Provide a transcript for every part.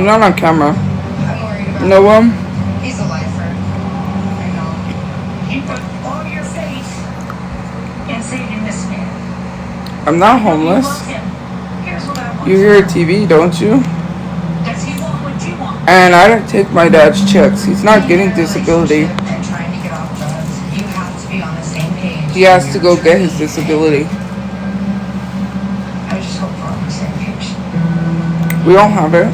You're not on camera. I'm worried about No one? He's a lifer. I know. You put all your faith in saving this man. I'm not You homeless. love him. Here's what I want You to hear know. TV, don't you? Does he want what you want? And I didn't take my dad's checks. He's not getting disability. And trying to get off drugs, you have to be on the same page. He has to go get his disability. I just hope we're on the same page. We don't have it.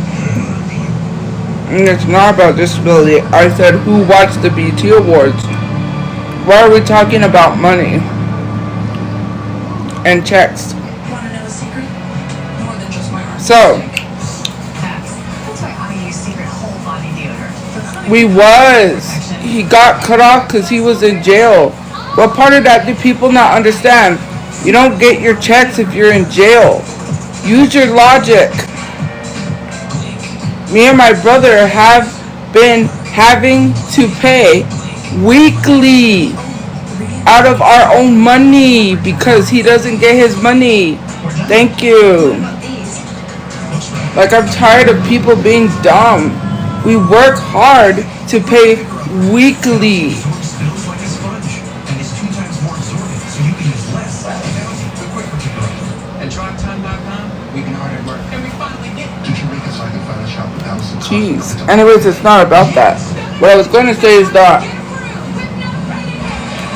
And it's not about disability. I said, who watched the BT Awards? Why are we talking about money? And checks. Want to know a secret? More than just my arm. So, That's why I use Secret whole body deodorant. we was. He got cut off because he was in jail. What part of that do people not understand? You don't get your checks if you're in jail. Use your logic. Me and my brother have been having to pay weekly out of our own money because he doesn't get his money. Thank you. Like, I'm tired of people being dumb. We work hard to pay weekly. Jeez. Anyways, it's not about that. What I was going to say is that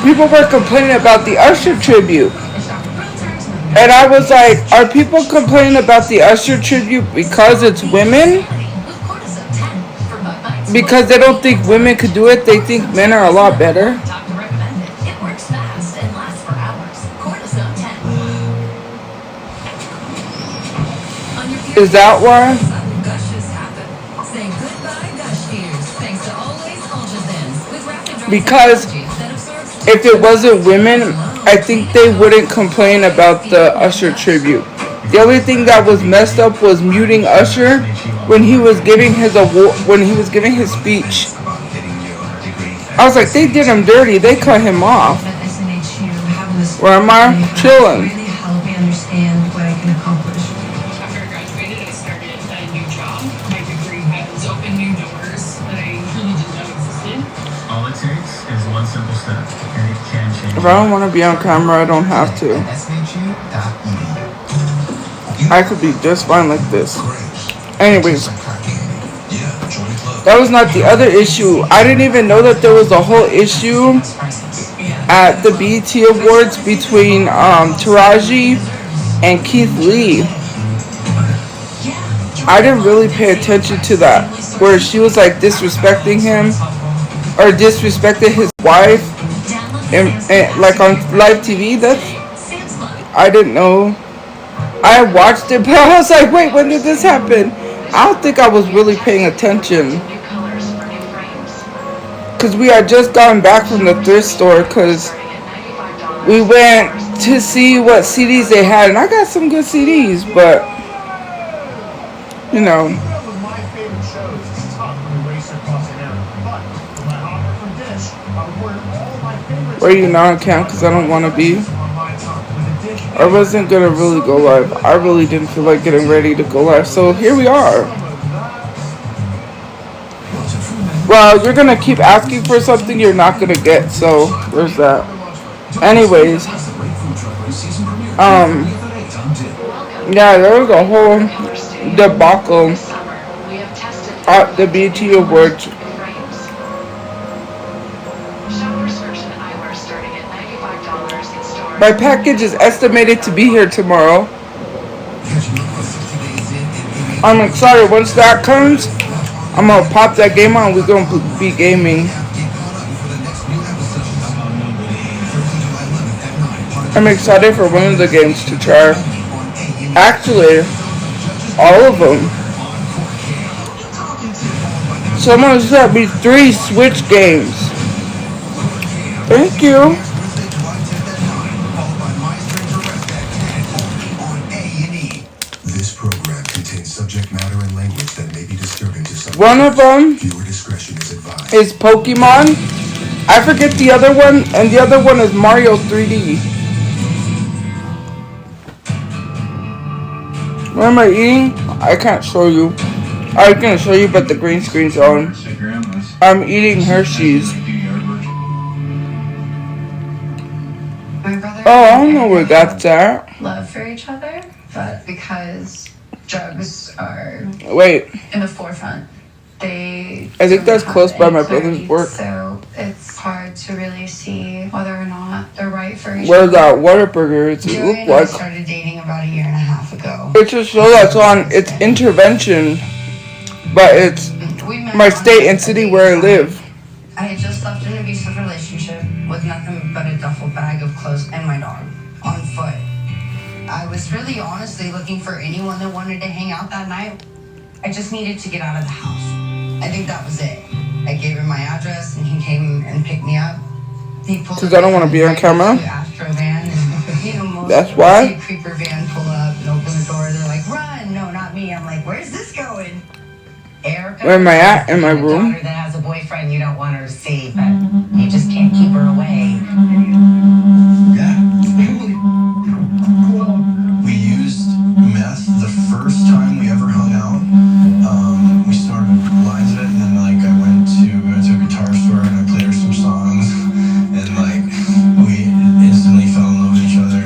people were complaining about the Usher tribute. And I was like, are people complaining about the Usher tribute because it's women? Because they don't think women could do it? They think men are a lot better? Is that why? Because if it wasn't women, I think they wouldn't complain about the Usher tribute. The only thing that was messed up was muting Usher when he was giving his award, when he was giving his speech. I was like, they did him dirty. They cut him off. Where am I? Chilling. If I don't want to be on camera, I don't have to. I could be just fine like this. Anyways, that was not the other issue. I didn't even know that there was a whole issue at the BET Awards between Taraji and Keith Lee. I didn't really pay attention to that, where she was like disrespecting him or disrespected his wife. And like on live TV, I didn't know. I watched it, but I was like, wait, when did this happen? I don't think I was really paying attention. Because we had just gotten back from the thrift store because we went to see what CDs they had. And I got some good CDs, but, you know. Were you not on cam? Because I don't want to be. I wasn't going to really go live. I really didn't feel like getting ready to go live. So here we are. Well, you're going to keep asking for something you're not going to get. So there's that. Anyways. Yeah, there was a whole debacle at the BET Awards. My package is estimated to be here tomorrow. I'm excited. Once that comes, I'm going to pop that game on. We're going to be gaming. I'm excited for one of the games to try. Actually, all of them. Someone sent me 3 Switch games. Thank you. One of them is Pokemon. I forget the other one, and the other one is Mario 3D. What am I eating? I can't show you. I was gonna show you, but the green screen's on. I'm eating Hershey's. My brother Oh, I don't and know where that's at. love for each other, but because drugs are Wait, in the forefront, they I think don't that's have close by any my brother's clarity, work. so it's hard to really see whether or not they're right for each Where's other. that Whataburger? It Joey look and I like started dating about a year and a half ago. it's a show that's on. It's intervention, but it's We met my on state and a city date where I night. live. I had just left an abusive relationship with nothing but a duffel bag of clothes and my dog on foot. I was really honestly looking for anyone that wanted to hang out that night. I just needed to get out of the house. I think that was it. I gave him my address and he came and picked me up. He pulled 'Cause I don't wanna be on camera. Astro van and, you know, most That's people why? see a creeper van pull up and open the door. They're like, run! No, not me. I'm like, where's this going? Erica, Where am I at? In my a room? daughter that has a boyfriend you don't want her to see, but you just can't keep her away. Yeah. We used meth the first time we ever hung out. We snorted lines of it, and then like I went to a guitar store and I played her some songs, and like we instantly fell in love with each other.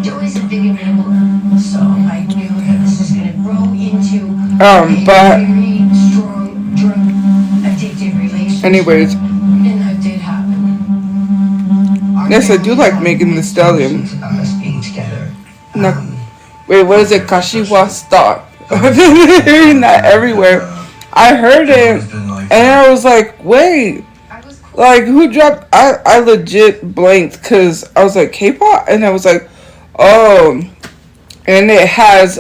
Joey's a big enabler, so I knew that this was gonna grow into But very strong drug addictive relationship. anyways, And that did happen. Our yes, I do family like had Megan Thee mixed Stallion. emotions about us being together. No, wait, what is it? Kashiwa, stop. I've been hearing that everywhere. I heard it, and I was like, wait, I was cool. like who dropped? I legit blanked because I was like K-pop, and I was like, oh, and it has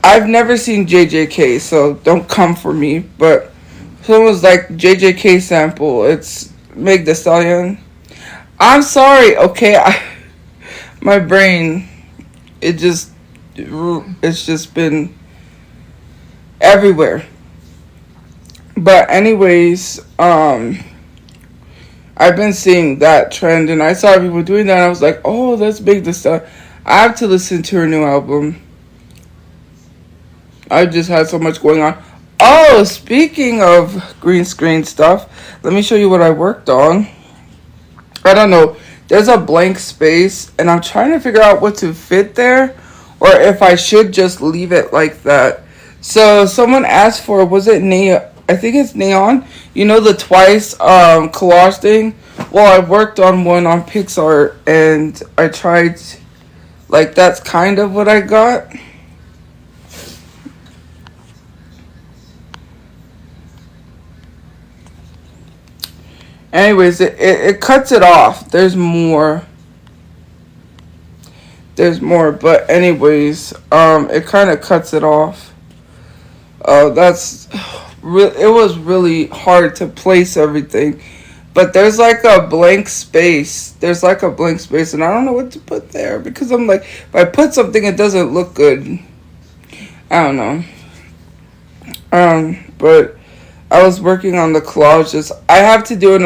I've never seen JJK, so don't come for me. But someone was like JJK sample. It's Meg Thee Stallion. I'm sorry, okay. My brain, it's just been everywhere. But anyways, I've been seeing that trend, and I saw people doing that, and I was like, oh, that's Meg Thee Stallion. I have to listen to her new album. I just had so much going on. Oh, speaking of green screen stuff, let me show you what I worked on. I don't know. There's a blank space, and I'm trying to figure out what to fit there, or if I should just leave it like that. So someone asked for, was it neon? I think it's neon. You know the twice collage thing? Well, I worked on one on Pixar, and I tried, like, that's kind of what I got. Anyways, it cuts it off. There's more. But anyways, it kind of cuts it off. That's it was really hard to place everything. But there's like a blank space. And I don't know what to put there because I'm like, if I put something, it doesn't look good. I don't know. But I was working on the collages. I have to do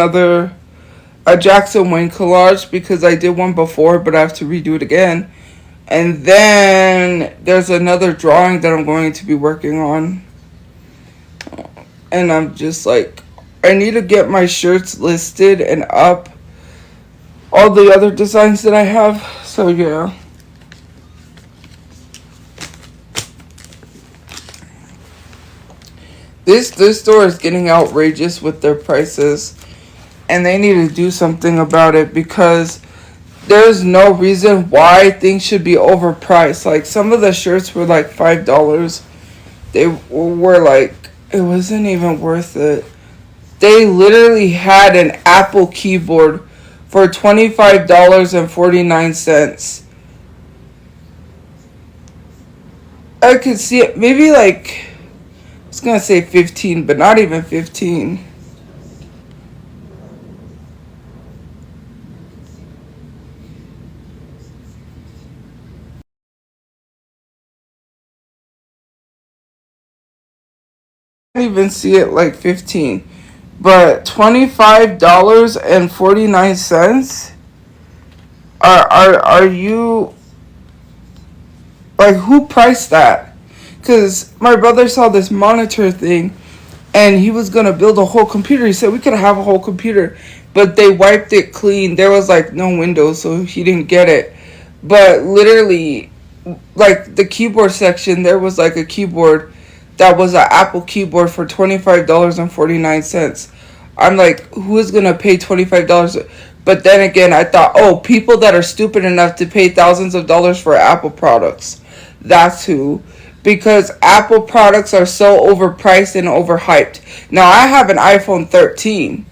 a Jackson Wayne collage because I did one before, but I have to redo it again. And then there's another drawing that I'm going to be working on. And I'm just like, I need to get my shirts listed and up. All the other designs that I have. So yeah. This store is getting outrageous with their prices, and they need to do something about it because there's no reason why things should be overpriced. Like some of the shirts were like $5. They were like, it wasn't even worth it. They literally had an Apple keyboard for $25.49. I could see it maybe like, I was gonna say 15, but not even 15. I don't even see it like 15. But $25.49? Are you like, who priced that? because my brother saw this monitor thing, and he was gonna build a whole computer. He said we could have a whole computer, but they wiped it clean. There was like no windows, so he didn't get it. But literally, like the keyboard section, there was like a keyboard that was an Apple keyboard for $25.49. I'm like, who is gonna pay $25? But then again, I thought, oh, people that are stupid enough to pay thousands of dollars for Apple products. That's who. Because Apple products are so overpriced and overhyped. Now, I have an iPhone 13.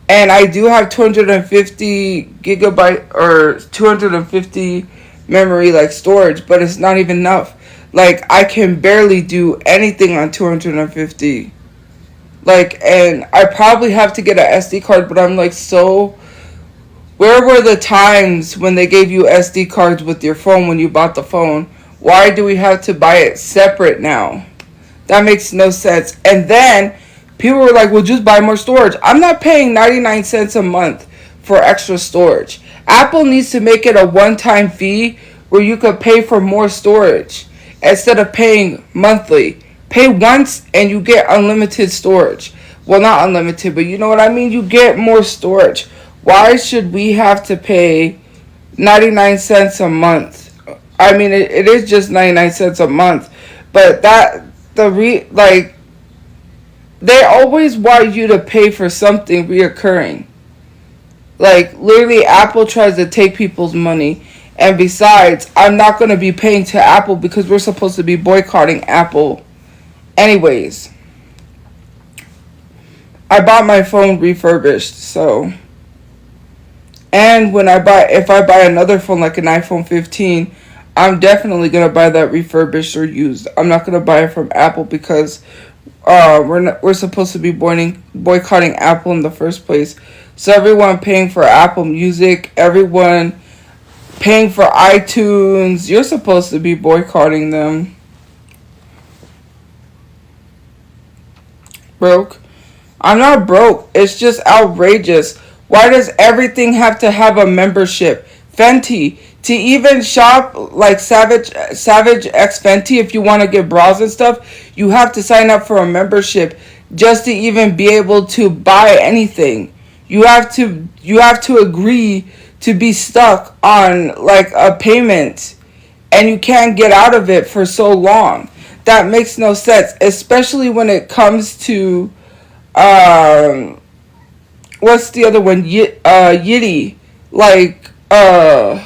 And I do have 250 gigabyte or 250 memory like storage. But it's not even enough. Like, I can barely do anything on 250. Like, and I probably have to get an SD card. But I'm like, so... Where were the times when they gave you SD cards with your phone when you bought the phone? Why do we have to buy it separate now? That makes no sense. And then people were like, well, just buy more storage. I'm not paying 99 cents a month for extra storage. Apple needs to make it a one-time fee where you could pay for more storage instead of paying monthly. Pay once and you get unlimited storage. Well, not unlimited, but you know what I mean? You get more storage. Why should we have to pay 99 cents a month? I mean, it is just 99 cents a month. But they always want you to pay for something reoccurring. Like, literally, Apple tries to take people's money. And besides, I'm not going to be paying to Apple because we're supposed to be boycotting Apple. Anyways, I bought my phone refurbished, so... And if I buy another phone like an iPhone 15, I'm definitely gonna buy that refurbished or used. I'm not gonna buy it from Apple because we're supposed to be boycotting Apple in the first place. So everyone paying for Apple Music, everyone paying for iTunes, you're supposed to be boycotting them. Broke? I'm not broke. It's just outrageous. Why does everything have to have a membership? Fenty. To even shop like Savage X Fenty, if you want to get bras and stuff, you have to sign up for a membership just to even be able to buy anything. You have to agree to be stuck on like a payment, and you can't get out of it for so long. That makes no sense, especially when it comes to what's the other one? Yiddy. Like, I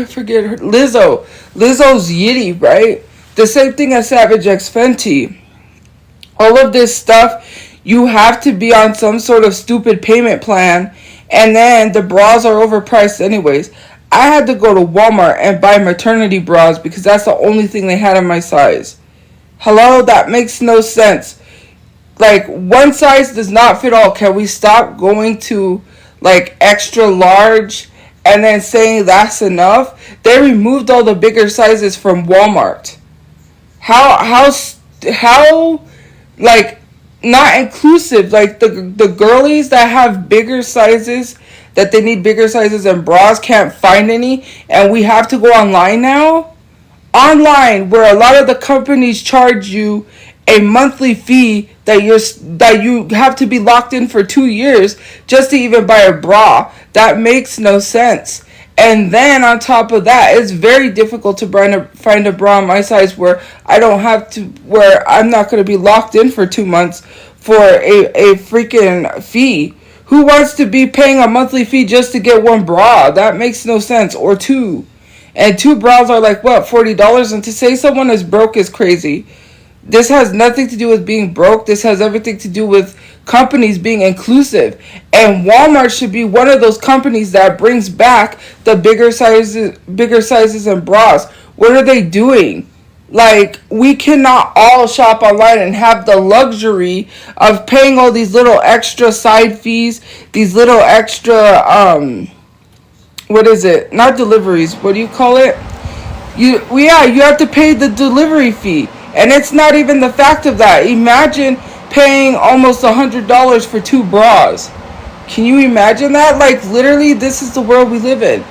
forget her. Lizzo. Lizzo's Yiddy, right? The same thing as Savage X Fenty. All of this stuff, you have to be on some sort of stupid payment plan, and then the bras are overpriced anyways. I had to go to Walmart and buy maternity bras because that's the only thing they had in my size. Hello? That makes no sense. Like, one size does not fit all. Can we stop going to, like, extra large and then saying that's enough? They removed all the bigger sizes from Walmart. How like, not inclusive. Like, the girlies that have bigger sizes, that they need bigger sizes and bras can't find any, and we have to go online now? Online, where a lot of the companies charge you a monthly fee that you have to be locked in for 2 years just to even buy a bra. That makes no sense. And then on top of that, it's very difficult to find a bra my size where I'm not going to be locked in for 2 months for a freaking fee. Who wants to be paying a monthly fee just to get one bra? That makes no sense. Or two. And 2 bras are like, what, $40? And to say someone is broke is crazy. This has nothing to do with being broke. This has everything to do with companies being inclusive. And Walmart should be one of those companies that brings back the bigger sizes and bras. What are they doing? Like, we cannot all shop online and have the luxury of paying all these little extra side fees, these little extra, what is it? Not deliveries. What do you call it? You have to pay the delivery fee. And it's not even the fact of that. Imagine paying almost $100 for 2 bras. Can you imagine that? Like, literally, this is the world we live in.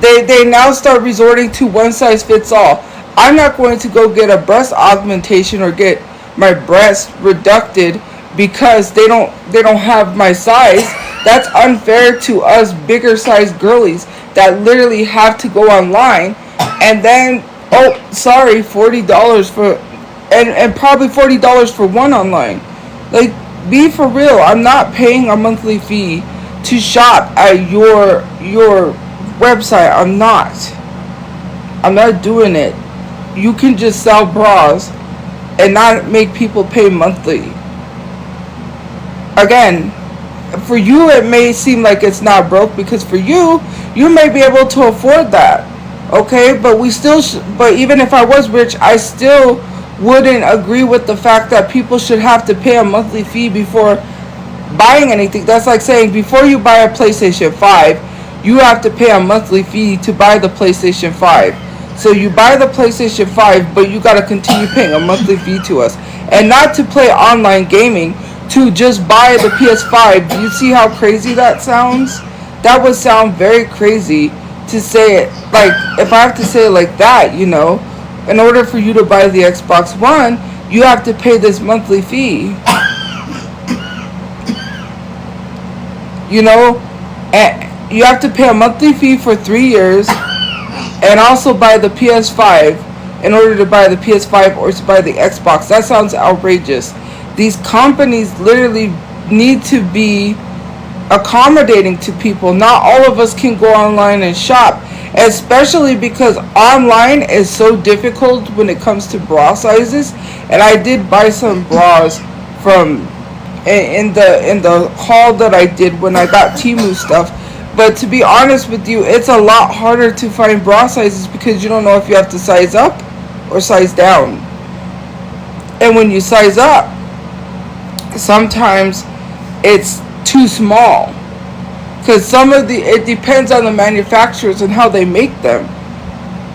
They now start resorting to one size fits all. I'm not going to go get a breast augmentation or get my breast reducted because they don't have my size. That's unfair to us bigger size girlies that literally have to go online and then, oh sorry, $40 for, and probably $40 for one online. Like, be for real. I'm not paying a monthly fee to shop at your website. I'm not doing it. You can just sell bras and not make people pay monthly. Again, for you it may seem like it's not broke because for you may be able to afford that. Okay, but we still but even if I was rich, I still wouldn't agree with the fact that people should have to pay a monthly fee before buying anything. That's like saying before you buy a PlayStation 5, you have to pay a monthly fee to buy the PlayStation 5. So you buy the PlayStation 5, but you got to continue paying a monthly fee to us. And not to play online gaming, to just buy the PS5. Do you see how crazy that sounds? That would sound very crazy to say it. Like, if I have to say it like that, in order for you to buy the Xbox One, you have to pay this monthly fee. And you have to pay a monthly fee for 3 years and also buy the PS5 in order to buy the PS5 or to buy the Xbox. That sounds outrageous. These companies literally need to be accommodating to people. Not all of us can go online and shop, especially because online is so difficult when it comes to bra sizes. And I did buy some bras from in the haul that I did when I got Temu stuff. But to be honest with you, it's a lot harder to find bra sizes because you don't know if you have to size up or size down. And when you size up, sometimes it's too small because it depends on the manufacturers and how they make them.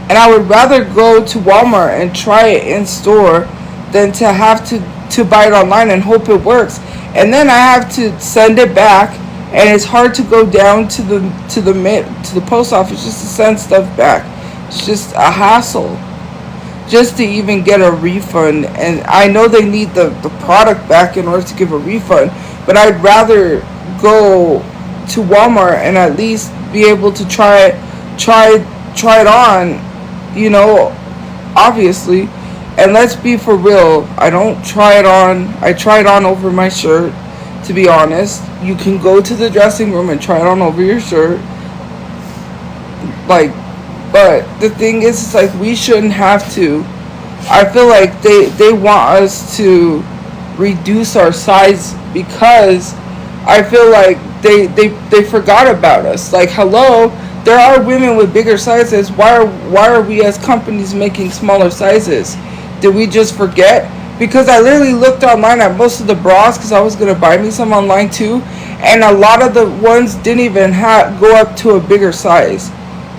And I would rather go to Walmart and try it in store than to have to buy it online and hope it works. And then I have to send it back, and it's hard to go down to the post office just to send stuff back. It's just a hassle just to even get a refund. And I know they need the product back in order to give a refund, but I'd rather go to Walmart and at least be able to try it on, obviously. And let's be for real, I don't try it on. I try it on over my shirt, to be honest. You can go to the dressing room and try it on over your shirt. But the thing is, it's like we shouldn't have to. I feel like they want us to reduce our size because I feel like they forgot about us. Like, hello, there are women with bigger sizes. Why are we as companies making smaller sizes? Did we just forget? Because I literally looked online at most of the bras because I was going to buy me some online too. And a lot of the ones didn't even go up to a bigger size.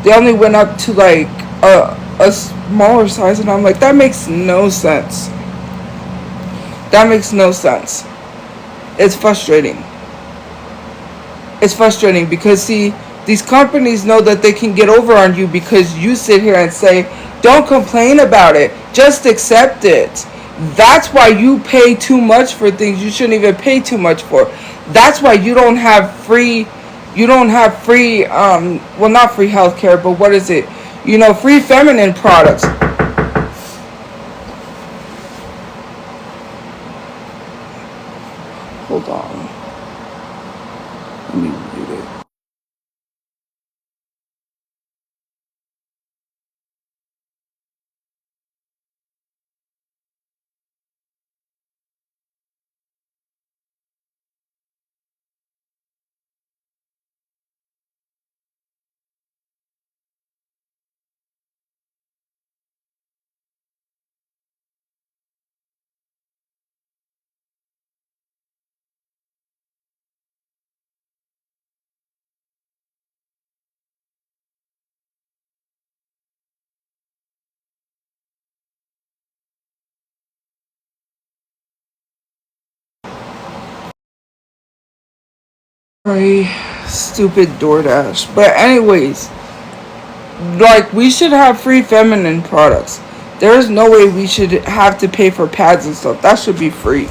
They only went up to like a smaller size. And I'm like, that makes no sense. That makes no sense. It's frustrating. It's frustrating because, see, these companies know that they can get over on you because you sit here and say, don't complain about it. Just accept it. That's why you pay too much for things you shouldn't even pay too much for. That's why you don't have free, well, not free healthcare, but what is it? Free feminine products. Hold on. Let me read it. Sorry, stupid DoorDash. But anyways, like, we should have free feminine products. There is no way we should have to pay for pads and stuff. That should be free.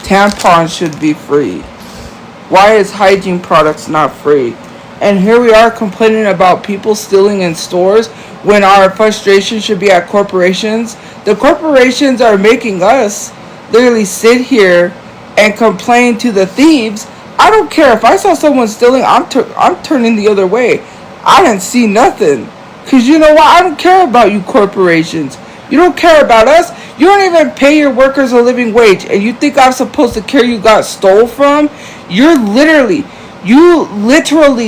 Tampons should be free. Why is hygiene products not free? And here we are complaining about people stealing in stores when our frustration should be at corporations. The corporations are making us literally sit here and complain to the thieves. I don't care if I saw someone stealing, I'm turning the other way. I didn't see nothing. Because you know what? I don't care about you corporations. You don't care about us. You don't even pay your workers a living wage. And you think I'm supposed to care you got stole from? You literally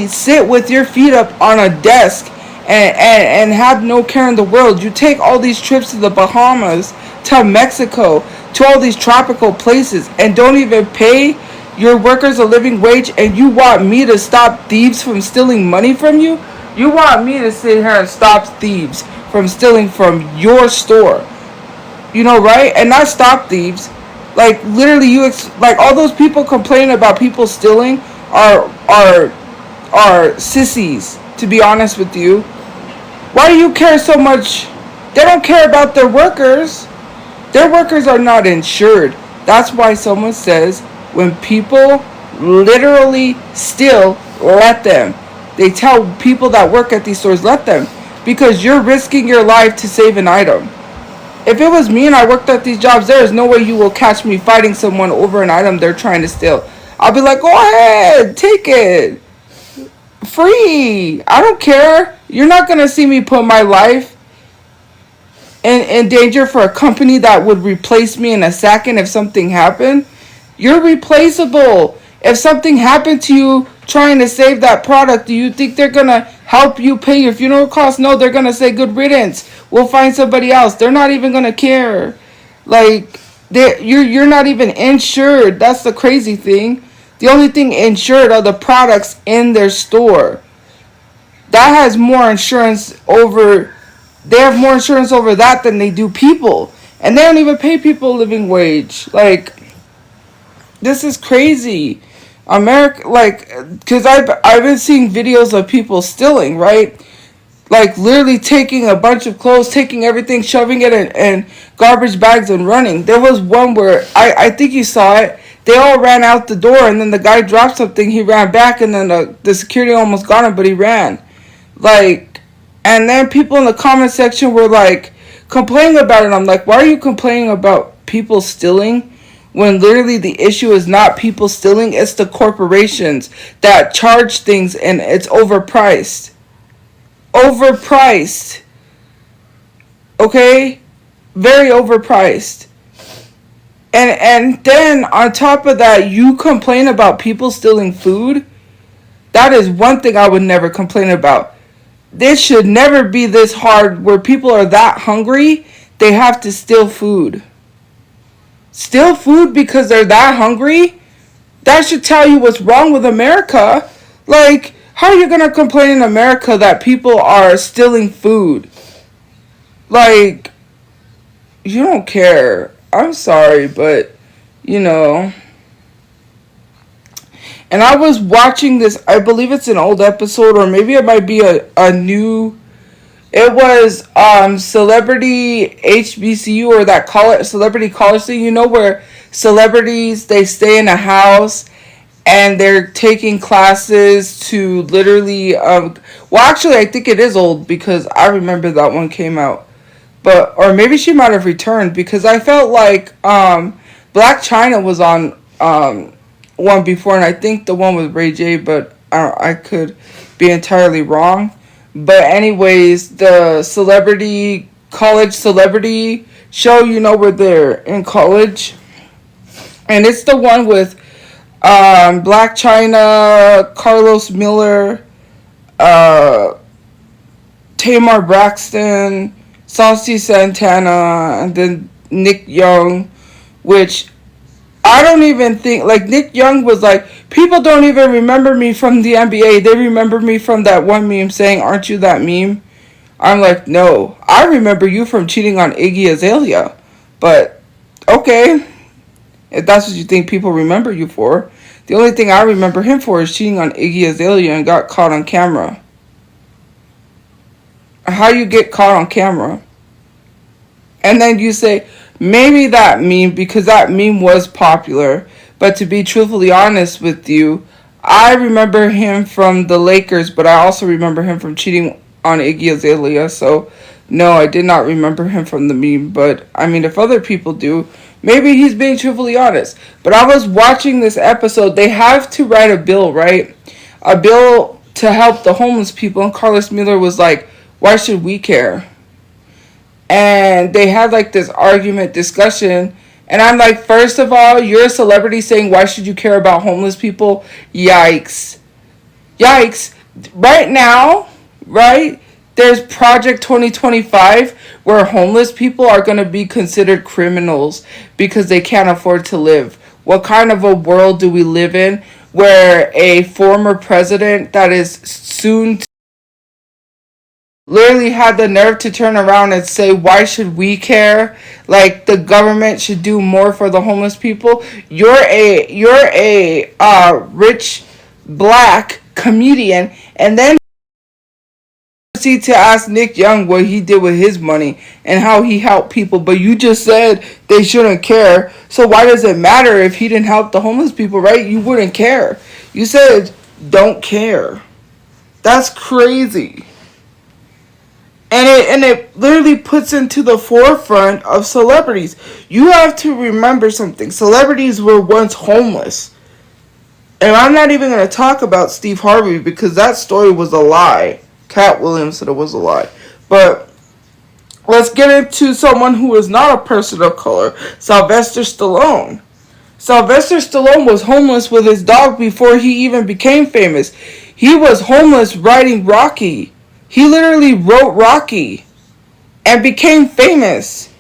sit with your feet up on a desk and have no care in the world. You take all these trips to the Bahamas, to Mexico, to all these tropical places, and don't even pay your workers a living wage, and you want me to stop thieves from stealing money from you? You want me to sit here and stop thieves from stealing from your store? You know, right? And not stop thieves. Like, literally, like, all those people complaining about people stealing are sissies, to be honest with you. Why do you care so much? They don't care about their workers. Their workers are not insured. That's why someone says when people literally steal, let them. They tell people that work at these stores, let them. Because you're risking your life to save an item. If it was me and I worked at these jobs, there is no way you will catch me fighting someone over an item they're trying to steal. I'll be like, go ahead, take it. Free. I don't care. You're not going to see me put my life in danger for a company that would replace me in a second if something happened. You're replaceable. If something happened to you trying to save that product, do you think they're going to help you pay your funeral costs? No, they're going to say good riddance. We'll find somebody else. They're not even going to care. Like, you're not even insured. That's the crazy thing. The only thing insured are the products in their store. That has more insurance over... They have more insurance over that than they do people. And they don't even pay people a living wage. Like, this is crazy. America, like, because I've been seeing videos of people stealing, right? Like, literally taking a bunch of clothes, taking everything, shoving it in garbage bags and running. There was one where, I think you saw it. They all ran out the door, and then the guy dropped something. He ran back, and then the security almost got him, but he ran. Like, and then people in the comment section were, like, complaining about it. I'm like, why are you complaining about people stealing? When literally the issue is not people stealing, it's the corporations that charge things and it's overpriced. Overpriced. Okay? Very overpriced. And then on top of that, you complain about people stealing food? That is one thing I would never complain about. This should never be this hard where people are that hungry, they have to steal food. Steal food because they're that hungry? That should tell you what's wrong with America. Like, how are you going to complain in America that people are stealing food? Like, you don't care. I'm sorry, but, you know. And I was watching this, I believe it's an old episode, or maybe it might be a new... It was Celebrity HBCU, or that celebrity college thing, you know, where celebrities, they stay in a house and they're taking classes to literally, well, actually, I think it is old because I remember that one came out. But, or maybe she might have returned because I felt like Black China was on one before, and I think the one with Ray J, but I could be entirely wrong. But anyways, the college celebrity show, you know, where they're in college. And it's the one with Black China, Carlos Miller, Tamar Braxton, Saucy Santana, and then Nick Young, which I don't even think, like, Nick Young was like, people don't even remember me from the NBA. They remember me from that one meme saying, aren't you that meme? I'm like, no, I remember you from cheating on Iggy Azalea. But, okay, if that's what you think people remember you for. The only thing I remember him for is cheating on Iggy Azalea and got caught on camera. How you get caught on camera? And then you say, maybe that meme, because that meme was popular. But to be truthfully honest with you, I remember him from the Lakers, but I also remember him from cheating on Iggy Azalea. So, no, I did not remember him from the meme. But, I mean, if other people do, maybe he's being truthfully honest. But I was watching this episode. They have to write a bill, right? A bill to help the homeless people. And Carlos Miller was like, why should we care? And they had like this argument discussion. And I'm like, first of all, you're a celebrity saying, why should you care about homeless people? Yikes. Yikes. Right now, right, there's Project 2025 where homeless people are going to be considered criminals because they can't afford to live. What kind of a world do we live in where a former president that is soon to literally had the nerve to turn around and say, why should we care? Like, the government should do more for the homeless people. You're a rich black comedian, and then proceed to ask Nick Young what he did with his money and how he helped people. But you just said they shouldn't care. So why does it matter if he didn't help the homeless people, right? You wouldn't care. You said don't care. That's crazy. And it literally puts into the forefront of celebrities. You have to remember something. Celebrities were once homeless. And I'm not even going to talk about Steve Harvey because that story was a lie. Cat Williams said it was a lie. But let's get into someone who is not a person of color. Sylvester Stallone. Sylvester Stallone was homeless with his dog before he even became famous. He was homeless writing Rocky. He literally wrote Rocky and became famous.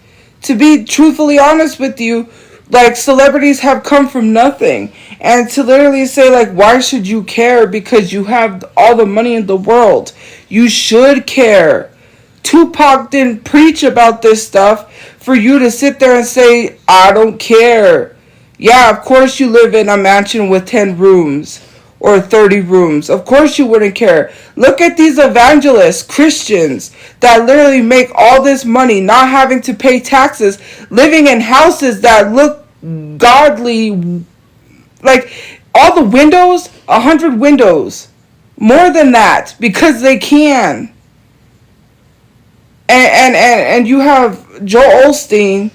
To be truthfully honest with you, like, celebrities have come from nothing. And to literally say, like, why should you care because you have all the money in the world? You should care. Tupac didn't preach about this stuff for you to sit there and say, I don't care. Yeah, of course you live in a mansion with 10 rooms. Or 30 rooms. Of course you wouldn't care. Look at these evangelists, Christians, that literally make all this money, not having to pay taxes, living in houses that look godly. Like, all the windows, 100 windows. More than that, because they can. And you have Joel Osteen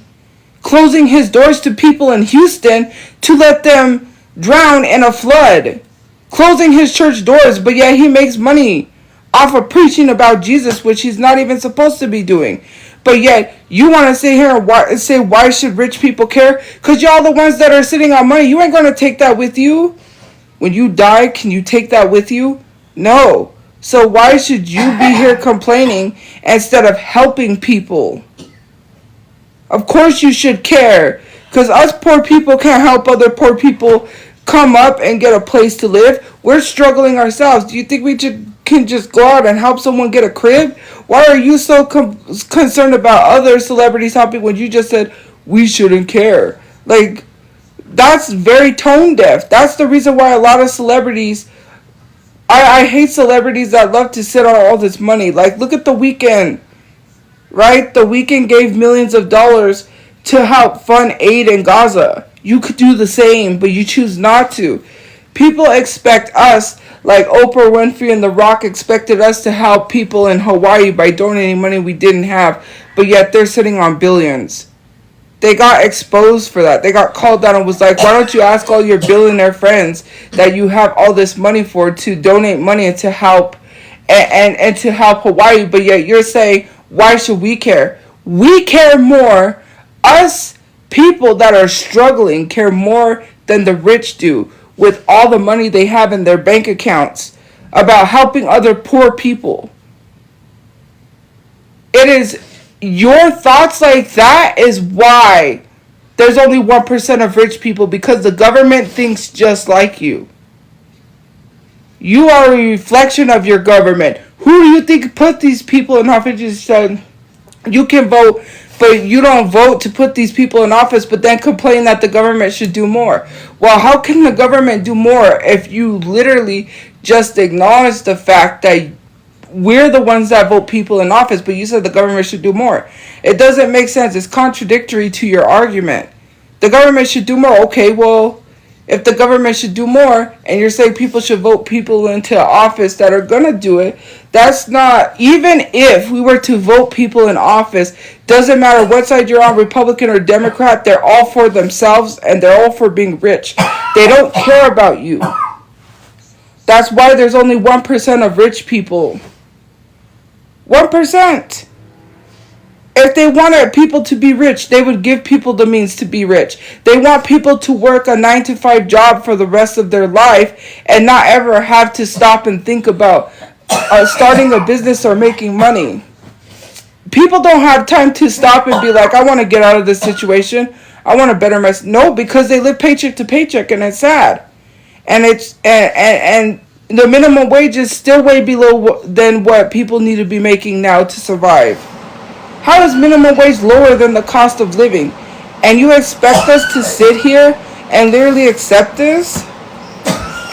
closing his doors to people in Houston to let them drown in a flood. Closing his church doors, but yet he makes money off of preaching about Jesus, which he's not even supposed to be doing. But yet, you want to sit here and say, why should rich people care? Because y'all the ones that are sitting on money. You ain't going to take that with you. When you die, can you take that with you? No. So why should you be here complaining instead of helping people? Of course you should care. Because us poor people can't help other poor people come up and get a place to live. We're struggling ourselves. Do you think we can just go out and help someone get a crib? Why are you so concerned about other celebrities helping when you just said we shouldn't care? Like, that's very tone deaf. That's the reason why a lot of celebrities, I hate celebrities that love to sit on all this money. Like, look at The Weeknd, right? The Weeknd gave millions of dollars to help fund aid in Gaza. You could do the same, but you choose not to. People expect us, like Oprah Winfrey and The Rock expected us to help people in Hawaii by donating money we didn't have, but yet they're sitting on billions. They got exposed for that. They got called out and was like, why don't you ask all your billionaire friends that you have all this money for to donate money and to help and to help Hawaii, but yet you're saying, why should we care? We care more. Us people that are struggling care more than the rich do with all the money they have in their bank accounts about helping other poor people. It is your thoughts like that is why there's only 1% of rich people, because the government thinks just like you. You are a reflection of your government. Who do you think put these people in office? You said you can vote, but you don't vote to put these people in office, but then complain that the government should do more. Well, how can the government do more if you literally just acknowledge the fact that we're the ones that vote people in office, but you said the government should do more. It doesn't make sense. It's contradictory to your argument. The government should do more. Okay, well, if the government should do more, and you're saying people should vote people into office that are going to do it, that's not, even if we were to vote people in office, doesn't matter what side you're on, Republican or Democrat, they're all for themselves, and they're all for being rich. They don't care about you. That's why there's only 1% of rich people. 1%. If they wanted people to be rich, they would give people the means to be rich. They want people to work a 9-to-5 job for the rest of their life and not ever have to stop and think about starting a business or making money. People don't have time to stop and be like, I want to get out of this situation. I want to better myself. No, because they live paycheck to paycheck, and it's sad. And it's and the minimum wage is still way below than what people need to be making now to survive. How is minimum wage lower than the cost of living? And you expect us to sit here and literally accept this?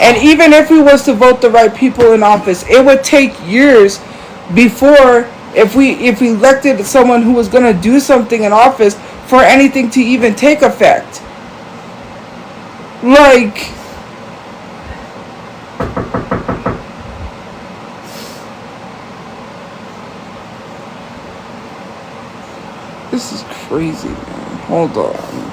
And even if we was to vote the right people in office, it would take years before, if we elected someone who was going to do something in office, for anything to even take effect. Like, this is crazy, man. Hold on.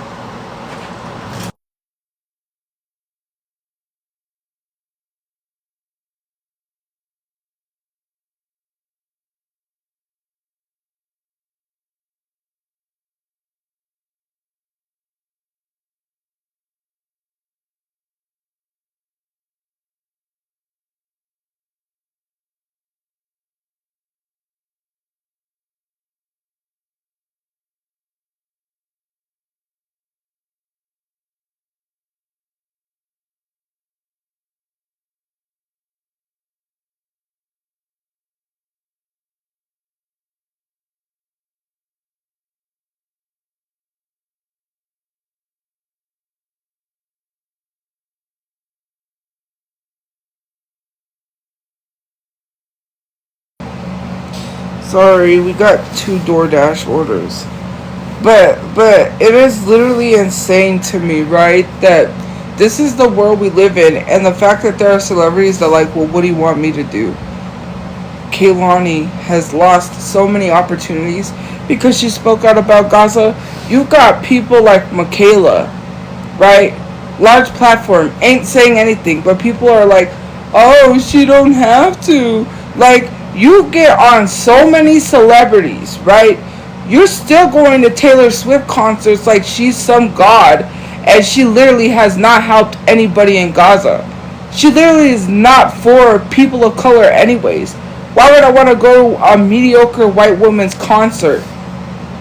Sorry, we got 2 DoorDash orders. But it is literally insane to me, right? That this is the world we live in, and the fact that there are celebrities that like, well, what do you want me to do? Kehlani has lost so many opportunities because she spoke out about Gaza. You got people like Michaela, right? Large platform, ain't saying anything, but people are like, oh, she don't have to. Like, you get on so many celebrities, right? You're still going to Taylor Swift concerts like she's some god, and she literally has not helped anybody in Gaza. She literally is not for people of color anyways. Why would I want to go to a mediocre white woman's concert?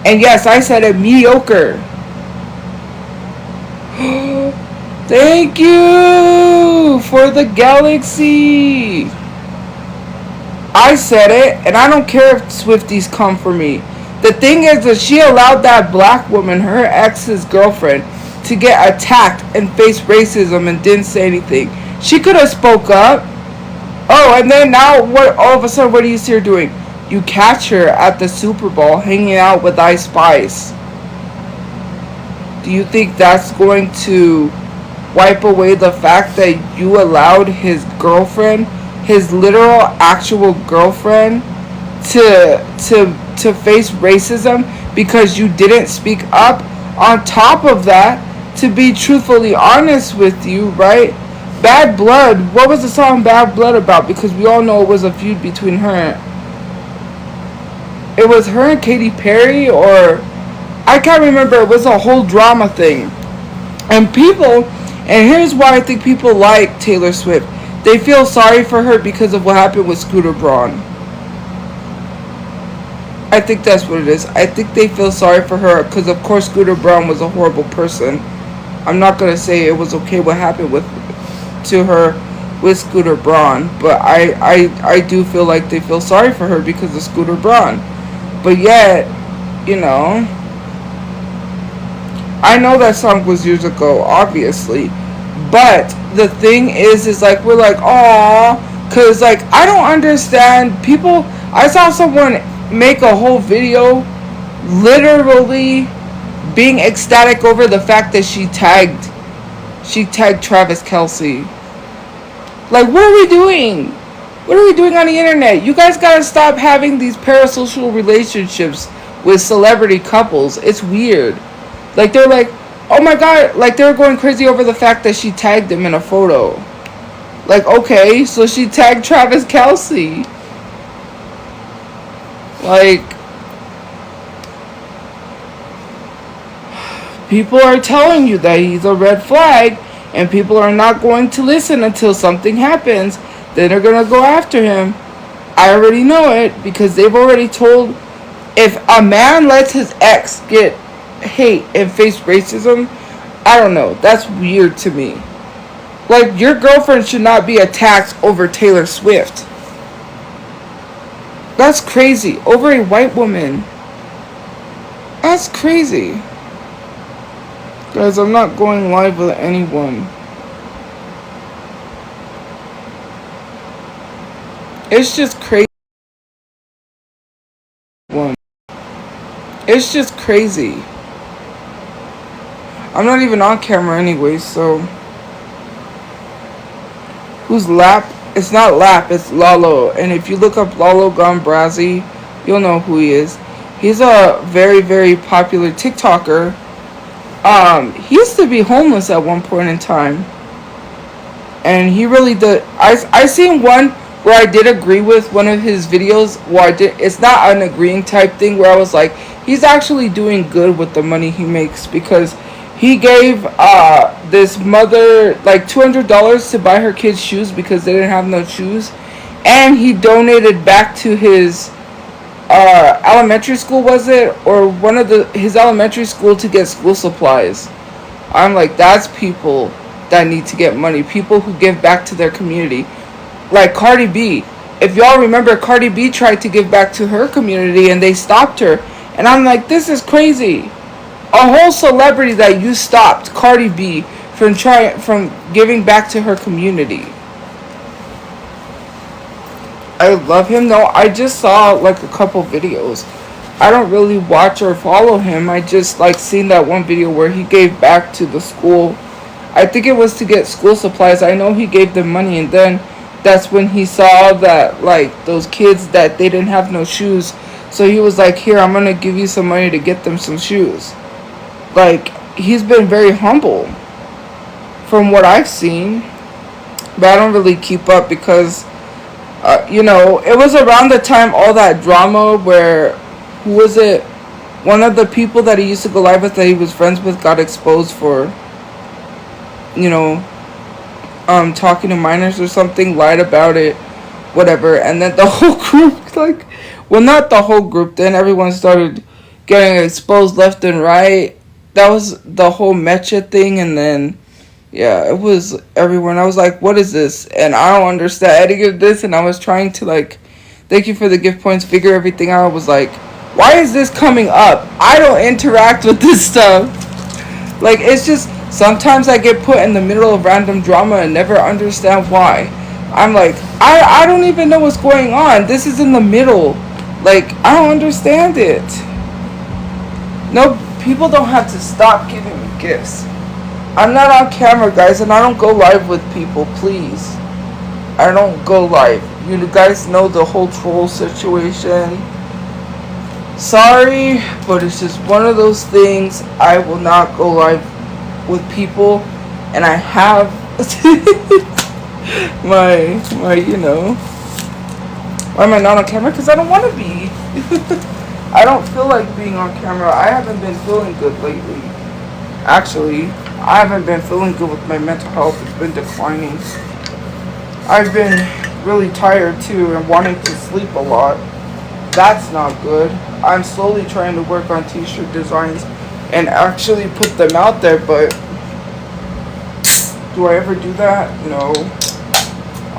And yes, I said it, mediocre. Thank you for the galaxy. I said it, and I don't care if Swifties come for me. The thing is that she allowed that black woman, her ex's girlfriend, to get attacked and face racism and didn't say anything. She could have spoke up. Oh, and then now, what? All of a sudden, what do you see her doing? You catch her at the Super Bowl hanging out with Ice Spice. Do you think that's going to wipe away the fact that you allowed his girlfriend, his literal actual girlfriend, to face racism because you didn't speak up? On top of that, to be truthfully honest with you, right? Bad Blood, what was the song Bad Blood about? Because we all know it was a feud between her. It was her and Katy Perry, or I can't remember. It was a whole drama thing. And people, and here's why I think people like Taylor Swift. They feel sorry for her because of what happened with Scooter Braun. I think that's what it is. I think they feel sorry for her because, of course, Scooter Braun was a horrible person. I'm not going to say it was okay what happened to her with Scooter Braun, but I do feel like they feel sorry for her because of Scooter Braun. But yet, you know, I know that song was years ago, obviously, but the thing is like, we're like, aw, Cause like I don't understand people. I saw someone make a whole video, literally being ecstatic over the fact that she tagged Travis Kelce. Like, what are we doing? What are we doing on the internet? You guys gotta stop having these parasocial relationships with celebrity couples. It's weird. Like, they're like, oh my god, like they're going crazy over the fact that she tagged him in a photo. Like, okay, so she tagged Travis Kelce. Like, people are telling you that he's a red flag, and people are not going to listen until something happens. Then they're going to go after him. I already know it because they've already told, if a man lets his ex get hate and face racism, I don't know. That's weird to me. Like, your girlfriend should not be attacked over Taylor Swift. That's crazy. Over a white woman. That's crazy. Guys, I'm not going live with anyone. It's just crazy. It's just crazy. I'm not even on camera anyway, so... Who's Lap? It's not Lap, it's Lalo. And if you look up Lalo Gombrazi, you'll know who he is. He's a very, very popular TikToker. He used to be homeless at one point in time. And he really did. I seen one where I did agree with one of his videos. Well, it's not an agreeing type thing where I was like, he's actually doing good with the money he makes, because he gave this mother like $200 to buy her kids shoes because they didn't have no shoes, and he donated back to his elementary school, was it, or one of his elementary school, to get school supplies. I'm like, that's people that need to get money. People who give back to their community. Like Cardi B. If y'all remember, Cardi B tried to give back to her community and they stopped her. And I'm like, this is crazy. A whole celebrity that you stopped, Cardi B, from giving back to her community. I love him though. I just saw like a couple videos. I don't really watch or follow him. I just like seen that one video where he gave back to the school. I think it was to get school supplies. I know he gave them money, and then that's when he saw that like those kids that they didn't have no shoes. So he was like, here, I'm gonna give you some money to get them some shoes. Like, he's been very humble from what I've seen. But I don't really keep up because, it was around the time all that drama where, who was it? One of the people that he used to go live with that he was friends with got exposed for, talking to minors or something, lied about it, whatever. And then the whole group, like, well, not the whole group, then everyone started getting exposed left and right. That was the whole Mecha thing, and then, yeah, it was everyone. I was like, what is this? And I don't understand any of this, and I was trying to, like, thank you for the gift points, figure everything out. I was like, why is this coming up? I don't interact with this stuff. Like, it's just, sometimes I get put in the middle of random drama and never understand why. I'm like, I don't even know what's going on. This is in the middle. Like, I don't understand it. No, people don't have to stop giving me gifts. I'm not on camera, guys, and I don't go live with people, please. I don't go live. You guys know the whole troll situation. Sorry, but it's just one of those things. I will not go live with people, and I have my why am I not on camera? Because I don't want to be. I don't feel like being on camera. I haven't been feeling good lately. Actually, I haven't been feeling good with my mental health. It's been declining. I've been really tired too and wanting to sleep a lot. That's not good. I'm slowly trying to work on t-shirt designs and actually put them out there, but do I ever do that? No.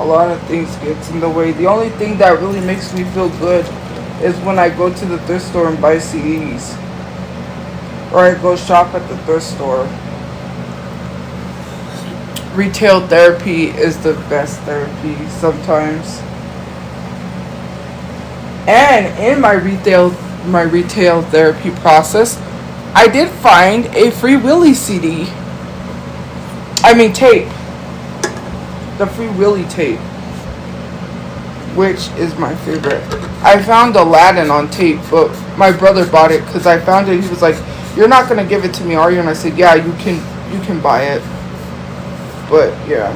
A lot of things gets in the way. The only thing that really makes me feel good is when I go to the thrift store and buy CDs. Or I go shop at the thrift store. retail therapy is the best therapy sometimes. And in my retail therapy process, I did find a Free Willy CD. I mean tape. The Free Willy tape, which is my favorite. I found Aladdin on tape, but my brother bought it because I found it. He was like, "You're not gonna give it to me, are you?" And I said, "Yeah, you can buy it." But yeah.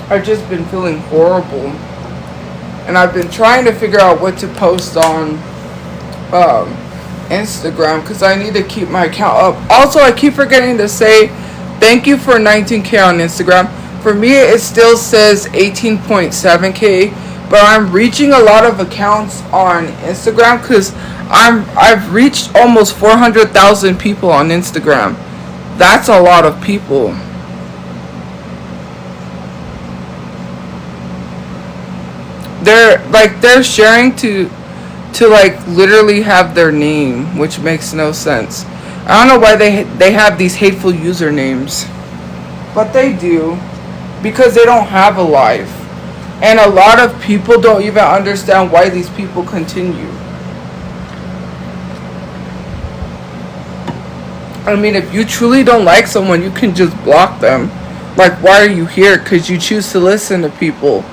I've just been feeling horrible. And I've been trying to figure out what to post on Instagram because I need to keep my account up. Also, I keep forgetting to say thank you for 19K on Instagram. For me, it still says 18.7K, but I'm reaching a lot of accounts on Instagram because I've reached almost 400,000 people on Instagram. That's a lot of people. They're sharing to like literally have their name, which makes no sense. I don't know why they have these hateful usernames, but they do because they don't have a life, and a lot of people don't even understand why these people continue. I mean, if you truly don't like someone, you can just block them. Like, why are you here? Because you choose to listen to people.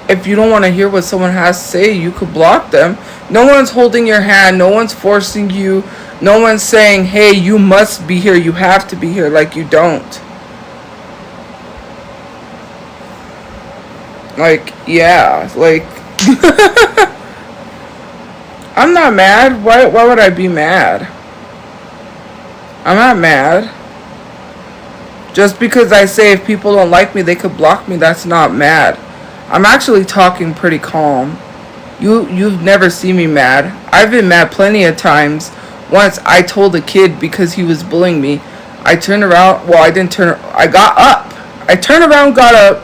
If you don't want to hear what someone has to say, you could block them. No one's holding your hand. No one's forcing you. No one's saying, hey, you must be here. You have to be here. Like, you don't. Like, yeah. Like, I'm not mad. Why would I be mad? I'm not mad. Just because I say if people don't like me, they could block me, that's not mad. I'm actually talking pretty calm. You've never seen me mad. I've been mad plenty of times. Once I told a kid because he was bullying me. I turned around. Well, I didn't turn. I got up. I turned around, got up.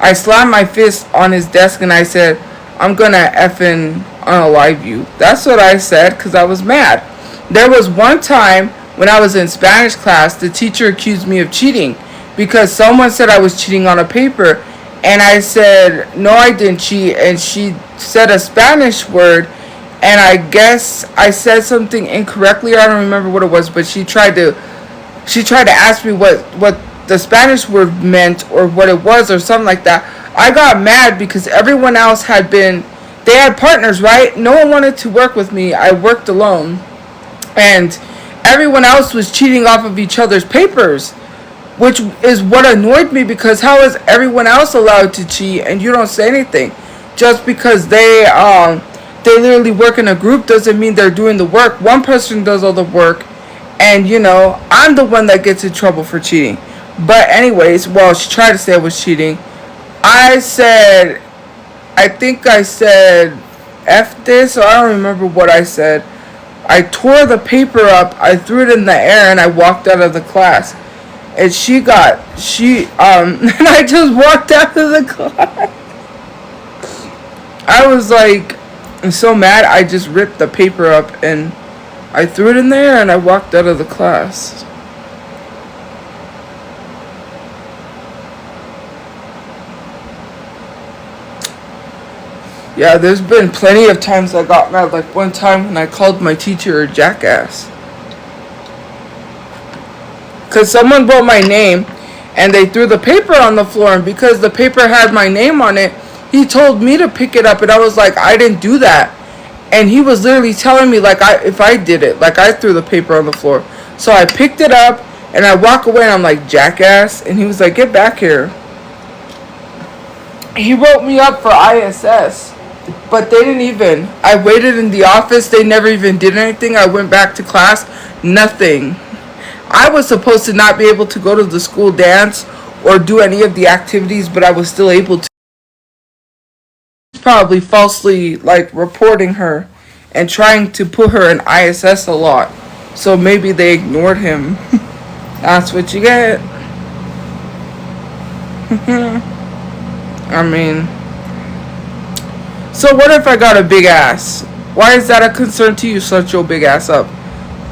I slammed my fist on his desk and I said, I'm gonna effing unalive you. That's what I said because I was mad. There was one time when I was in Spanish class, the teacher accused me of cheating because someone said I was cheating on a paper. And I said, no, I didn't cheat. And she said a Spanish word. And I guess I said something incorrectly. I don't remember what it was. But she tried to ask me what the Spanish word meant or what it was or something like that. I got mad because everyone else they had partners, right? No one wanted to work with me. I worked alone. And everyone else was cheating off of each other's papers. Which is what annoyed me because how is everyone else allowed to cheat and you don't say anything? Just because they literally work in a group doesn't mean they're doing the work. One person does all the work and, I'm the one that gets in trouble for cheating. But anyways, well, she tried to say I was cheating. I think I said F this, or I don't remember what I said. I tore the paper up, I threw it in the air, and I walked out of the class. And and I just walked out of the class. I was like, so mad, I just ripped the paper up and I threw it in there and I walked out of the class. Yeah, there's been plenty of times I got mad. Like one time when I called my teacher a jackass. Because someone wrote my name and they threw the paper on the floor. And because the paper had my name on it, he told me to pick it up. And I was like, I didn't do that. And he was literally telling me like if I did it, like I threw the paper on the floor. So I picked it up and I walk away and I'm like, jackass. And he was like, get back here. He wrote me up for ISS. But they didn't even. I waited in the office. They never even did anything. I went back to class. Nothing. I was supposed to not be able to go to the school dance or do any of the activities, but I was still able to. Probably falsely like reporting her and trying to put her in ISS a lot. So maybe they ignored him. That's what you get. I mean, so what if I got a big ass? Why is that a concern to you? Shut your big ass up.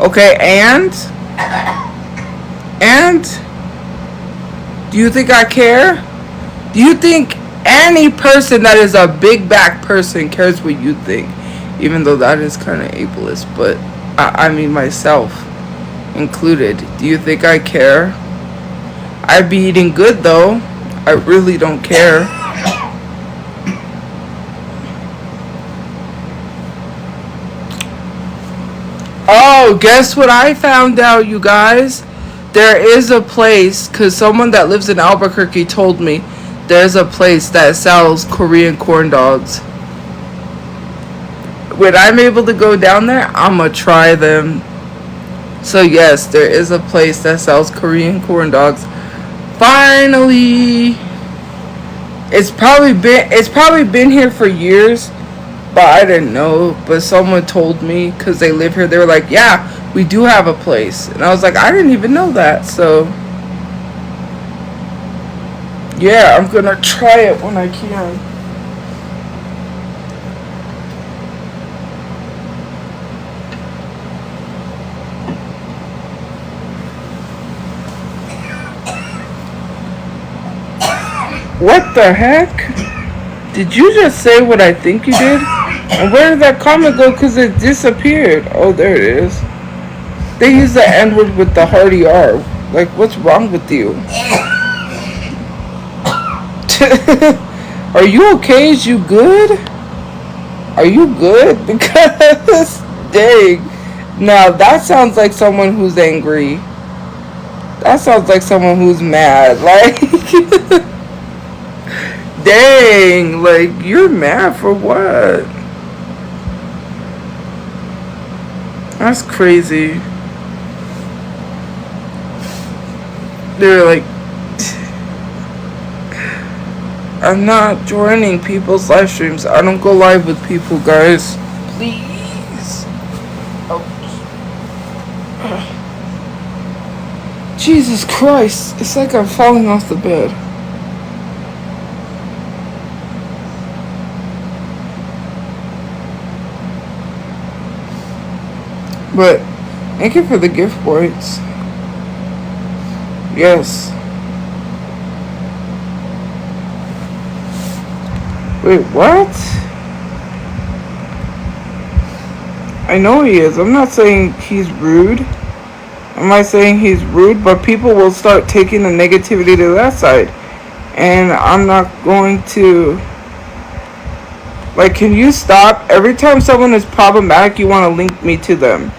Okay, and do you think I care? Do you think any person that is a big back person cares what you think? Even though that is kind of ableist, but I mean myself included. Do you think I care? I'd be eating good though. I really don't care. Oh, guess what I found out, you guys? There is a place, because someone that lives in Albuquerque told me there's a place that sells Korean corn dogs. When I'm able to go down there, I'm going to try them. So yes, there is a place that sells Korean corn dogs. Finally! It's probably been here for years, but I didn't know. But someone told me, because they live here, they were like, yeah, we do have a place. And I was like, I didn't even know that. So yeah, I'm gonna try it when I can. What the heck? Did you just say what I think you did? And where did that comment go? Because it disappeared. Oh, there it is. They use the N-word with the hearty R. Like, what's wrong with you? Are you okay? Is you good? Are you good? Because, dang. Now, that sounds like someone who's angry. That sounds like someone who's mad. Like, dang. Like, you're mad for what? That's crazy. They're like, I'm not joining people's live streams. I don't go live with people, guys. Please. Oh. Jesus Christ. It's like I'm falling off the bed. But thank you for the gift points. Yes. Wait, what? I know he is. I'm not saying he's rude. I'm not saying he's rude, but people will start taking the negativity to that side. And I'm not going to... Like, can you stop? Every time someone is problematic, you want to link me to them.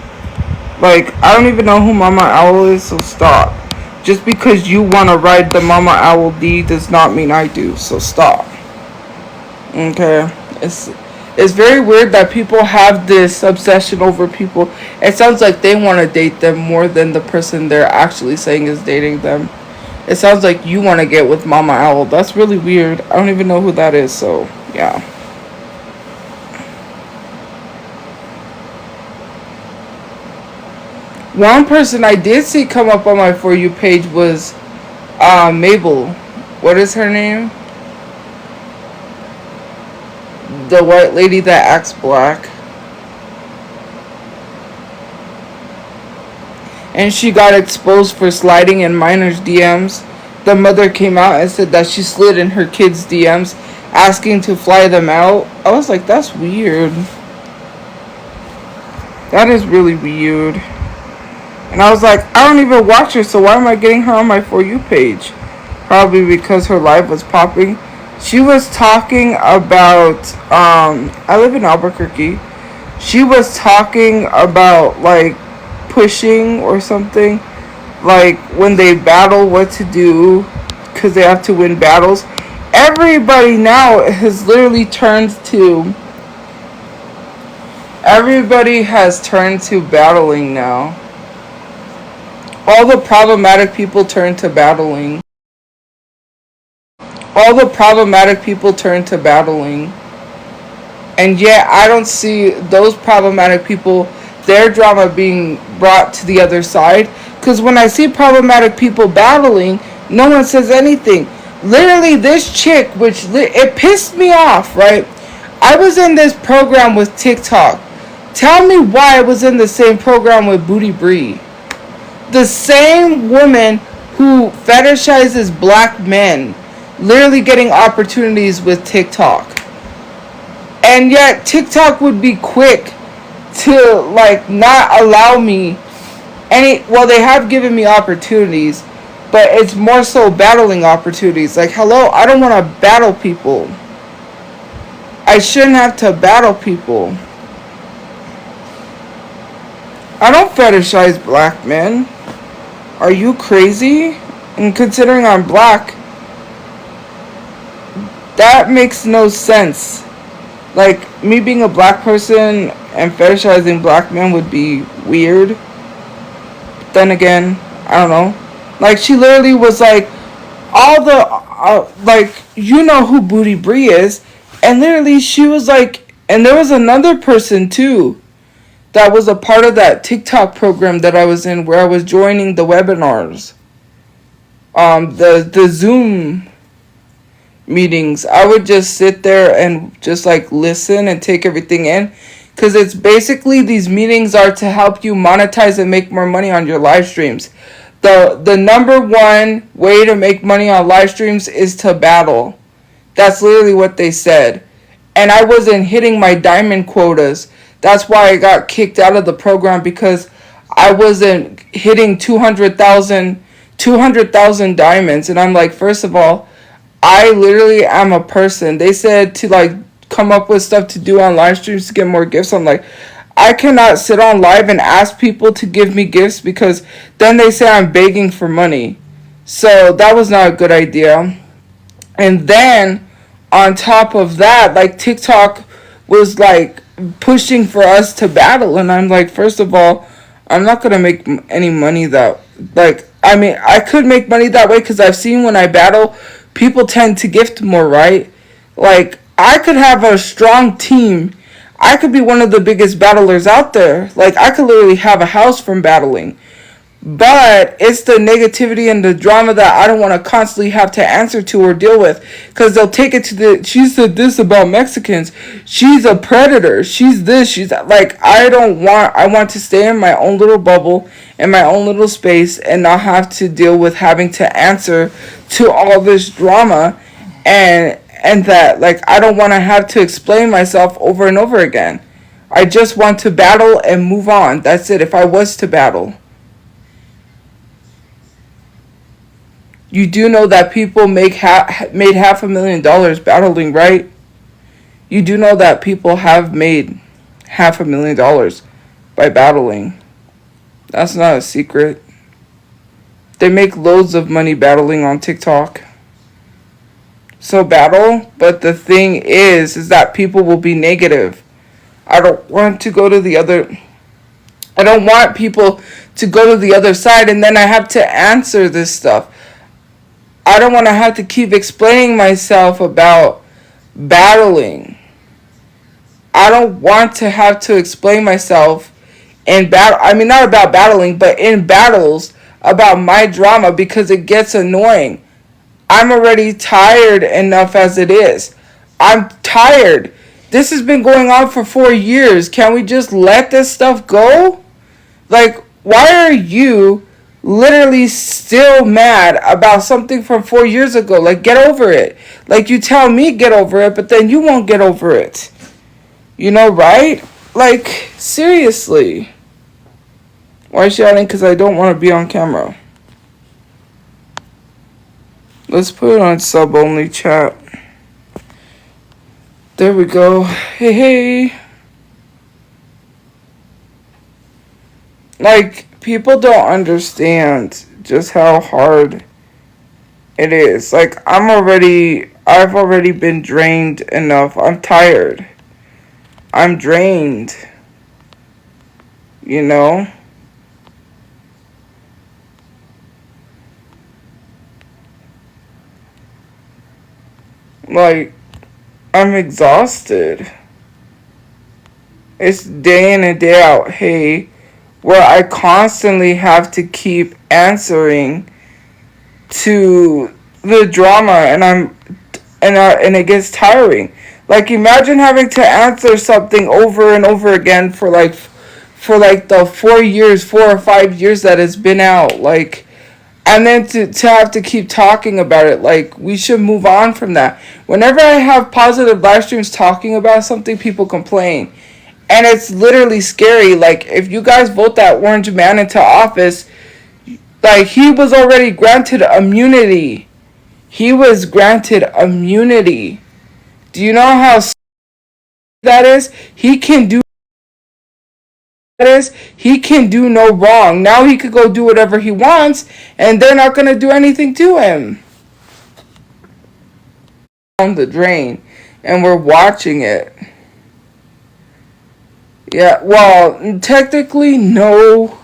Like, I don't even know who Mama Owl is, so stop. Just because you want to ride the Mama Owl D does not mean I do, so stop. Okay? It's very weird that people have this obsession over people. It sounds like they want to date them more than the person they're actually saying is dating them. It sounds like you want to get with Mama Owl. That's really weird. I don't even know who that is, so yeah. One person I did see come up on my For You page was Mabel. What is her name? The white lady that acts black. And she got exposed for sliding in minors' DMs. The mother came out and said that she slid in her kids' DMs asking to fly them out. I was like, that's weird. That is really weird. And I was like, I don't even watch her, so why am I getting her on my For You page? Probably because her live was popping. She was talking about, I live in Albuquerque. She was talking about, like, pushing or something. Like, when they battle, what to do, because they have to win battles. Everybody now has literally turned to... Everybody has turned to battling now. All the problematic people turn to battling. All the problematic people turn to battling. And yet, I don't see those problematic people, their drama being brought to the other side. Because when I see problematic people battling, no one says anything. Literally, this chick, which it pissed me off, right? I was in this program with TikTok Tell me why I was in the same program with Booty Bree. The same woman who fetishizes black men, literally getting opportunities with TikTok. And yet TikTok would be quick to like not allow me any. Well, they have given me opportunities, but it's more so battling opportunities. Like, hello, I don't want to battle people. I shouldn't have to battle people. I don't fetishize black men. Are you crazy? And considering I'm black, that makes no sense. Like, me being a black person and fetishizing black men would be weird. But then again, I don't know. Like, she literally was like, all the, like, you know who Booty Bree is. And literally, she was like, and there was another person too that was a part of that TikTok program that I was in, where I was joining the webinars. The Zoom meetings. I would just sit there and just like listen and take everything in, because it's basically, these meetings are to help you monetize and make more money on your live streams. The number one way to make money on live streams is to battle. That's literally what they said. And I wasn't hitting my diamond quotas. That's why I got kicked out of the program, because I wasn't hitting 200,000 diamonds. And I'm like, first of all, I literally am a person. They said to like come up with stuff to do on live streams to get more gifts. I'm like, I cannot sit on live and ask people to give me gifts, because then they say I'm begging for money. So that was not a good idea. And then on top of that, like, TikTok was like pushing for us to battle, and I'm like, first of all, I'm not gonna make any money that, like, I mean, I could make money that way, because I've seen when I battle, people tend to gift more, right? Like, I could have a strong team. I could be one of the biggest battlers out there. Like, I could literally have a house from battling. But it's the negativity and the drama that I don't want to constantly have to answer to or deal with. Because they'll take it to the, she said this about Mexicans. She's a predator. She's this. She's that. Like, I want to stay in my own little bubble, in my own little space, and not have to deal with having to answer to all this drama. And that, like, I don't want to have to explain myself over and over again. I just want to battle and move on. That's it. If I was to battle. You do know that people made $500,000 battling, right? You do know that people have made $500,000 by battling. That's not a secret. They make loads of money battling on TikTok. So battle, but the thing is that people will be negative. I don't want to go to the other. I don't want people to go to the other side, and then I have to answer this stuff. I don't want to have to keep explaining myself about battling. I don't want to have to explain myself in battle. I mean, not about battling, but in battles about my drama, because it gets annoying. I'm already tired enough as it is. I'm tired. This has been going on for 4 years. Can we just let this stuff go? Like, why are you literally still mad about something from 4 years ago? Like, get over it. Like, you tell me get over it, but then you won't get over it. You know, right? Like, seriously. Why is she shouting? Because I don't want to be on camera. Let's put it on sub-only chat. There we go. Hey, hey. Like, people don't understand just how hard it is. Like, I've already been drained enough. I'm tired. I'm drained. You know? Like, I'm exhausted. It's day in and day out, hey, where I constantly have to keep answering to the drama, and it gets tiring. Like, imagine having to answer something over and over again for like the 4 or 5 years that it's been out. Like, and then to have to keep talking about it. Like, we should move on from that. Whenever I have positive live streams talking about something, people complain. And it's literally scary. Like, if you guys vote that orange man into office, like, he was already granted immunity. He was granted immunity. Do you know how that is? He can do no wrong. Now he could go do whatever he wants, and they're not going to do anything to him. On the drain, and we're watching it. Yeah, well, technically, no.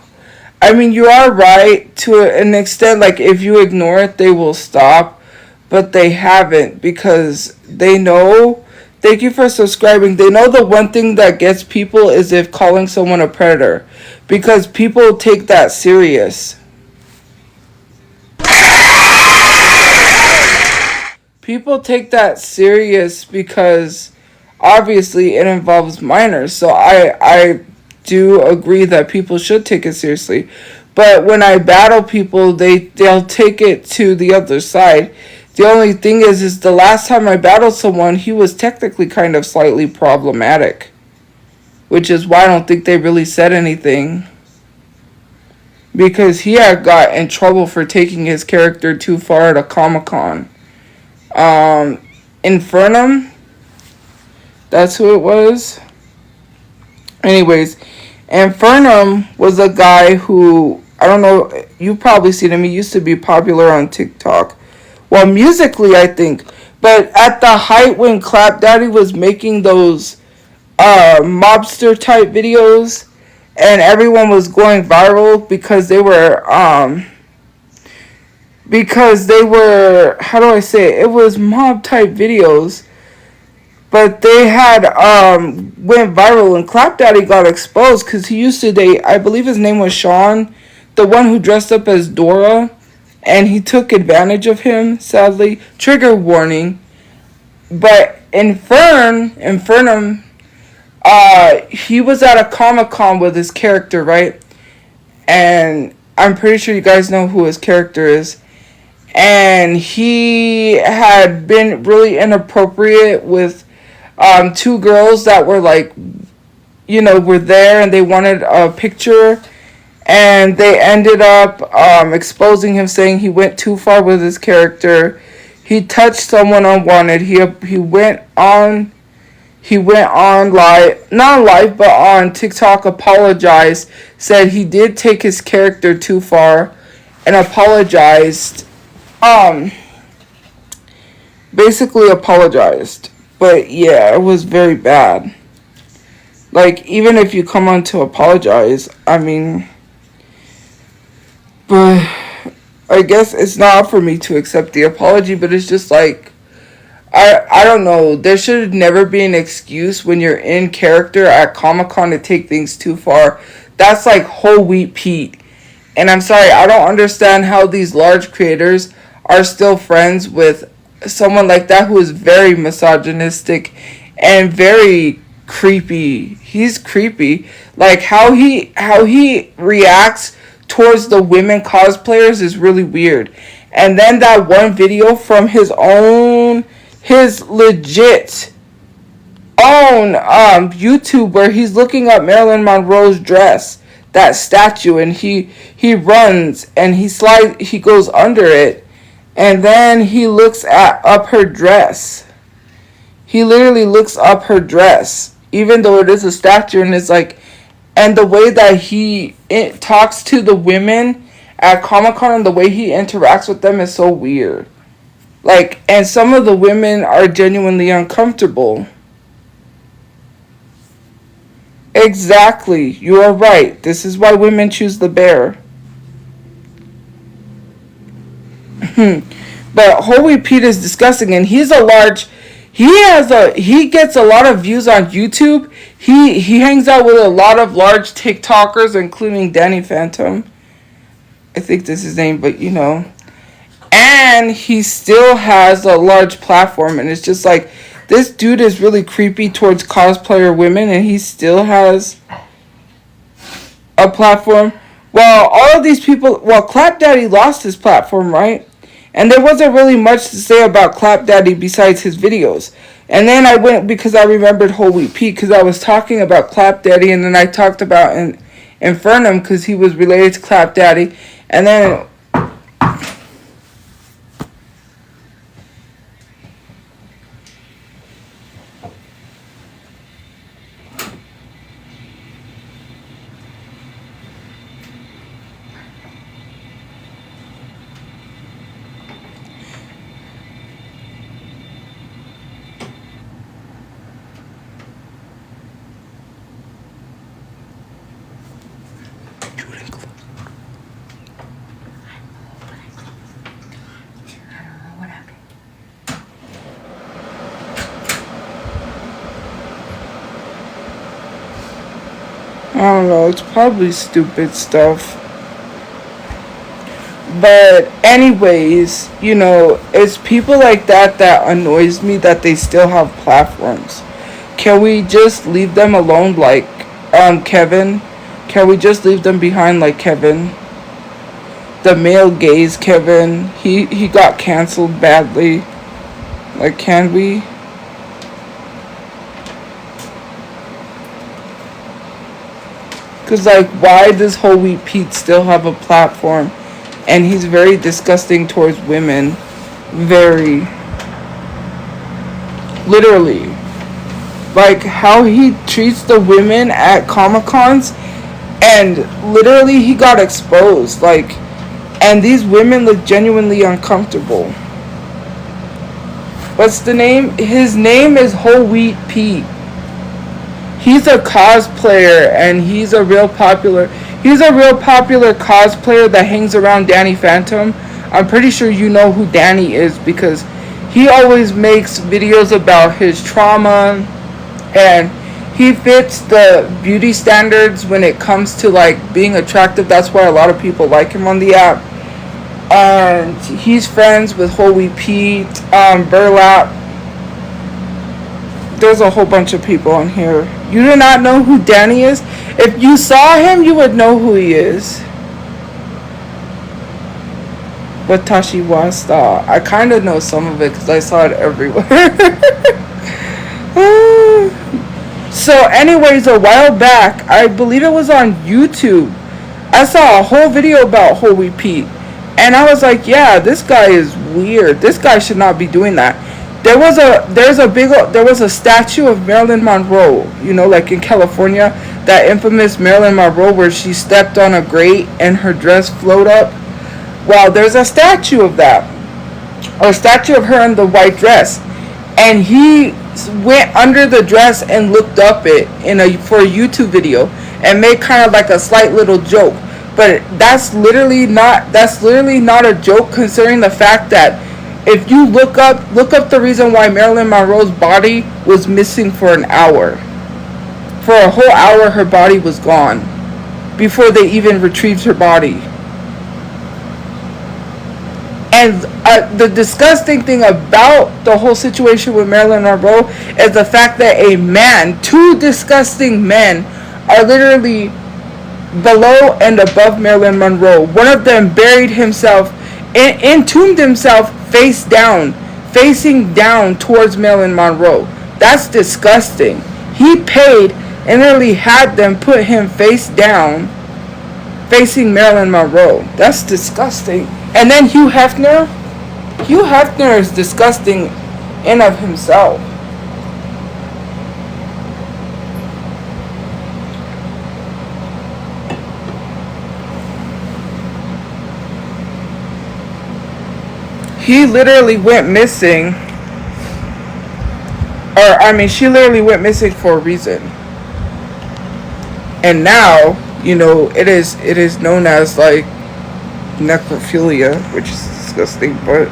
I mean, you are right to an extent. Like, if you ignore it, they will stop. But they haven't, because they know. Thank you for subscribing. They know the one thing that gets people is if calling someone a predator. Because people take that serious. People take that serious because obviously it involves minors. So I do agree that people should take it seriously. But when I battle people, they'll take it to the other side. The only thing is the last time I battled someone, he was technically kind of slightly problematic. Which is why I don't think they really said anything. Because he had got in trouble for taking his character too far at a Comic-Con. Infernum? That's who it was? Anyways, Infernum was a guy who, I don't know, you've probably seen him. He used to be popular on TikTok. Well, musically, I think. But at the height when Clap Daddy was making those mobster type videos, and everyone was going viral because they were, how do I say it? It was mob type videos. But they had went viral, and Clap Daddy got exposed because he used to date, I believe his name was Sean, the one who dressed up as Dora, and he took advantage of him, sadly. Trigger warning. But Infernum, he was at a Comic-Con with his character, right? And I'm pretty sure you guys know who his character is. And he had been really inappropriate with two girls that were like, were there and they wanted a picture, and they ended up exposing him, saying he went too far with his character. He touched someone unwanted. He went on live, not live, but on TikTok, apologized, said he did take his character too far, and apologized. Basically apologized. But yeah, it was very bad. Like, even if you come on to apologize, I mean, but I guess it's not for me to accept the apology, but it's just like, I don't know, there should never be an excuse when you're in character at Comic-Con to take things too far. That's like whole wheat Pete. And I'm sorry, I don't understand how these large creators are still friends with someone like that who is very misogynistic and very creepy. He's creepy. Like, how he reacts towards the women cosplayers is really weird. And then that one video from his legit own YouTube where he's looking up Marilyn Monroe's dress, that statue, and he runs and he goes under it. And then he looks up her dress. He literally looks up her dress, even though it is a statue, and it's like, and the way that he talks to the women at Comic-Con and the way he interacts with them is so weird. Like, and some of the women are genuinely uncomfortable. Exactly, you are right. This is why women choose the bear. But Holy Pete is disgusting, and he gets a lot of views on YouTube. He hangs out with a lot of large TikTokers, including Danny Phantom. I think that's his name, but and he still has a large platform, and it's just like, this dude is really creepy towards cosplayer women, and he still has a platform. Well, all of these people, well, Clap Daddy lost his platform, right? And there wasn't really much to say about Clap Daddy besides his videos. And then I went because I remembered Whole Wheat Pete because I was talking about Clap Daddy, and then I talked about Infernum because he was related to Clap Daddy. And then I don't know, it's probably stupid stuff. But anyways, you know, it's people like that that annoys me that they still have platforms. Can we just leave them alone like Kevin? Can we just leave them behind like Kevin? The male gaze Kevin, he got canceled badly. Like, can we? Because, like, why does Whole Wheat Pete still have a platform? And he's very disgusting towards women. Very. Literally. Like, how he treats the women at Comic-Cons. And literally, he got exposed. Like, and these women look genuinely uncomfortable. What's the name? His name is Whole Wheat Pete. He's a cosplayer, and he's a real popular cosplayer that hangs around Danny Phantom. I'm pretty sure you know who Danny is because he always makes videos about his trauma, and he fits the beauty standards when it comes to like being attractive. That's why a lot of people like him on the app. And he's friends with Whole Wheat Pete, Burlap. There's a whole bunch of people on here. You do not know who Danny is? If you saw him, you would know who he is. Watashi Wasta. I kind of know some of it because I saw it everywhere. So anyways, a while back, I believe it was on YouTube, I saw a whole video about Whole Wheat Pete. And I was like, yeah, this guy is weird. This guy should not be doing that. There was a statue of Marilyn Monroe, you know, like in California, that infamous Marilyn Monroe where she stepped on a grate and her dress floated up. Well, there's a statue of that, or a statue of her in the white dress, and he went under the dress and looked up it for a YouTube video and made kind of like a slight little joke. But that's literally not a joke, considering the fact that if you look up the reason why Marilyn Monroe's body was missing for an hour. For a whole hour, her body was gone before they even retrieved her body. And the disgusting thing about the whole situation with Marilyn Monroe is the fact that two disgusting men are literally below and above Marilyn Monroe. One of them buried himself, entombed himself facing down towards Marilyn Monroe. That's disgusting. He paid and literally had them put him face down facing Marilyn Monroe. That's disgusting. And then Hugh Hefner is disgusting in of himself. He literally went missing. She literally went missing for a reason. And now, you know, it is known as like necrophilia, which is disgusting, but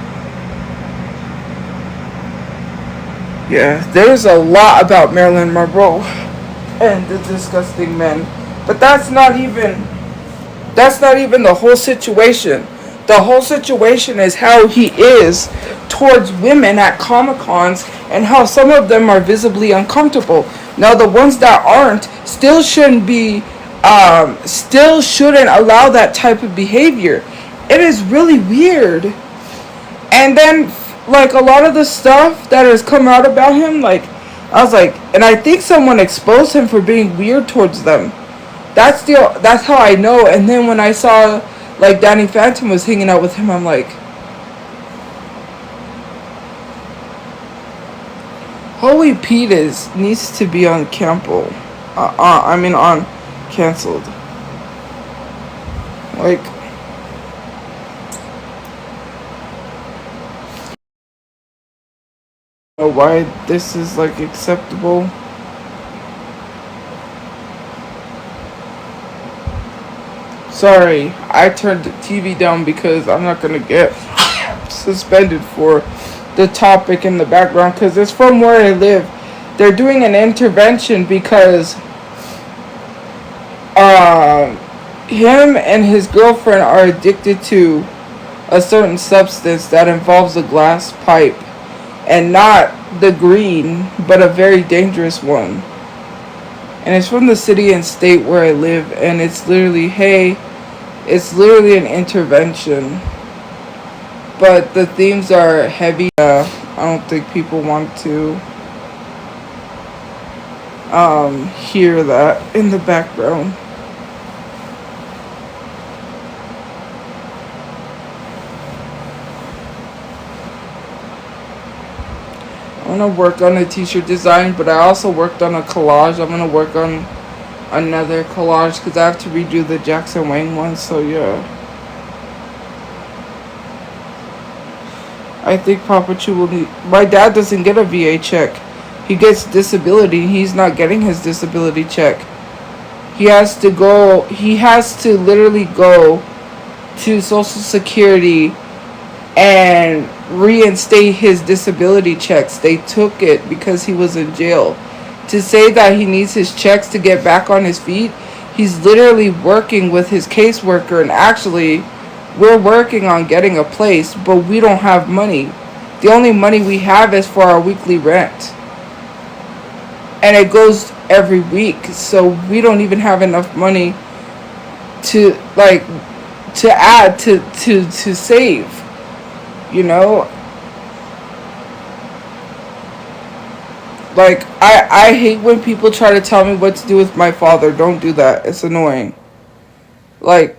yeah, there's a lot about Marilyn Monroe and the disgusting men. But that's not even the whole situation. The whole situation is how he is towards women at Comic-Cons and how some of them are visibly uncomfortable. Now the ones that aren't still shouldn't allow that type of behavior. It is really weird. And then like a lot of the stuff that has come out about him, like I was like, and I think someone exposed him for being weird towards them. That's how I know. And then when I saw like Danny Phantom was hanging out with him, I'm like, Holy Pete needs to be on Campo. On canceled. Like, I don't know why this is like acceptable. Sorry, I turned the TV down because I'm not gonna get suspended for the topic in the background because it's from where I live. They're doing an intervention because him and his girlfriend are addicted to a certain substance that involves a glass pipe, and not the green, but a very dangerous one. And it's from the city and state where I live, and it's literally, hey, it's literally an intervention. But the themes are heavy. I don't think people want to hear that in the background. I'm gonna work on a t-shirt design, but I also worked on a collage. I'm gonna work on another collage because I have to redo the Jackson Wang one, so yeah. I think Tophiachu will need... My dad doesn't get a VA check. He gets disability. He's not getting his disability check. He has to literally go to Social Security and reinstate his disability checks. They took it because he was in jail. To say that he needs his checks to get back on his feet, he's literally working with his caseworker, and actually we're working on getting a place, but we don't have money. The only money we have is for our weekly rent, and it goes every week, so we don't even have enough money to add to save, you know. Like, I hate when people try to tell me what to do with my father. Don't do that. It's annoying. Like,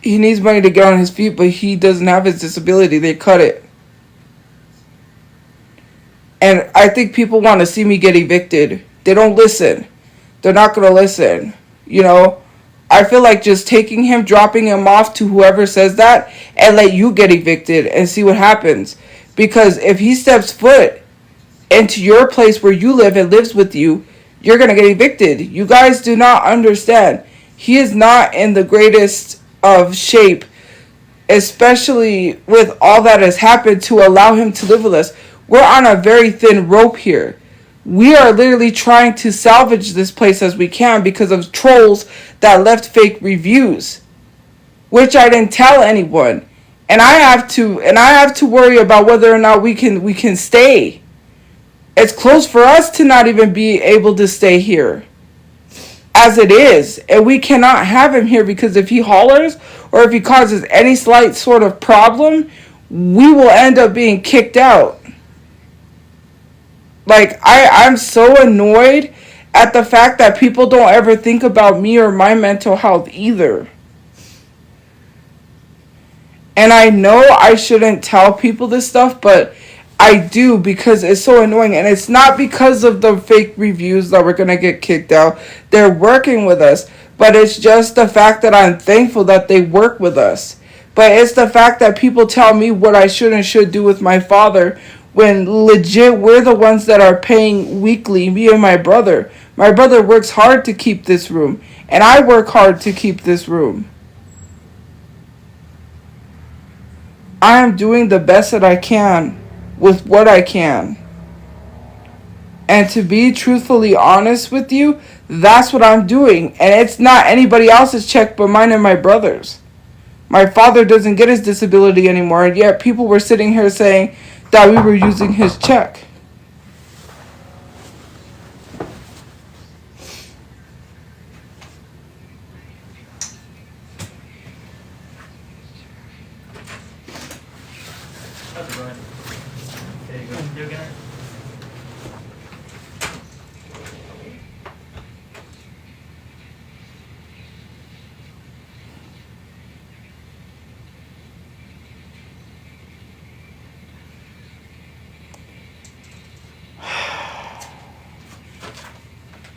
he needs money to get on his feet, but he doesn't have his disability. They cut it. And I think people want to see me get evicted. They don't listen. They're not going to listen. You know, I feel like just taking him, dropping him off to whoever says that, and let you get evicted and see what happens. Because if he steps foot into your place where you live and lives with you, you're going to get evicted. You guys do not understand. He is not in the greatest of shape, especially with all that has happened, to allow him to live with us. We're on a very thin rope here. We are literally trying to salvage this place as we can because of trolls that left fake reviews, which I didn't tell anyone. And I have to worry about whether or not we can stay. It's close for us to not even be able to stay here as it is. And we cannot have him here because if he hollers or if he causes any slight sort of problem, we will end up being kicked out. Like, I'm so annoyed at the fact that people don't ever think about me or my mental health either. And I know I shouldn't tell people this stuff, but I do because it's so annoying. And it's not because of the fake reviews that we're going to get kicked out. They're working with us. But it's just the fact that I'm thankful that they work with us. But it's the fact that people tell me what I should and should do with my father, when legit we're the ones that are paying weekly, me and my brother. My brother works hard to keep this room. And I work hard to keep this room. I am doing the best that I can with what I can. And to be truthfully honest with you, that's what I'm doing. And it's not anybody else's check but mine and my brother's. My father doesn't get his disability anymore, and yet people were sitting here saying that we were using his check.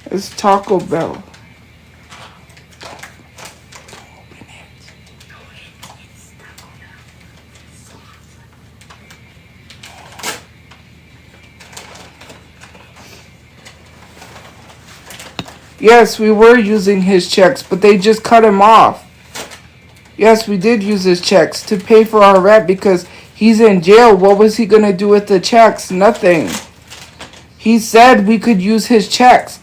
It's Taco Bell. Yes, we were using his checks, but they just cut him off. Yes, we did use his checks to pay for our rent because he's in jail. What was he going to do with the checks? Nothing. He said we could use his checks.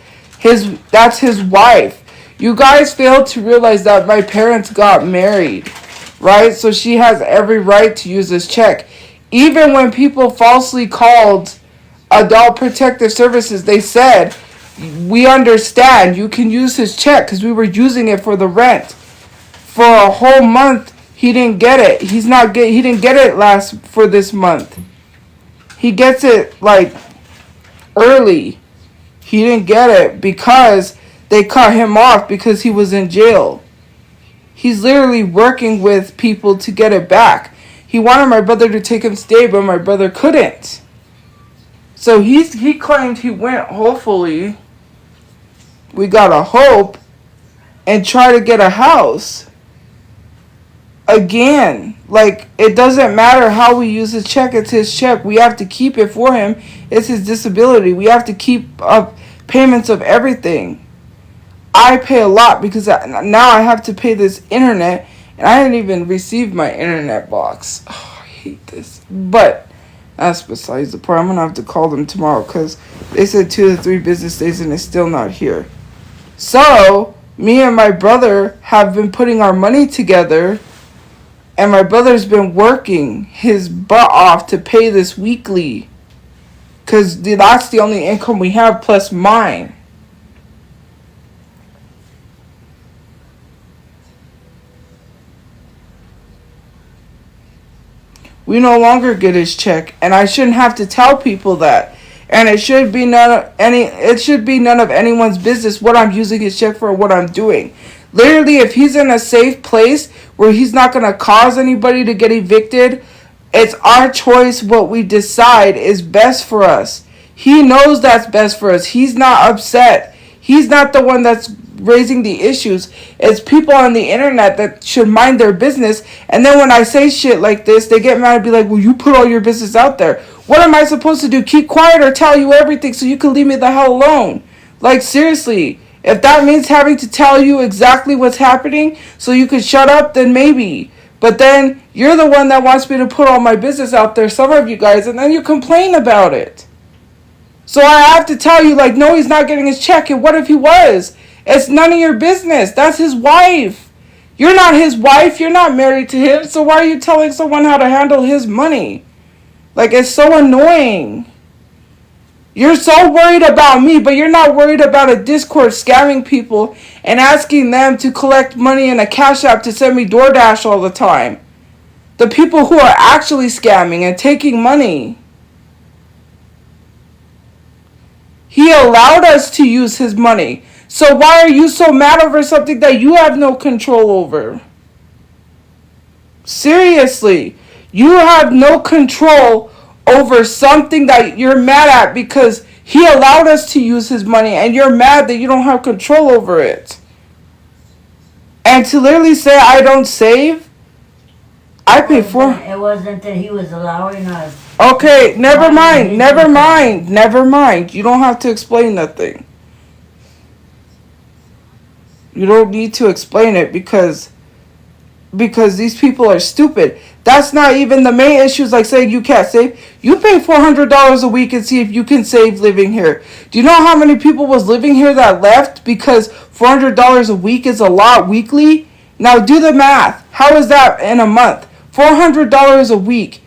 That's his wife. You guys failed to realize that my parents got married, right? So she has every right to use his check. Even when people falsely called Adult Protective Services, they said, we understand you can use his check because we were using it for the rent. For a whole month, he didn't get it. He didn't get it for this month. He gets it like early. He didn't get it because they cut him off because he was in jail. He's literally working with people to get it back. He wanted my brother to take him stay, but my brother couldn't. So he claimed he went, hopefully, we gotta hope, and try to get a house. Again, like, it doesn't matter how we use his check, it's his check. We have to keep it for him. It's his disability. We have to keep up payments of everything. I pay a lot because now I have to pay this internet, and I didn't even receive my internet box. Oh, I hate this. But that's besides the point. I'm going to have to call them tomorrow because they said 2 to 3 business days and it's still not here. So, me and my brother have been putting our money together, and my brother's been working his butt off to pay this weekly because that's the only income we have plus mine. We no longer get his check, and I shouldn't have to tell people that. And it should be none of anyone's business what I'm using his check for or what I'm doing. Literally, if he's in a safe place where he's not going to cause anybody to get evicted, it's our choice what we decide is best for us. He knows that's best for us. He's not upset. He's not the one that's raising the issues. It's people on the internet that should mind their business. And then when I say shit like this, they get mad and be like, well, you put all your business out there. What am I supposed to do? Keep quiet or tell you everything so you can leave me the hell alone? Like, seriously. If that means having to tell you exactly what's happening so you can shut up, then maybe. But then you're the one that wants me to put all my business out there, some of you guys, and then you complain about it. So I have to tell you, like, no, he's not getting his check. And what if he was? It's none of your business. That's his wife. You're not his wife. You're not married to him. So why are you telling someone how to handle his money? Like, it's so annoying. You're so worried about me, but you're not worried about a Discord scamming people and asking them to collect money in a Cash App to send me DoorDash all the time. The people who are actually scamming and taking money. He allowed us to use his money. So why are you so mad over something that you have no control over? Seriously, you have no control over something that you're mad at because he allowed us to use his money and you're mad that you don't have control over it. And to literally say I don't save, I pay for. It wasn't that he was allowing us. Okay, never mind. You don't have to explain nothing. You don't need to explain it because these people are stupid. That's not even the main issues, like saying you can't save. You pay $400 a week and see if you can save living here. Do you know how many people was living here that left because $400 a week is a lot weekly? Now do the math. How is that in a month? $400 a week.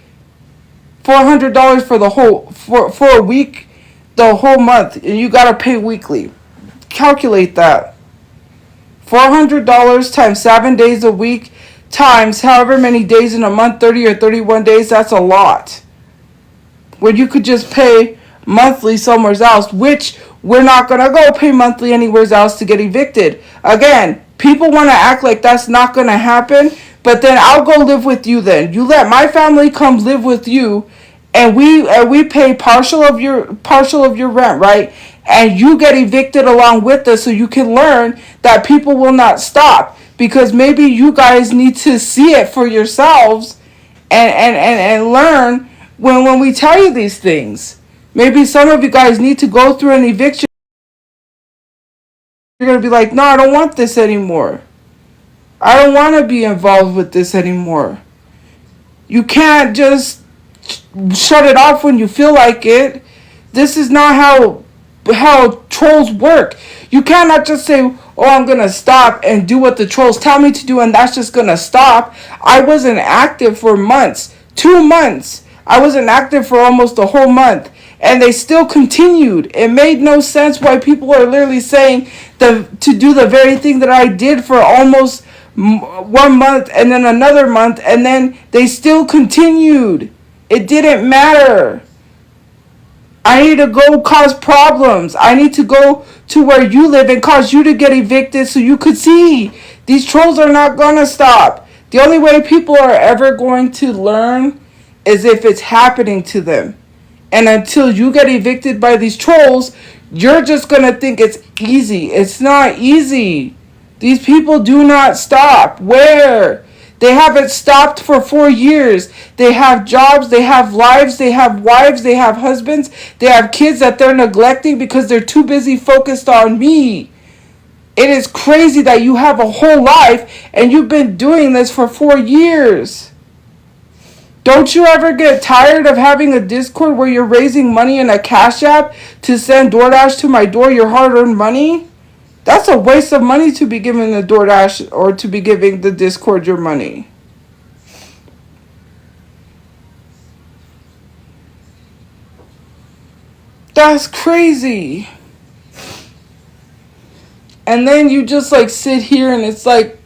$400 for the whole for a week, the whole month, and you gotta pay weekly. Calculate that. $400 times 7 days a week times however many days in a month, 30 or 31 days, that's a lot. When you could just pay monthly somewhere else, which we're not going to go pay monthly anywhere else to get evicted. Again, people want to act like that's not going to happen, but then I'll go live with you then. You let my family come live with you, and we pay partial of your rent, right? And you get evicted along with us so you can learn that people will not stop, because maybe you guys need to see it for yourselves and learn when we tell you these things. Maybe some of you guys need to go through an eviction. You're going to be like, no, I don't want this anymore. I don't want to be involved with this anymore. You can't just shut it off when you feel like it. This is not how trolls work. You cannot just say, oh, I'm going to stop and do what the trolls tell me to do, and that's just going to stop. I wasn't active for months. 2 months. I wasn't active for almost a whole month. And they still continued. It made no sense why people are literally saying to do the very thing that I did for almost 1 month and then another month, and then they still continued. It didn't matter. I need to go cause problems. I need to go to where you live and cause you to get evicted so you could see. These trolls are not going to stop. The only way people are ever going to learn is if it's happening to them. And until you get evicted by these trolls, you're just going to think it's easy. It's not easy. These people do not stop. Where? They haven't stopped for 4 years. They have jobs, they have lives, they have wives, they have husbands, they have kids that they're neglecting because they're too busy focused on me. It is crazy that you have a whole life and you've been doing this for 4 years. Don't you ever get tired of having a Discord where you're raising money in a Cash App to send DoorDash to my door, your hard-earned money? That's a waste of money to be giving the DoorDash or to be giving the Discord your money. That's crazy. And then you just like sit here and it's like,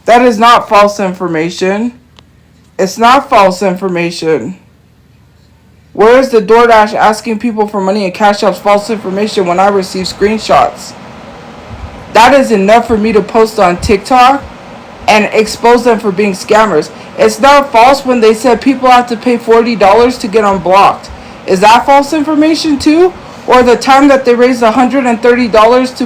that is not false information. It's not false information. Where is the DoorDash asking people for money and Cash App's false information when I receive screenshots? That is enough for me to post on TikTok and expose them for being scammers. It's not false when they said people have to pay $40 to get unblocked. Is that false information too? Or the time that they raised $130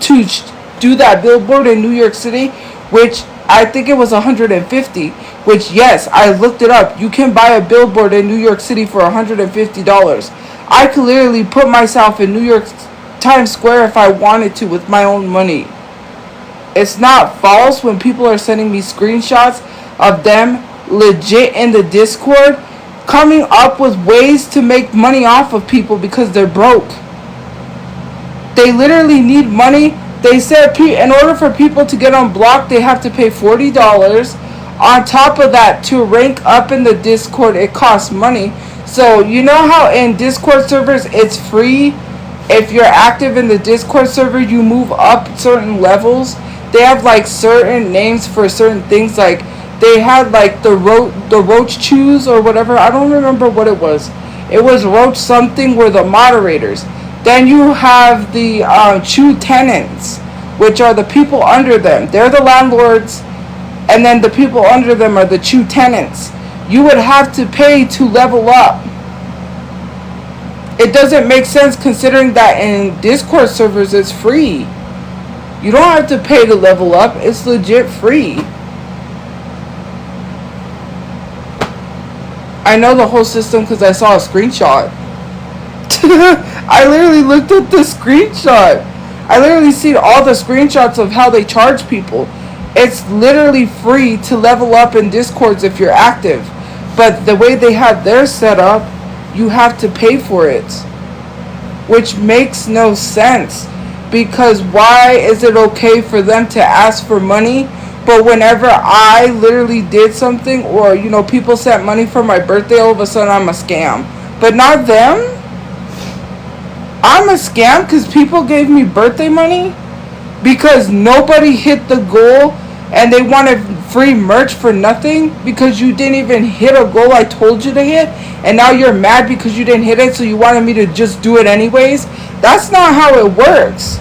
to do that billboard in New York City, which I think it was $150, which, yes, I looked it up. You can buy a billboard in New York City for $150. I could literally put myself in New York Times Square if I wanted to with my own money. It's not false when people are sending me screenshots of them legit in the Discord coming up with ways to make money off of people because they're broke. They literally need money. They said in order for people to get unblocked, they have to pay $40. On top of that, to rank up in the Discord, it costs money. So, you know how in Discord servers, it's free? If you're active in the Discord server, you move up certain levels. They have like certain names for certain things. Like they had like the Roach Chews or whatever. I don't remember what it was. It was Roach something were the moderators. Then you have the Chew tenants, which are the people under them. They're the landlords, and then the people under them are the Chew tenants. You would have to pay to level up. It doesn't make sense considering that in Discord servers it's free. You don't have to pay to level up. It's legit free. I know the whole system because I saw a screenshot. I literally looked at the screenshot. I literally see all the screenshots of how they charge people. It's literally free to level up in Discords if you're active. But the way they have theirs set up, you have to pay for it. Which makes no sense. because why is it okay for them to ask for money, but whenever I literally did something, or people sent money for my birthday, all of a sudden I'm a scam. But not them. I'm a scam because people gave me birthday money because nobody hit the goal, and they wanted free merch for nothing because you didn't even hit a goal I told you to hit, and now you're mad because you didn't hit it, so you wanted me to just do it anyways. That's not how it works.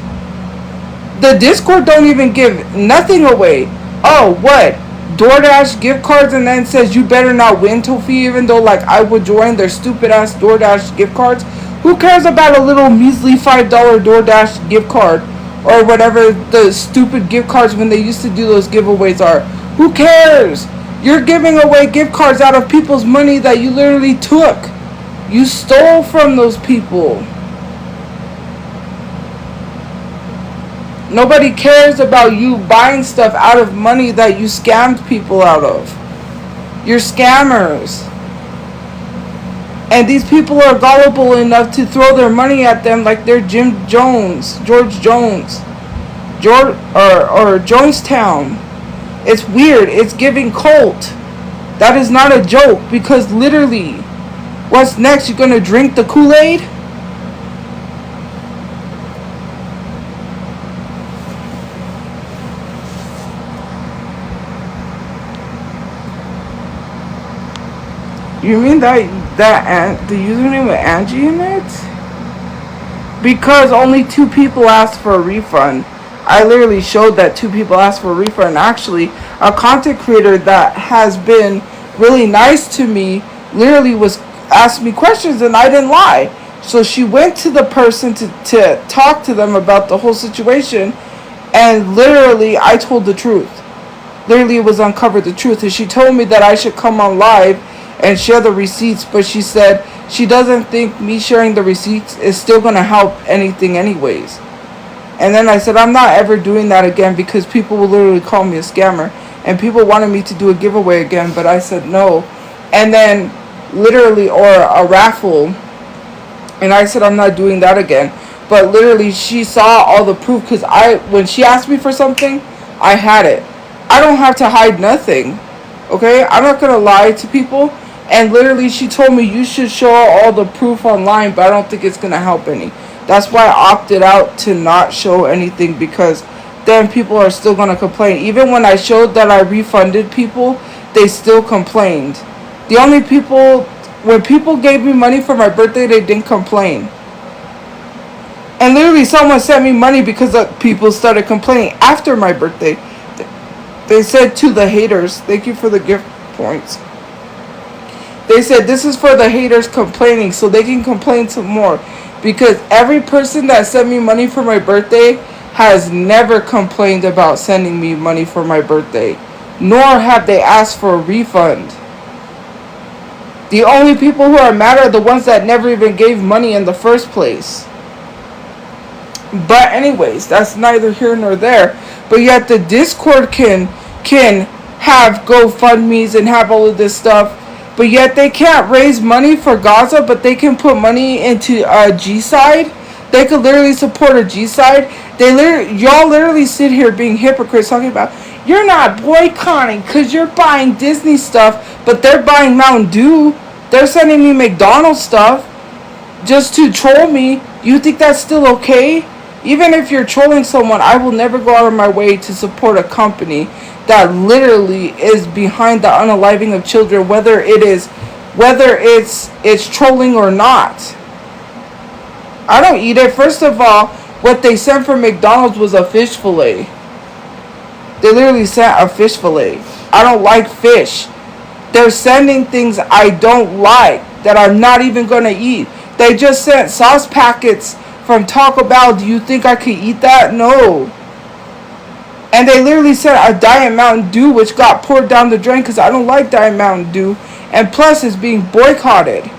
The Discord don't even give nothing away. Oh, what? DoorDash gift cards, and then says you better not win, Tophi, even though like I would join their stupid ass DoorDash gift cards. Who cares about a little measly $5 DoorDash gift card or whatever the stupid gift cards when they used to do those giveaways are? Who cares? You're giving away gift cards out of people's money that you literally took. You stole from those people. Nobody cares about you buying stuff out of money that you scammed people out of. You're scammers. And these people are gullible enough to throw their money at them like they're George Jones, or Jonestown. It's weird. It's giving cult. That is not a joke, because literally, what's next? You're gonna drink the Kool-Aid? You mean that the username with Angie in it? Because only 2 people asked for a refund. I literally showed that 2 people asked for a refund. Actually, a content creator that has been really nice to me literally was asked me questions, and I didn't lie. So she went to the person to talk to them about the whole situation, and literally I told the truth. Literally, it was uncovered the truth, and she told me that I should come on live and share the receipts, but she said she doesn't think me sharing the receipts is still going to help anything anyways. And then I said I'm not ever doing that again, because people will literally call me a scammer, and people wanted me to do a giveaway again, but I said no. And then literally, or a raffle, and I said I'm not doing that again. But literally she saw all the proof, because when she asked me for something, I had it. I don't have to hide nothing. Okay, I'm not going to lie to people. And literally she told me you should show all the proof online, but I don't think it's going to help any. That's why I opted out to not show anything, because then people are still going to complain. Even when I showed that I refunded people, they still complained. The only people, when people gave me money for my birthday, they didn't complain. And literally someone sent me money because people started complaining after my birthday. They said to the haters, thank you for the gift points. They said this is for the haters complaining, so they can complain some more. Because every person that sent me money for my birthday has never complained about sending me money for my birthday. Nor have they asked for a refund. The only people who are mad are the ones that never even gave money in the first place. But anyways, that's neither here nor there. But yet the Discord can have GoFundMes and have all of this stuff. But yet they can't raise money for Gaza, but they can put money into a G-side. They could literally support a G-side. Y'all literally sit here being hypocrites talking about, you're not boycotting because you're buying Disney stuff, but they're buying Mountain Dew. They're sending me McDonald's stuff just to troll me. You think that's still okay? Even if you're trolling someone, I will never go out of my way to support a company that literally is behind the unaliving of children, whether it's trolling or not. I don't eat it. First of all, what they sent from McDonald's was a fish fillet. They literally sent a fish fillet. I don't like fish. They're sending things I don't like that I'm not even going to eat. They just sent sauce packets from Taco Bell. Do you think I could eat that? No. And they literally sent a Diet Mountain Dew, which got poured down the drain because I don't like Diet Mountain Dew. And plus, it's being boycotted.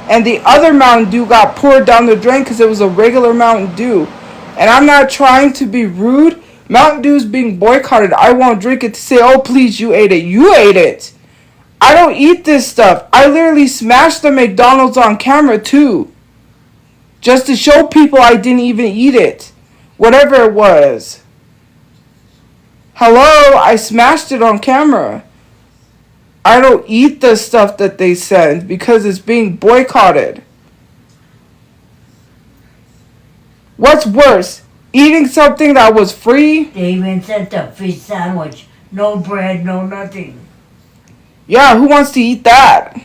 And the other Mountain Dew got poured down the drain because it was a regular Mountain Dew. And I'm not trying to be rude. Mountain Dew is being boycotted. I won't drink it to say, oh, please, you ate it. You ate it. I don't eat this stuff. I literally smashed the McDonald's on camera, too. Just to show people I didn't even eat it. whatever it was. Hello, I smashed it on camera. I don't eat the stuff that they send because it's being boycotted. What's worse, eating something that was free? They even sent a fish sandwich. No bread, no nothing. Yeah, who wants to eat that?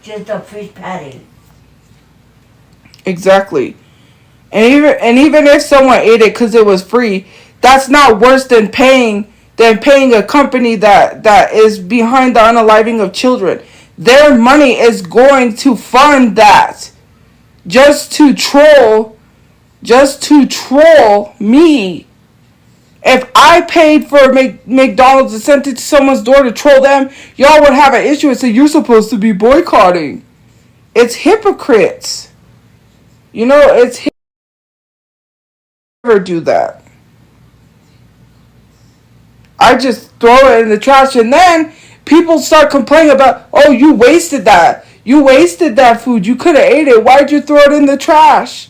Just a fish patty. Exactly. And even if someone ate it because it was free, that's not worse than paying a company that is behind the unaliving of children. Their money is going to fund that. Just to troll me. If I paid for McDonald's and sent it to someone's door to troll them, y'all would have an issue and say, you're supposed to be boycotting. It's hypocrites. You know, it's never do that. I just throw it in the trash, and then people start complaining about, oh, you wasted that. You wasted that food. You could have ate it. Why'd you throw it in the trash?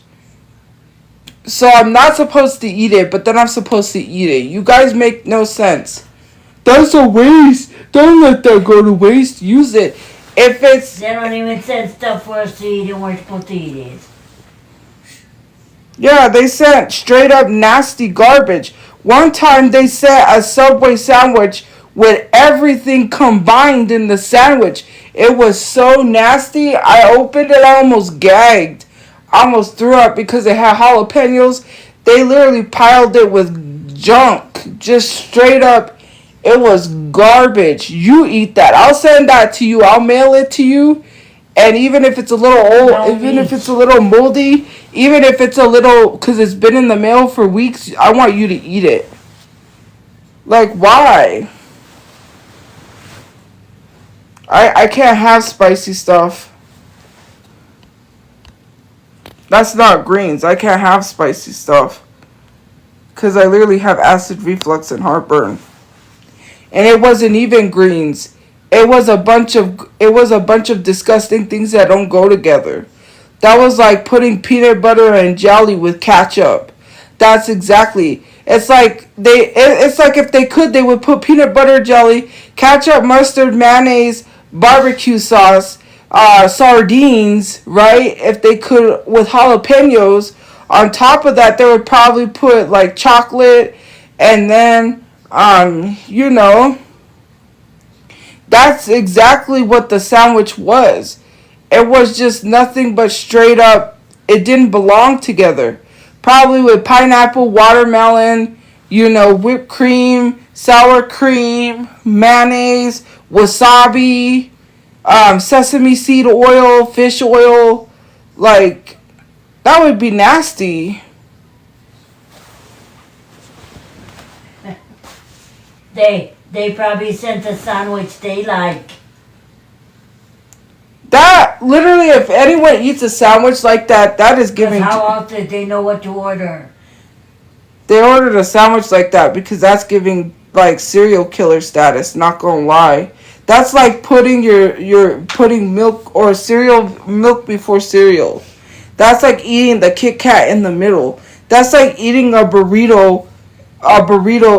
So I'm not supposed to eat it, but then I'm supposed to eat it. You guys make no sense. That's a waste. Don't let that go to waste. Use it. If it's... They don't even send stuff for us to eat and we're supposed to eat it. Yeah, they sent straight up nasty garbage. One time they sent a Subway sandwich with everything combined in the sandwich. It was so nasty. I opened it, I almost gagged. I almost threw up because it had jalapenos. They literally piled it with junk. Just straight up. It was garbage. You eat that. I'll send that to you. I'll mail it to you. And even if it's a little old, if it's a little moldy, even if it's a little, because it's been in the mail for weeks, I want you to eat it. Like, why? I can't have spicy stuff. That's not greens. I can't have spicy stuff. Because I literally have acid reflux and heartburn. And it wasn't even greens. It was a bunch of disgusting things that don't go together. That was like putting peanut butter and jelly with ketchup. That's exactly. It's like if they could, they would put peanut butter jelly, ketchup, mustard, mayonnaise, barbecue sauce, sardines, right? If they could, with jalapenos. On top of that, they would probably put like chocolate, and then you know, that's exactly what the sandwich was. It was just nothing but straight up, it didn't belong together. Probably with pineapple, watermelon, you know, whipped cream, sour cream, mayonnaise, wasabi, sesame seed oil, fish oil. Like, that would be nasty. They probably sent a sandwich they like. That, literally, if anyone eats a sandwich like that, that is giving... How often they know what to order? They ordered a sandwich like that because that's giving, like, serial killer status, not gonna lie. That's like putting putting milk or milk before cereal. That's like eating the Kit Kat in the middle. That's like eating a burrito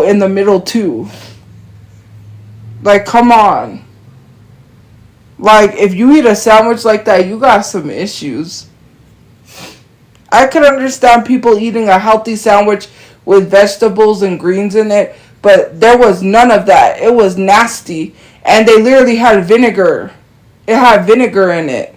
in the middle too. Like, come on. Like, if you eat a sandwich like that, you got some issues. I could understand people eating a healthy sandwich with vegetables and greens in it, but there was none of that. It was nasty. And they literally had vinegar. It had vinegar in it.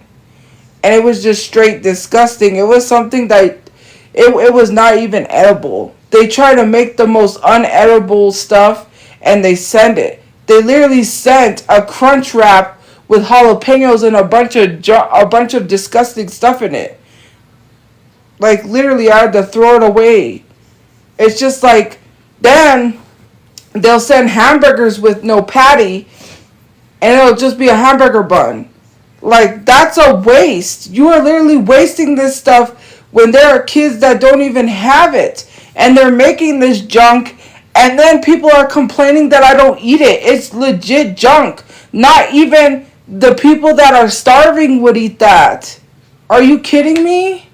And it was just straight disgusting. It was something that it was not even edible. They try to make the most unedible stuff and they send it. They literally sent a crunch wrap with jalapenos and a bunch of disgusting stuff in it. Like, literally, I had to throw it away. It's just like, then they'll send hamburgers with no patty, and it'll just be a hamburger bun. Like, that's a waste. You are literally wasting this stuff when there are kids that don't even have it. And they're making this junk, and then people are complaining that I don't eat it. It's legit junk. Not even the people that are starving would eat that. Are you kidding me?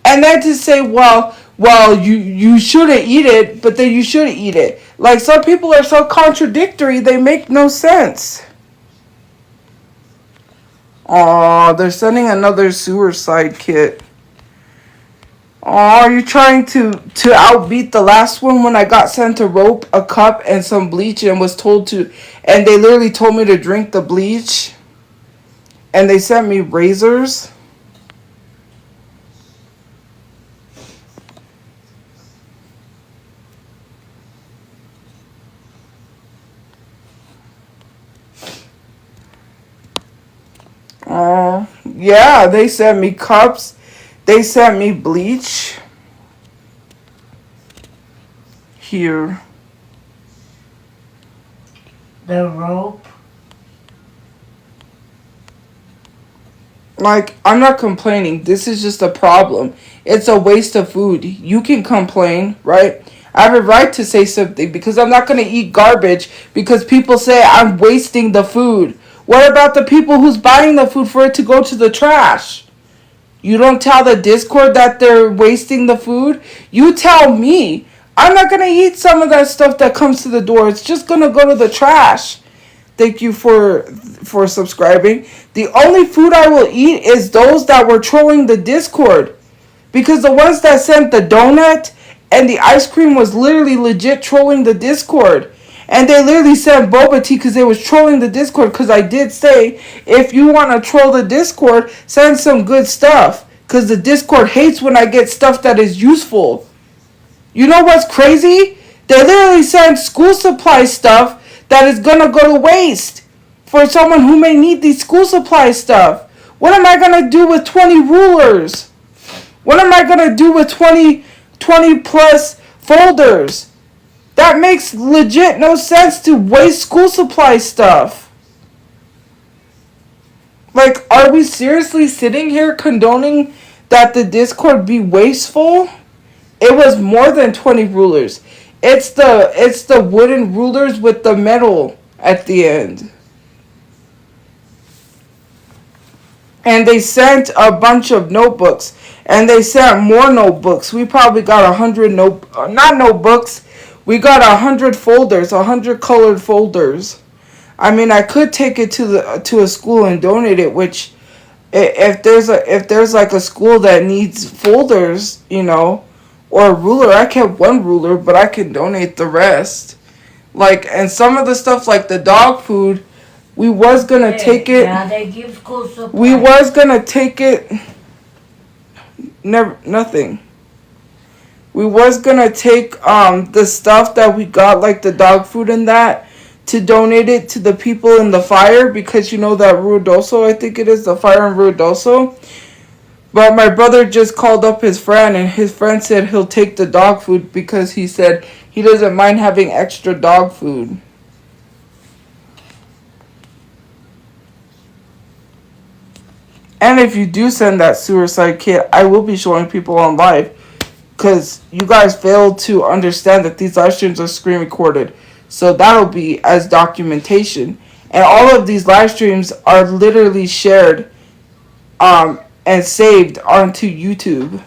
And then to say, well, you shouldn't eat it, but then you should eat it. Like, some people are so contradictory, they make no sense. Aw, they're sending another suicide kit. Aw, are you trying to outbeat the last one when I got sent a rope, a cup, and some bleach and was told to... And they literally told me to drink the bleach. And they sent me razors. Yeah, they sent me cups. They sent me bleach. Here. The rope. Like, I'm not complaining. This is just a problem. It's a waste of food. You can complain, right? I have a right to say something because I'm not going to eat garbage because people say I'm wasting the food. What about the people who's buying the food for it to go to the trash? You don't tell the Discord that they're wasting the food. You tell me. I'm not going to eat some of that stuff that comes to the door. It's just going to go to the trash. Thank you for subscribing. The only food I will eat is those that were trolling the Discord. Because the ones that sent the donut and the ice cream was literally legit trolling the Discord. And they literally sent boba tea because they was trolling the Discord. Because I did say, if you want to troll the Discord, send some good stuff. Because the Discord hates when I get stuff that is useful. You know what's crazy? They literally sent school supply stuff that is going to go to waste. For someone who may need these school supply stuff. What am I going to do with 20 rulers? What am I going to do with 20 plus folders? That makes legit no sense to waste school supply stuff. Like, are we seriously sitting here condoning that the Discord be wasteful? It was more than 20 rulers. It's the wooden rulers with the metal at the end. And they sent a bunch of notebooks. And they sent more notebooks. We probably got 100 not notebooks. We got 100 folders, 100 colored folders. I mean, I could take it to a school and donate it, which if there's like a school that needs folders, you know, or a ruler, I kept one ruler, but I can donate the rest. Like, and some of the stuff like the dog food, we was gonna take it. Yeah, they give school supplies. We was gonna take it. Nothing. We was gonna take the stuff that we got, like the dog food and that, to donate it to the people in the fire, because you know that Ruidoso, I think it is, the fire in Ruidoso. But my brother just called up his friend, and his friend said he'll take the dog food because he said he doesn't mind having extra dog food. And if you do send that suicide kit, I will be showing people on live. Because you guys failed to understand that these live streams are screen recorded. So that'll be as documentation. And all of these live streams are literally shared and saved onto YouTube.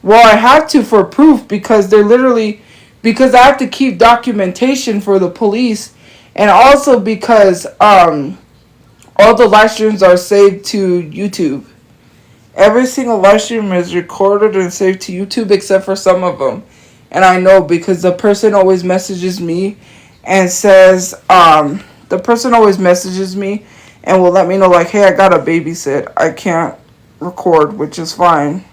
Well, I have to for proof because they're literally... Because I have to keep documentation for the police. And also because all the live streams are saved to YouTube. Every single live stream is recorded and saved to YouTube except for some of them. And I know because the person always messages me and says, the person always messages me and will let me know, like, hey, I gotta babysit. I can't record, which is fine.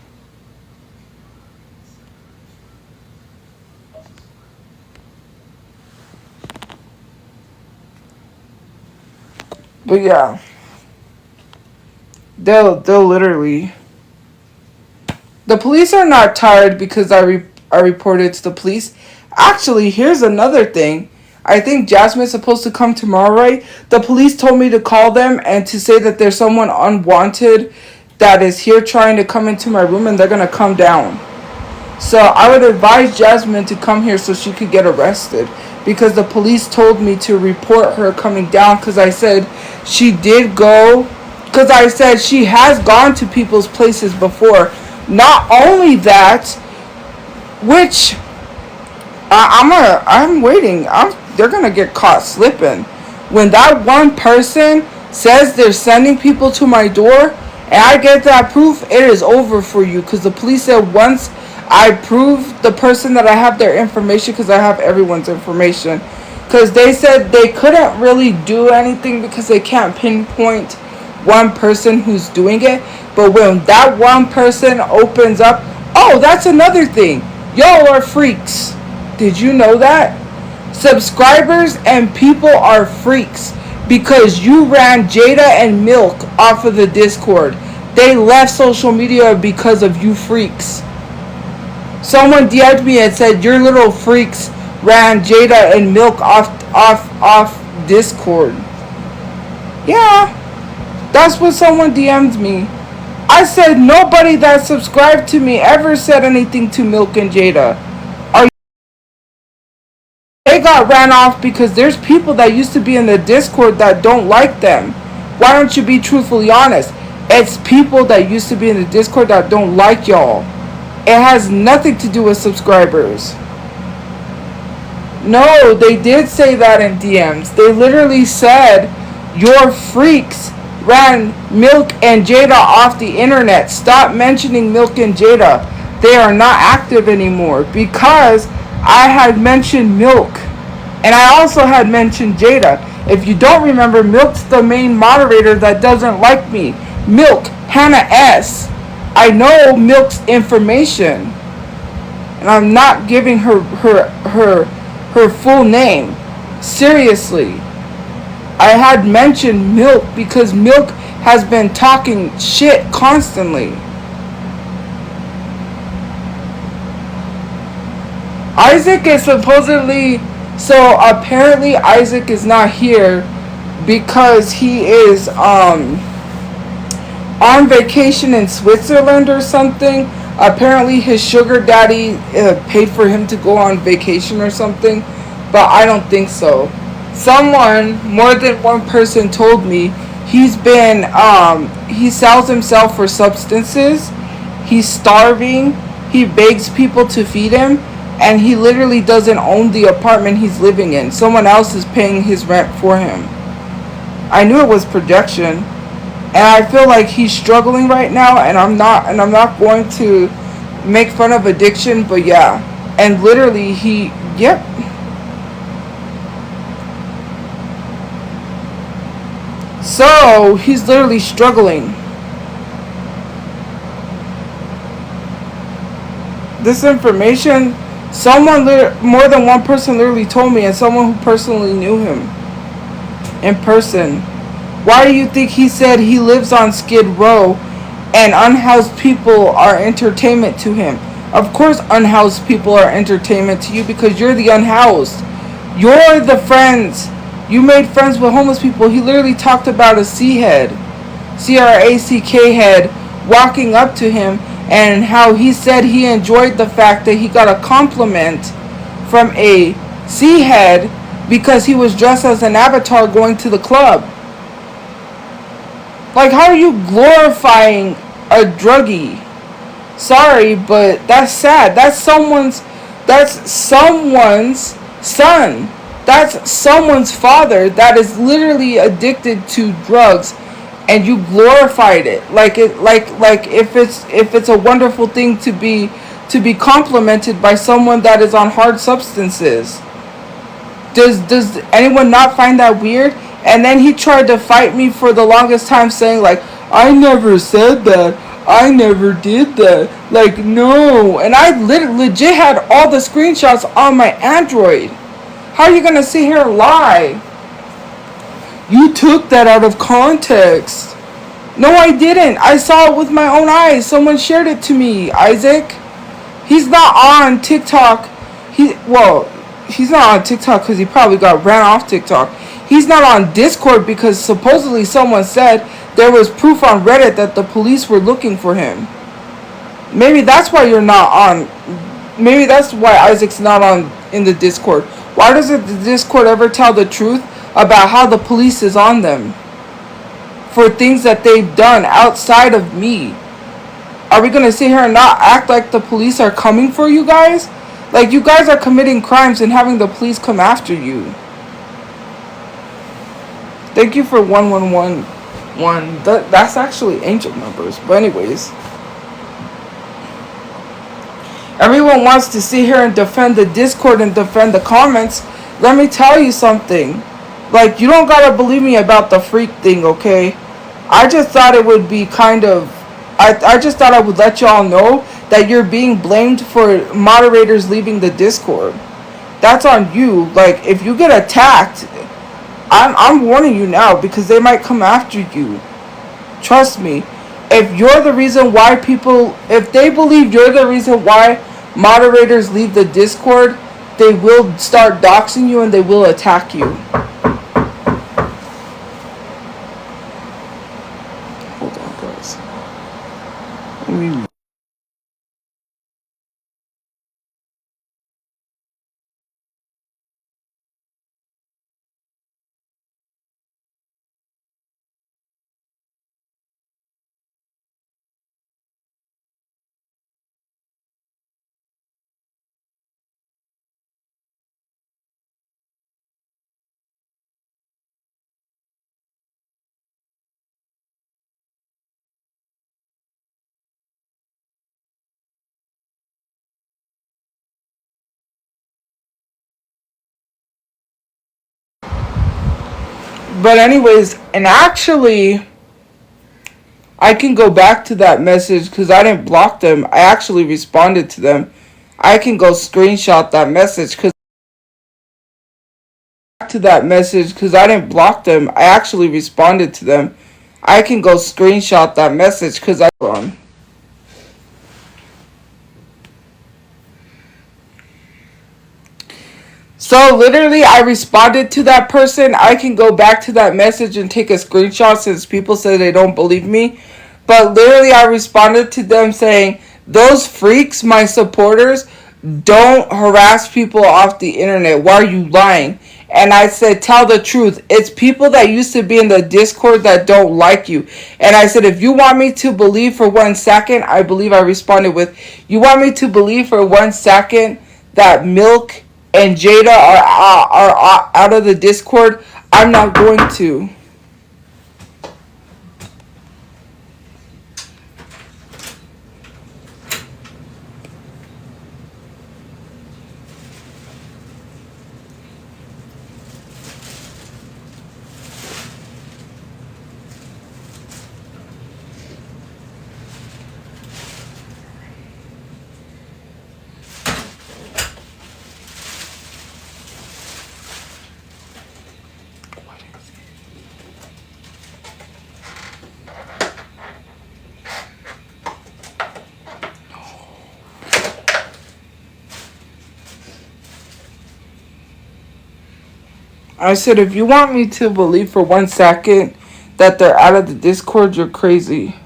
But yeah. They'll literally... The police are not tired because I reported to the police. Actually, here's another thing. I think Jasmine's supposed to come tomorrow, right? The police told me to call them and to say that there's someone unwanted that is here trying to come into my room and they're going to come down. So I would advise Jasmine to come here so she could get arrested. Because the police told me to report her coming down because I said she did go Because I said she has gone to people's places before. Not only that, which I'm waiting. They're gonna get caught slipping. When that one person says they're sending people to my door, and I get that proof, it is over for you. Because the police said once I prove the person that I have their information, because I have everyone's information. Because they said they couldn't really do anything because they can't pinpoint one person who's doing it. But when that one person opens up, oh, that's another thing. Y'all are freaks. Did you know that? Subscribers and people are freaks because you ran Jada and Milk off of the Discord. They left social media because of you freaks. Someone DM'd me and said your little freaks ran Jada and Milk off Discord. Yeah, that's what someone DM'd me. I said nobody that subscribed to me ever said anything to Milk and Jada. They got ran off because there's people that used to be in the Discord that don't like them. Why don't you be truthfully honest? It's people that used to be in the Discord that don't like y'all. It has nothing to do with subscribers. No, they did say that in DMs. They literally said your freaks ran Milk and Jada off the internet. Stop mentioning Milk and Jada. They are not active anymore because I had mentioned Milk. And I also had mentioned Jada. If you don't remember, Milk's the main moderator that doesn't like me. Milk, Hannah S. I know Milk's information. And I'm not giving her full name. Seriously. I had mentioned Milk because Milk has been talking shit constantly. Isaac is supposedly... So apparently Isaac is not here because he is on vacation in Switzerland or something. Apparently his sugar daddy paid for him to go on vacation or something, but I don't think so. Someone, more than one person, told me he's been he sells himself for substances, he's starving, he begs people to feed him, and he literally doesn't own the apartment he's living in. Someone else is paying his rent for him. I knew it was projection, and I feel like he's struggling right now, and I'm not going to make fun of addiction, but yeah. And literally yep. So he's literally struggling. This information, more than one person literally told me, and someone who personally knew him in person. Why do you think he said he lives on Skid Row and unhoused people are entertainment to him? Of course unhoused people are entertainment to you because you're the unhoused. You're the friends. You made friends with homeless people. He literally talked about a C-head, C-R-A-C-K head, walking up to him, and how he said he enjoyed the fact that he got a compliment from a C-head because he was dressed as an avatar going to the club. Like, how are you glorifying a druggie? Sorry, but that's sad. That's someone's son. That's someone's father that is literally addicted to drugs, and you glorified it like if it's a wonderful thing to be complimented by someone that is on hard substances. Does anyone not find that weird? And then he tried to fight me for the longest time, saying like, I never said that, I never did that, like, no. And I legit had all the screenshots on my Android. How are you gonna sit here and lie? You took that out of context. No, I didn't. I saw it with my own eyes. Someone shared it to me, Isaac. He's not on TikTok. He's not on TikTok because he probably got ran off TikTok. He's not on Discord because supposedly someone said there was proof on Reddit that the police were looking for him. Maybe that's why you're not on. Maybe that's why Isaac's not on in the Discord. Why doesn't the Discord ever tell the truth about how the police is on them? for things that they've done outside of me. Are we gonna sit here and not act like the police are coming for you guys? Like, you guys are committing crimes and having the police come after you. Thank you for 1111. That's actually angel numbers. But anyways, everyone wants to sit here and defend the Discord and defend the comments. Let me tell you something. Like, you don't gotta believe me about the freak thing, okay? I just thought it would be kind of... I just thought I would let y'all know that you're being blamed for moderators leaving the Discord. That's on you. Like, if you get attacked, I'm warning you now, because they might come after you. Trust me. If you're the reason why people... If they believe you're the reason why moderators leave the Discord, they will start doxing you and they will attack you. Hold on, guys. Let me... But anyways, and actually, I can go back to that message because I didn't block them. I actually responded to them. I can go screenshot that message because I didn't block them. I actually responded to them. I can go screenshot that message because I on. So literally, I responded to that person. I can go back to that message and take a screenshot since people say they don't believe me. But literally, I responded to them saying, those freaks, my supporters, don't harass people off the internet. Why are you lying? And I said, tell the truth. It's people that used to be in the Discord that don't like you. And I said, if you want me to believe for 1 second, I believe I responded with, you want me to believe for 1 second that Milk and Jada are out of the Discord? I'm not going to. I said, if you want me to believe for 1 second that they're out of the Discord, you're crazy.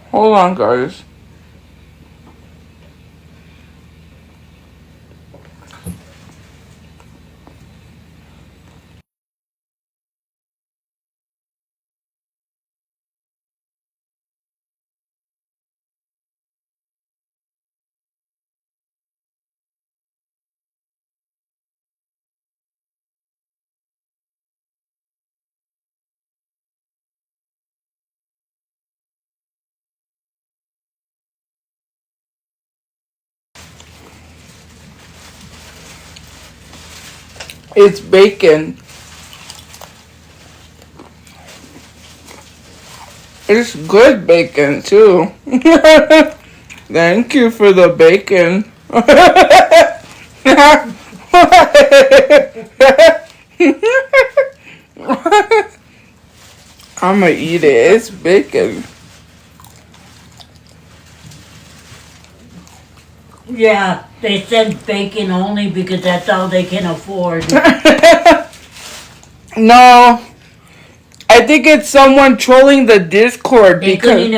Hold on, guys. It's bacon. It's good bacon, too. Thank you for the bacon. I'm gonna eat it. It's bacon. Yeah, they send bacon only because that's all they can afford. No. I think it's someone trolling the Discord They because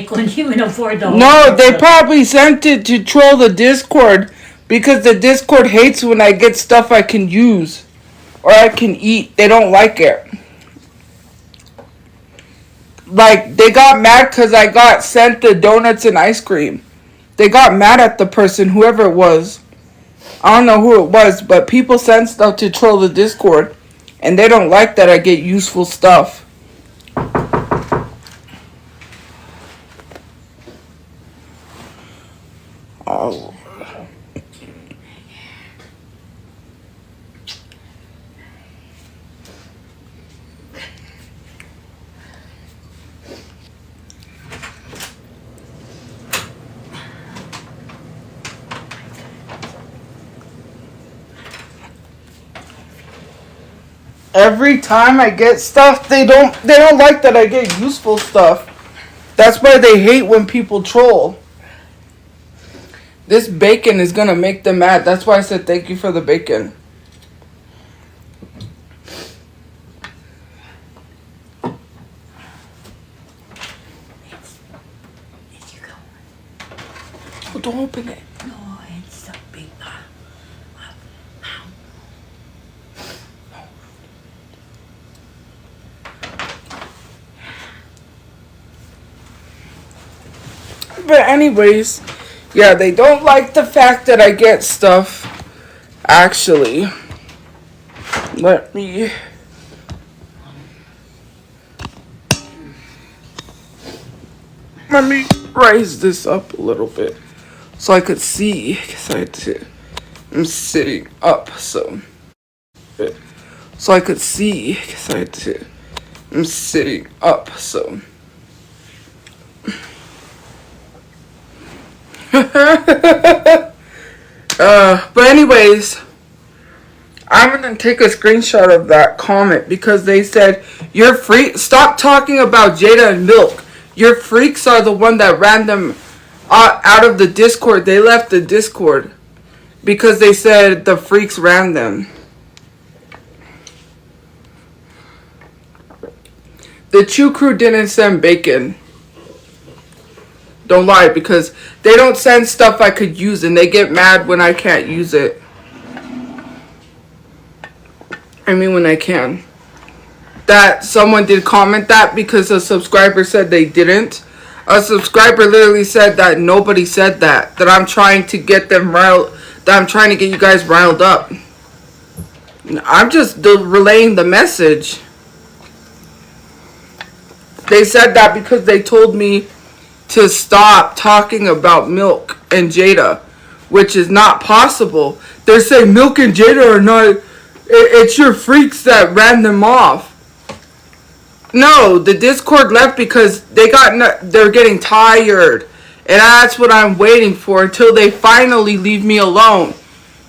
couldn't even afford the whole no, they episode. probably sent it to troll the Discord because the Discord hates when I get stuff I can use or I can eat. They don't like it. Like, they got mad because I got sent the donuts and ice cream. They got mad at the person, whoever it was. I don't know who it was, but people send stuff to troll the Discord. And they don't like that I get useful stuff. Oh. Every time I get stuff, they don't like that I get useful stuff. That's why they hate when people troll. This bacon is gonna make them mad. That's why I said thank you for the bacon. Oh, don't open it. No, it's a big. But anyways, yeah, they don't like the fact that I get stuff. Actually, let me raise this up a little bit so I could see, because I'm sitting up, so I could see, because I'm sitting up, so but anyways, I'm gonna take a screenshot of that comment because they said you're free. Stop talking about Jada and Milk. Your freaks are the one that ran them out of the Discord. They left the Discord because they said the freaks ran them. The Chew Crew didn't send bacon. Don't lie, because they don't send stuff I could use and they get mad when I can't use it. I mean when I can. That someone did comment that because a subscriber said they didn't. A subscriber literally said that nobody said that. That I'm trying to get them riled. That I'm trying to get you guys riled up. I'm just relaying the message. They said that because they told me to stop talking about Milk and Jada, which is not possible. They're saying Milk and Jada are not, it's your freaks that ran them off. No, the Discord left because they're getting tired. And that's what I'm waiting for until they finally leave me alone.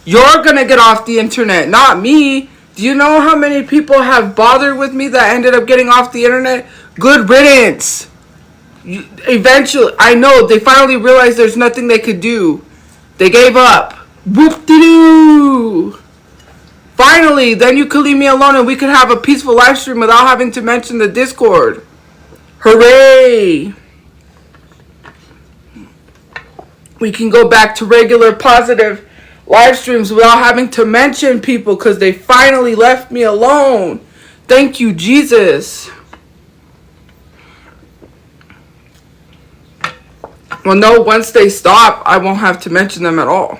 You're gonna get off the internet, not me. Do you know how many people have bothered with me that ended up getting off the internet? Good riddance. Eventually, I know, they finally realized there's nothing they could do. They gave up. Whoop-de-doo! Finally, then you could leave me alone and we could have a peaceful live stream without having to mention the Discord. Hooray! We can go back to regular positive live streams without having to mention people because they finally left me alone. Thank you, Jesus. Well, no, once they stop, I won't have to mention them at all.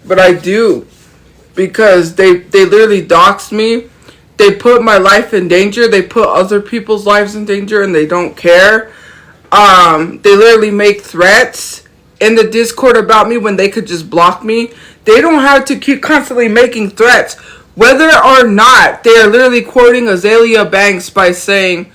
But I do. Because they literally doxed me. They put my life in danger. They put other people's lives in danger and they don't care. They literally make threats in the Discord about me when they could just block me. They don't have to keep constantly making threats. Whether or not they are literally quoting Azalea Banks by saying,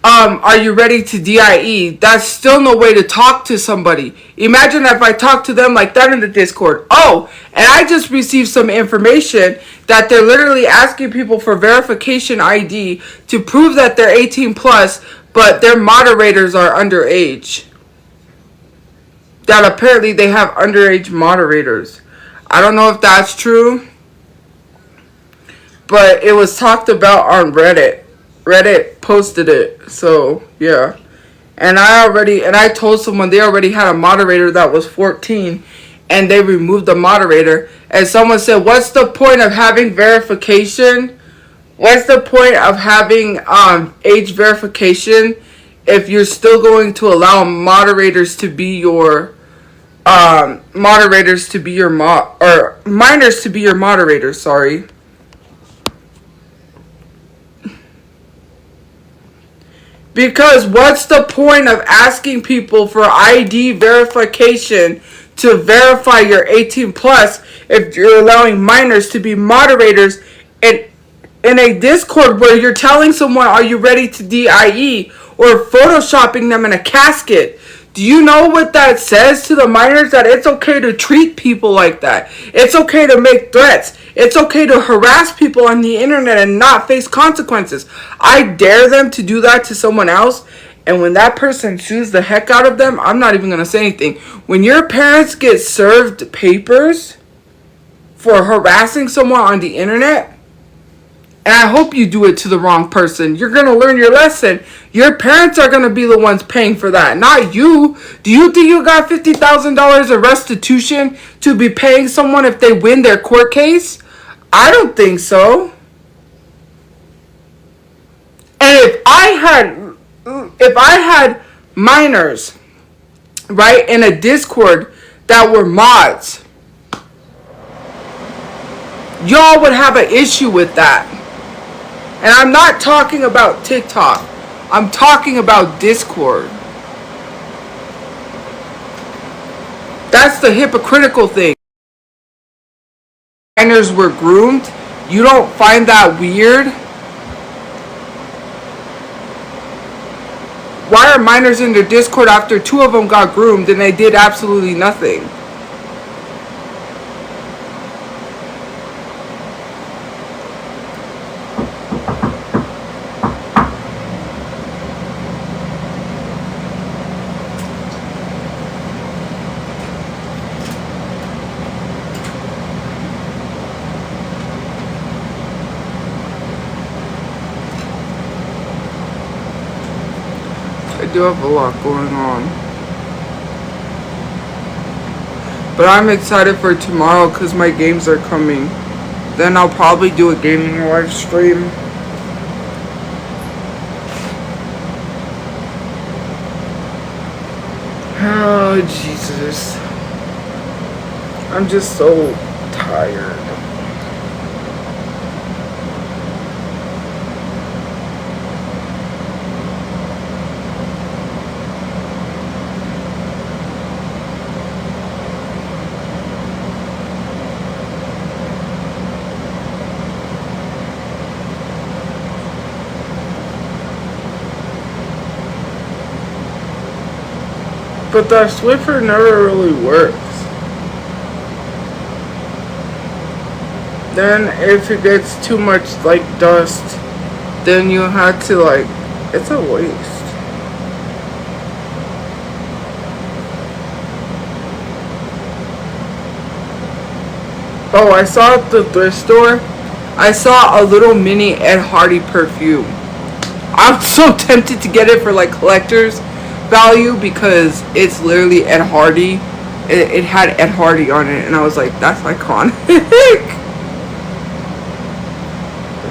are you ready to DIE? That's still no way to talk to somebody. Imagine if I talk to them like that in the Discord. Oh, and I just received some information that they're literally asking people for verification ID to prove that they're 18 plus, but their moderators are underage. That apparently they have underage moderators. I don't know if that's true, but it was talked about on Reddit. Reddit posted it, so yeah. And I told someone they already had a moderator that was 14, and they removed the moderator. And someone said, "What's the point of having verification? What's the point of having age verification if you're still going to allow moderators to be your minors to be your moderators?" Sorry. Because what's the point of asking people for ID verification to verify you're 18 plus if you're allowing minors to be moderators in a Discord where you're telling someone, are you ready to DIE, or photoshopping them in a casket? Do you know what that says to the minors? That it's okay to treat people like that. It's okay to make threats. It's okay to harass people on the internet and not face consequences. I dare them to do that to someone else. And when that person sues the heck out of them, I'm not even going to say anything. When your parents get served papers for harassing someone on the internet, and I hope you do it to the wrong person, you're going to learn your lesson. Your parents are going to be the ones paying for that, not you. Do you think you got $50,000 of restitution to be paying someone if they win their court case? I don't think so. And if I had minors, right, in a Discord that were mods, y'all would have an issue with that. And I'm not talking about TikTok. I'm talking about Discord. That's the hypocritical thing. Minors were groomed. You don't find that weird? Why are minors in their Discord after 2 of them got groomed and they did absolutely nothing? I do have a lot going on, but I'm excited for tomorrow because my games are coming. Then I'll probably do a gaming live stream. Oh Jesus, I'm just so tired. But that Swiffer never really works. Then if it gets too much like dust, then you have to like, it's a waste. Oh, I saw at the thrift store, I saw a little mini Ed Hardy perfume. I'm so tempted to get it for like collector's value because it's literally Ed Hardy. It had Ed Hardy on it, and I was like, that's iconic.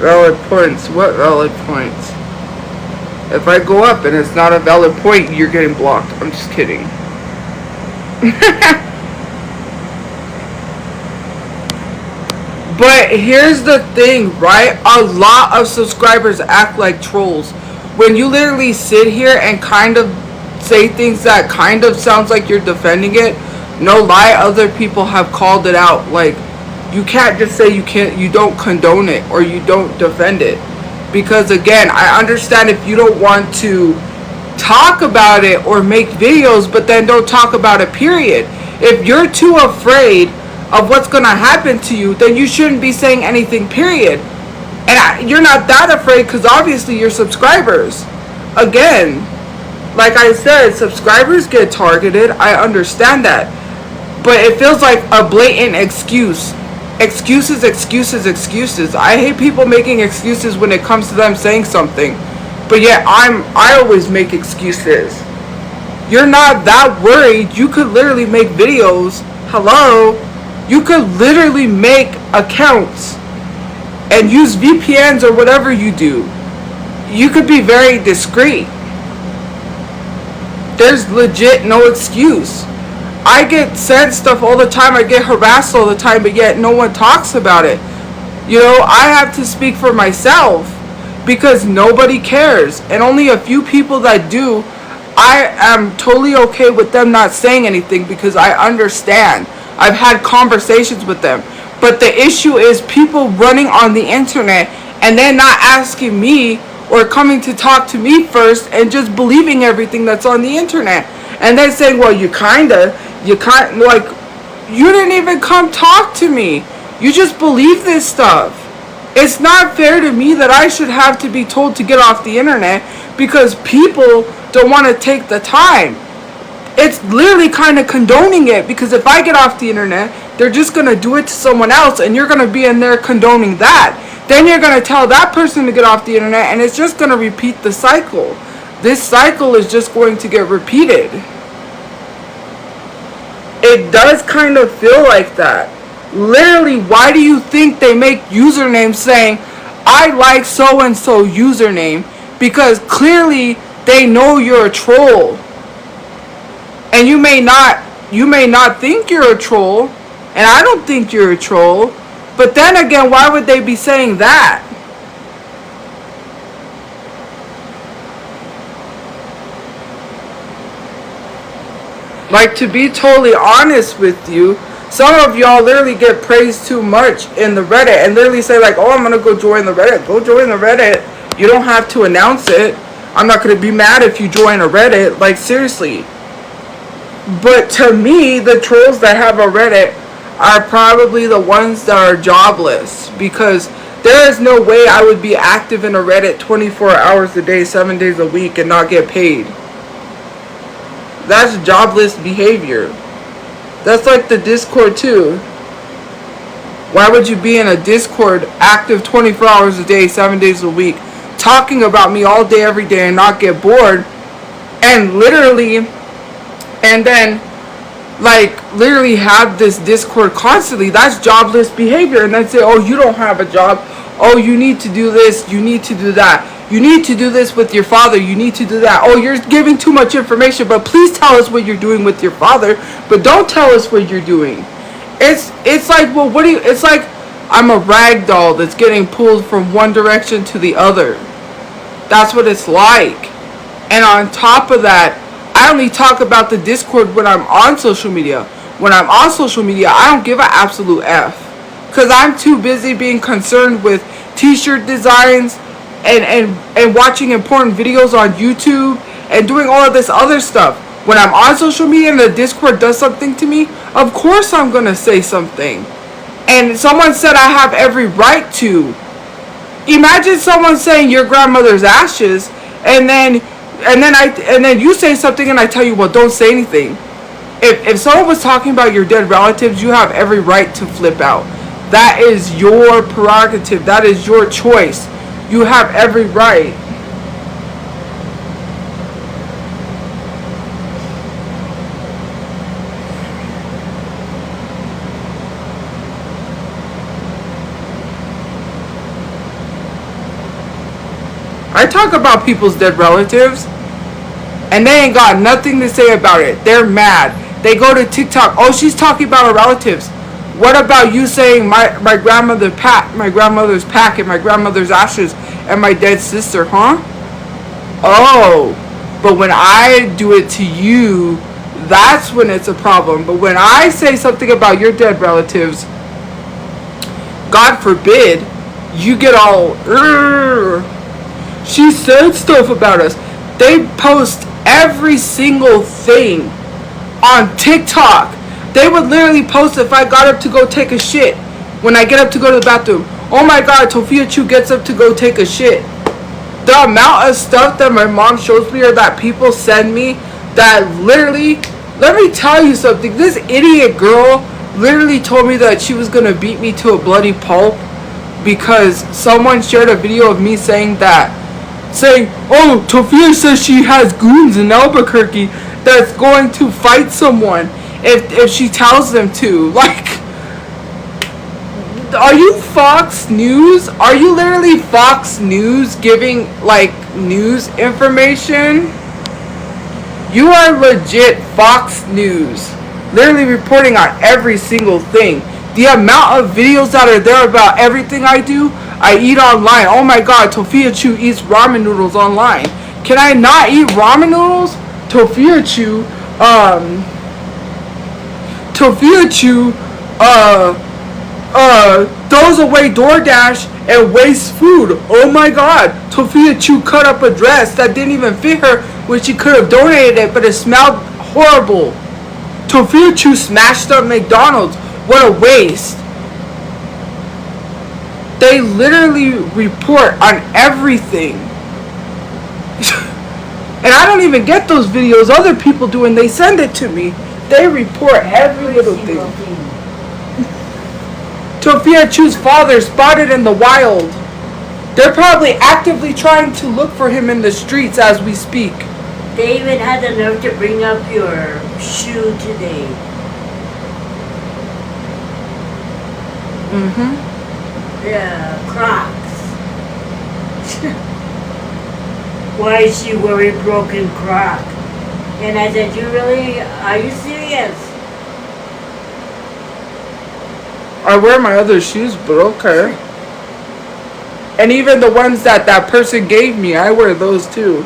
Valid points. What valid points? If I go up and it's not a valid point, you're getting blocked. I'm just kidding. But here's the thing, right? A lot of subscribers act like trolls. When you literally sit here and kind of say things that kind of sounds like you're defending it, no lie, other people have called it out. Like, you can't just say you don't condone it or you don't defend it. Because again, I understand if you don't want to talk about it or make videos, but then don't talk about it, period. If you're too afraid of what's going to happen to you, then you shouldn't be saying anything, period. And you're not that afraid because obviously you're subscribers. Again, like I said, subscribers get targeted. I understand that. But it feels like a blatant excuse. Excuses, excuses, excuses. I hate people making excuses when it comes to them saying something. But yet I always make excuses. You're not that worried. You could literally make videos. Hello? You could literally make accounts and use VPNs or whatever you do. You could be very discreet. There's legit no excuse. I get sent stuff all the time. I get harassed all the time, but yet no one talks about it. You know, I have to speak for myself because nobody cares. And only a few people that do, I am totally okay with them not saying anything because I understand. I've had conversations with them. But the issue is people running on the internet and then not asking me or coming to talk to me first and just believing everything that's on the internet. And then saying, well, you like, you didn't even come talk to me. You just believe this stuff. It's not fair to me that I should have to be told to get off the internet because people don't want to take the time. It's literally kind of condoning it because if I get off the internet, they're just going to do it to someone else and you're going to be in there condoning that. Then you're going to tell that person to get off the internet and it's just going to repeat the cycle. This cycle is just going to get repeated. It does kind of feel like that. Literally, why do you think they make usernames saying, I like so-and-so username? Because clearly they know you're a troll. And you may not think you're a troll, and I don't think you're a troll, but then again, why would they be saying that? Like, to be totally honest with you, some of y'all literally get praised too much in the Reddit and literally say like, oh, I'm gonna go join the Reddit. Go join the Reddit. You don't have to announce it. I'm not gonna be mad if you join a Reddit. Like, seriously. But to me, the trolls that have a Reddit are probably the ones that are jobless, because there is no way I would be active in a Reddit 24 hours a day, 7 days a week and not get paid. That's jobless behavior. That's like the Discord too. Why would you be in a Discord active 24 hours a day, 7 days a week, talking about me all day, every day and not get bored? And literally, and then like literally have this Discord constantly. That's jobless behavior. And then say, oh, you don't have a job. Oh, you need to do this. You need to do that. You need to do this with your father. You need to do that. Oh, you're giving too much information, but please tell us what you're doing with your father, but don't tell us what you're doing. It's like, well, what do you, it's like I'm a rag doll that's getting pulled from one direction to the other. That's what it's like. And on top of that, I only talk about the Discord when I'm on social media. When I'm on social media, I don't give an absolute F. Because I'm too busy being concerned with t-shirt designs and watching important videos on YouTube and doing all of this other stuff. When I'm on social media and the Discord does something to me, of course I'm going to say something. And someone said I have every right to. Imagine someone saying your grandmother's ashes and then you say something and I tell you, well, don't say anything. If someone was talking about your dead relatives, you have every right to flip out. That is your prerogative. That is your choice. You have every right. I talk about people's dead relatives and they ain't got nothing to say about it. They're mad. They go to TikTok. Oh, she's talking about her relatives. What about you saying my grandmother's pack and my grandmother's ashes and my dead sister, huh? Oh, but when I do it to you, that's when it's a problem. But when I say something about your dead relatives, God forbid, you get all, She said stuff about us. They post every single thing on TikTok. They would literally post if I got up to go take a shit. When I get up to go to the bathroom. Oh my god, Tophiachu gets up to go take a shit. The amount of stuff that my mom shows me or that people send me that literally, let me tell you something. This idiot girl literally told me that she was gonna beat me to a bloody pulp because someone shared a video of me saying, oh, Tophia says she has goons in Albuquerque that's going to fight someone if she tells them to. Like, are you Fox News? Are you literally Fox News giving, like, news information? You are legit Fox News. Literally reporting on every single thing. The amount of videos that are there about everything I do, I eat online. Oh my god, Tophiachu eats ramen noodles online. Can I not eat ramen noodles? Tophiachu throws away DoorDash and wastes food. Oh my god. Tophiachu cut up a dress that didn't even fit her when she could have donated it, but it smelled horrible. Tophiachu smashed up McDonald's. What a waste. They literally report on everything. And I don't even get those videos. Other people do and they send it to me. They report every little thing. Tophiachu's father spotted in the wild. They're probably actively trying to look for him in the streets as we speak. They even had the nerve to bring up your shoe today. The Crocs. Why is she wearing broken Croc? And I said, are you serious? I wear my other shoes, but okay. And even the ones that person gave me, I wear those too.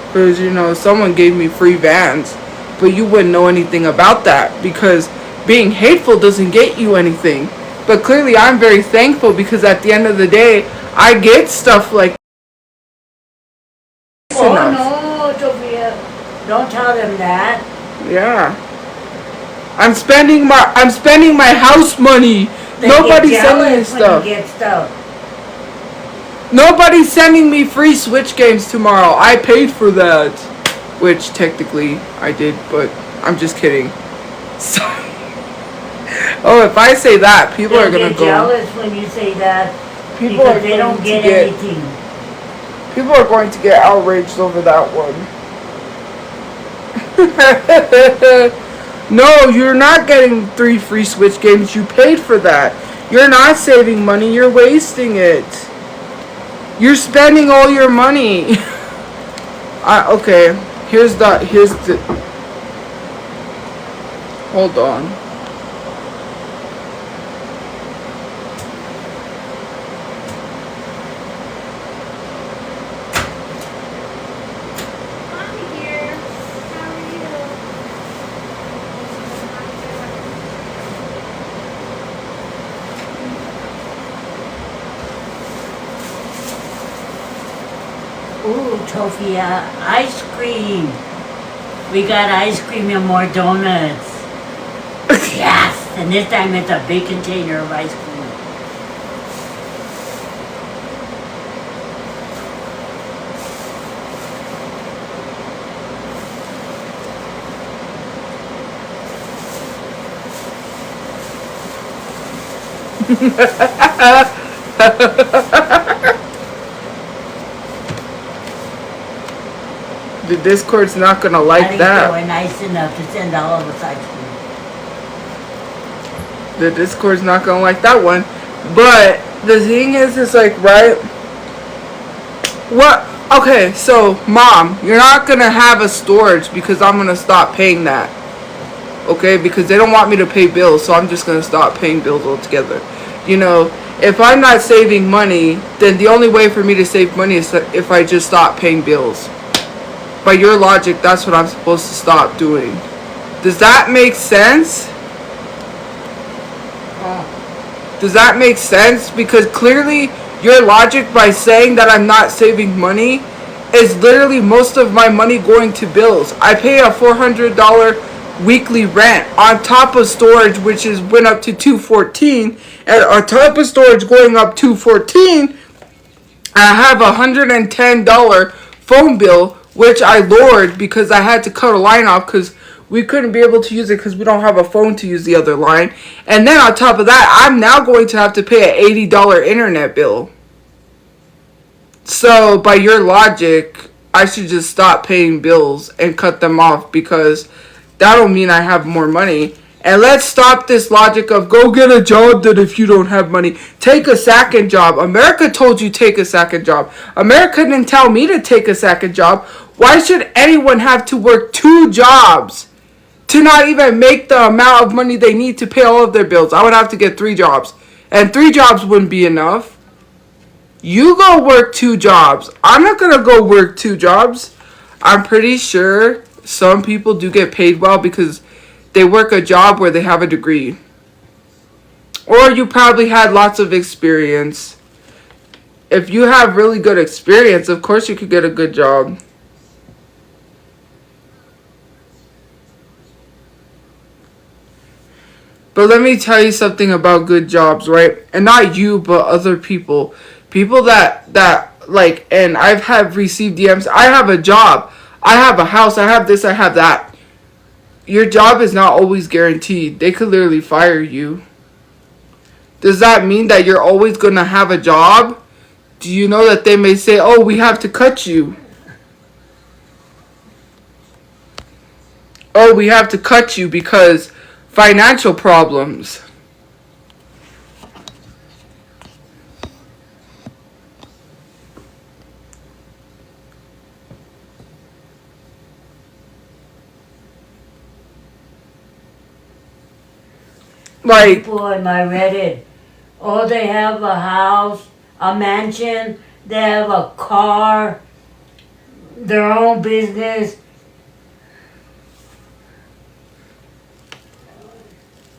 Because, someone gave me free Vans. But you wouldn't know anything about that. Because being hateful doesn't get you anything. But clearly I'm very thankful because at the end of the day, I get stuff like Oh no, Tophia. Don't tell them that. Yeah. I'm spending my house money. Nobody's sending me stuff. Nobody's sending me free Switch games tomorrow. I paid for that. Which technically I did, but I'm just kidding. So, oh, if I say that, people are gonna go jealous when you say that. People are they don't get anything. People are going to get outraged over that one. No, you're not getting 3 free Switch games. You paid for that. You're not saving money. You're wasting it. You're spending all your money. Okay. Here's the. Hold on. Ooh, Tophia, ice cream. We got ice cream and more donuts. Yes! And this time it's a big container of ice cream. The Discord's not gonna like that. They were nice enough to send all of us ice cream. The Discord's not gonna like that one. But the thing is, it's like, right? What? Okay, so Mom, you're not gonna have a storage because I'm gonna stop paying that. Okay, because they don't want me to pay bills, so I'm just gonna stop paying bills altogether. If I'm not saving money, then the only way for me to save money is if I just stop paying bills. By your logic, that's what I'm supposed to stop doing. Does that make sense? Does that make sense? Because clearly Your logic by saying that I'm not saving money is literally most of my money going to bills. I pay a $400 weekly rent on top of storage, which is went up to $214, and on top of storage going up $214, I have a $110 phone bill, which I lowered because I had to cut a line off because we couldn't be able to use it because we don't have a phone to use the other line. And then on top of that, I'm now going to have to pay an $80 internet bill. So by your logic, I should just stop paying bills and cut them off because that'll mean I have more money. And let's stop this logic of go get a job that if you don't have money. Take a second job. America told you take a second job. America didn't tell me to take a second job. Why should anyone have to work 2 jobs to not even make the amount of money they need to pay all of their bills? I would have to get 3 jobs. And 3 jobs wouldn't be enough. You go work 2 jobs. I'm not going to go work 2 jobs. I'm pretty sure some people do get paid well because they work a job where they have a degree. Or you probably had lots of experience. If you have really good experience, of course you could get a good job. But let me tell you something about good jobs, right? And not you, but other people. People that like, and I've had received DMs. I have a job. I have a house. I have this. I have that. Your job is not always guaranteed. They could literally fire you. Does that mean that you're always going to have a job? Do you know that they may say, oh, we have to cut you? Oh, we have to cut you because financial problems. Like, people in my Reddit, oh, they have a house, a mansion, they have a car, their own business,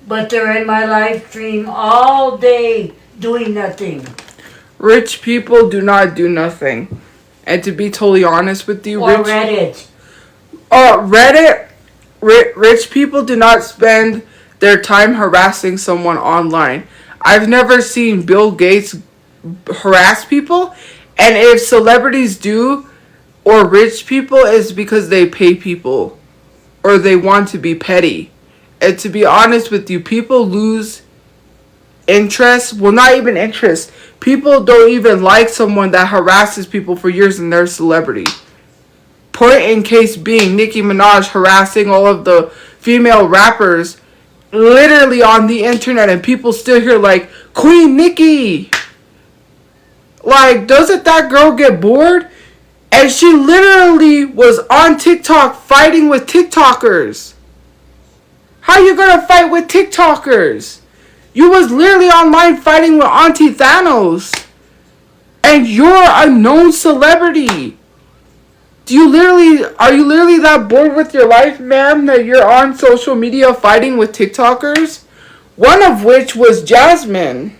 but they're in my live stream all day doing nothing. rich people do not do nothing. And to be totally honest with you, Or Reddit. Rich people do not spend their time harassing someone online. I've never seen Bill Gates harass people. And if celebrities do, or rich people, it's because they pay people. Or they want to be petty. And to be honest with you, people lose interest. Well, not even interest. People don't even like someone that harasses people for years and they're a celebrity. Point in case being Nicki Minaj harassing all of the female rappers literally on the internet, and people still hear like, Queen Nicki. Like, doesn't that girl get bored? And she literally was on TikTok fighting with TikTokers. How you gonna fight with TikTokers? You was literally online fighting with Auntie Thanos. And you're a known celebrity. Are you literally that bored with your life, ma'am, that you're on social media fighting with TikTokers? One of which was Jasmine.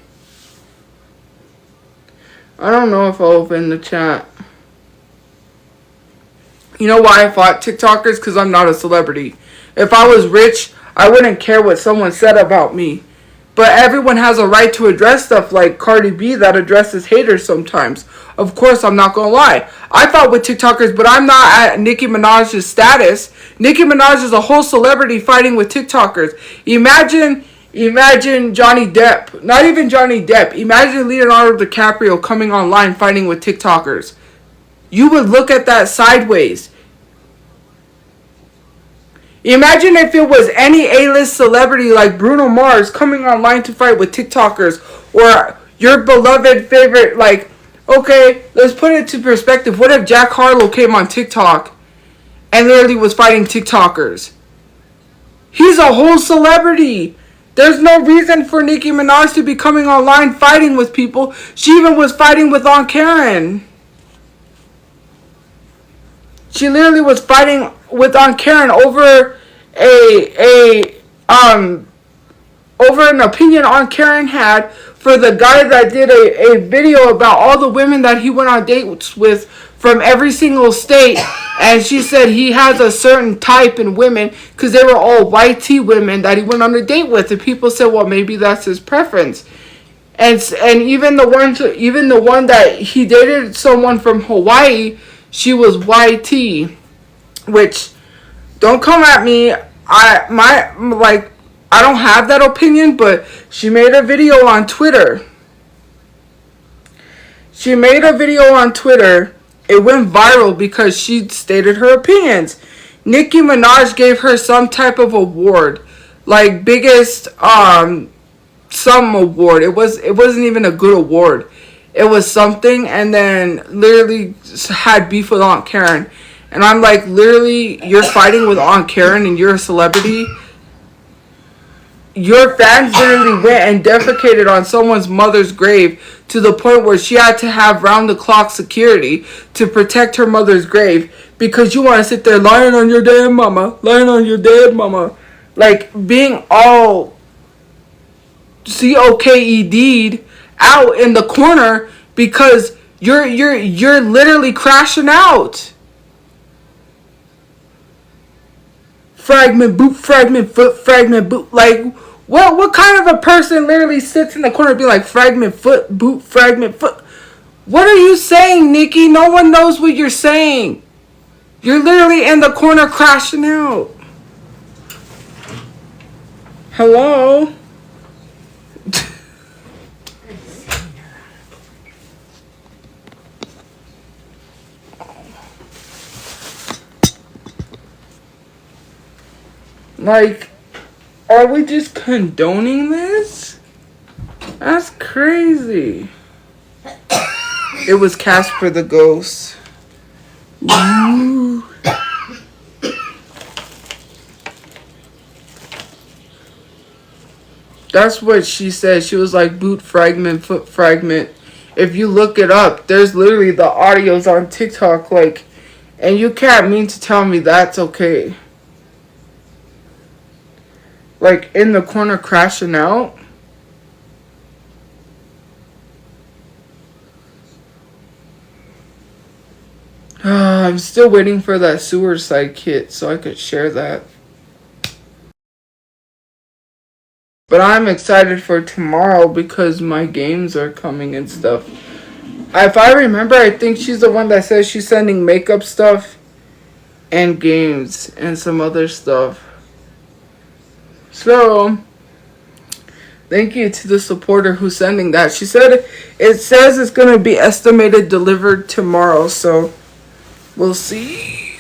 I don't know if I'll open the chat. You know why I fought TikTokers? Because I'm not a celebrity. If I was rich, I wouldn't care what someone said about me. But everyone has a right to address stuff like Cardi B that addresses haters sometimes. Of course, I'm not going to lie. I fought with TikTokers, but I'm not at Nicki Minaj's status. Nicki Minaj is a whole celebrity fighting with TikTokers. Imagine Johnny Depp. Not even Johnny Depp. Imagine Leonardo DiCaprio coming online fighting with TikTokers. You would look at that sideways. Imagine if it was any A-list celebrity like Bruno Mars coming online to fight with TikTokers, or your beloved favorite, like, okay, let's put it to perspective. What if Jack Harlow came on TikTok and literally was fighting TikTokers? He's a whole celebrity. There's no reason for Nicki Minaj to be coming online fighting with people. She even was fighting with Aunt Karen. She literally was fighting with Aunt Karen over over an opinion Aunt Karen had for the guy that did a video about all the women that he went on dates with from every single state, and she said he has a certain type in women because they were all white tea women that he went on a date with, and people said, well, maybe that's his preference. And even the one that he dated someone from Hawaii, she was YT, which don't come at me. I don't have that opinion, but she made a video on Twitter. It went viral because she stated her opinions. Nicki Minaj gave her some type of award, like biggest some award. It wasn't even a good award. It was something, and then literally had beef with Aunt Karen. And I'm like, literally, you're fighting with Aunt Karen and you're a celebrity. Your fans literally went and defecated on someone's mother's grave to the point where she had to have round-the-clock security to protect her mother's grave because you want to sit there lying on your dead mama. Like, being all COKED'd out in the corner because you're literally crashing out. Fragment, boot, fragment, foot, fragment, boot. Like, what kind of a person literally sits in the corner and be like, fragment, foot, boot, fragment, foot? What are you saying, Nikki? No one knows what you're saying. You're literally in the corner crashing out. Hello? Like, are we just condoning this? That's crazy. It was Casper the Ghost. Ooh. That's what she said. She was like, boot fragment, foot fragment. If you look it up, there's literally the audios on TikTok, like, and you can't mean to tell me that's okay. Like, in the corner crashing out. I'm still waiting for that sewer side kit so I could share that. But I'm excited for tomorrow because my games are coming and stuff. If I remember, I think she's the one that says she's sending makeup stuff and games and some other stuff. So, thank you to the supporter who's sending that. She said it says it's going to be estimated delivered tomorrow. So, we'll see.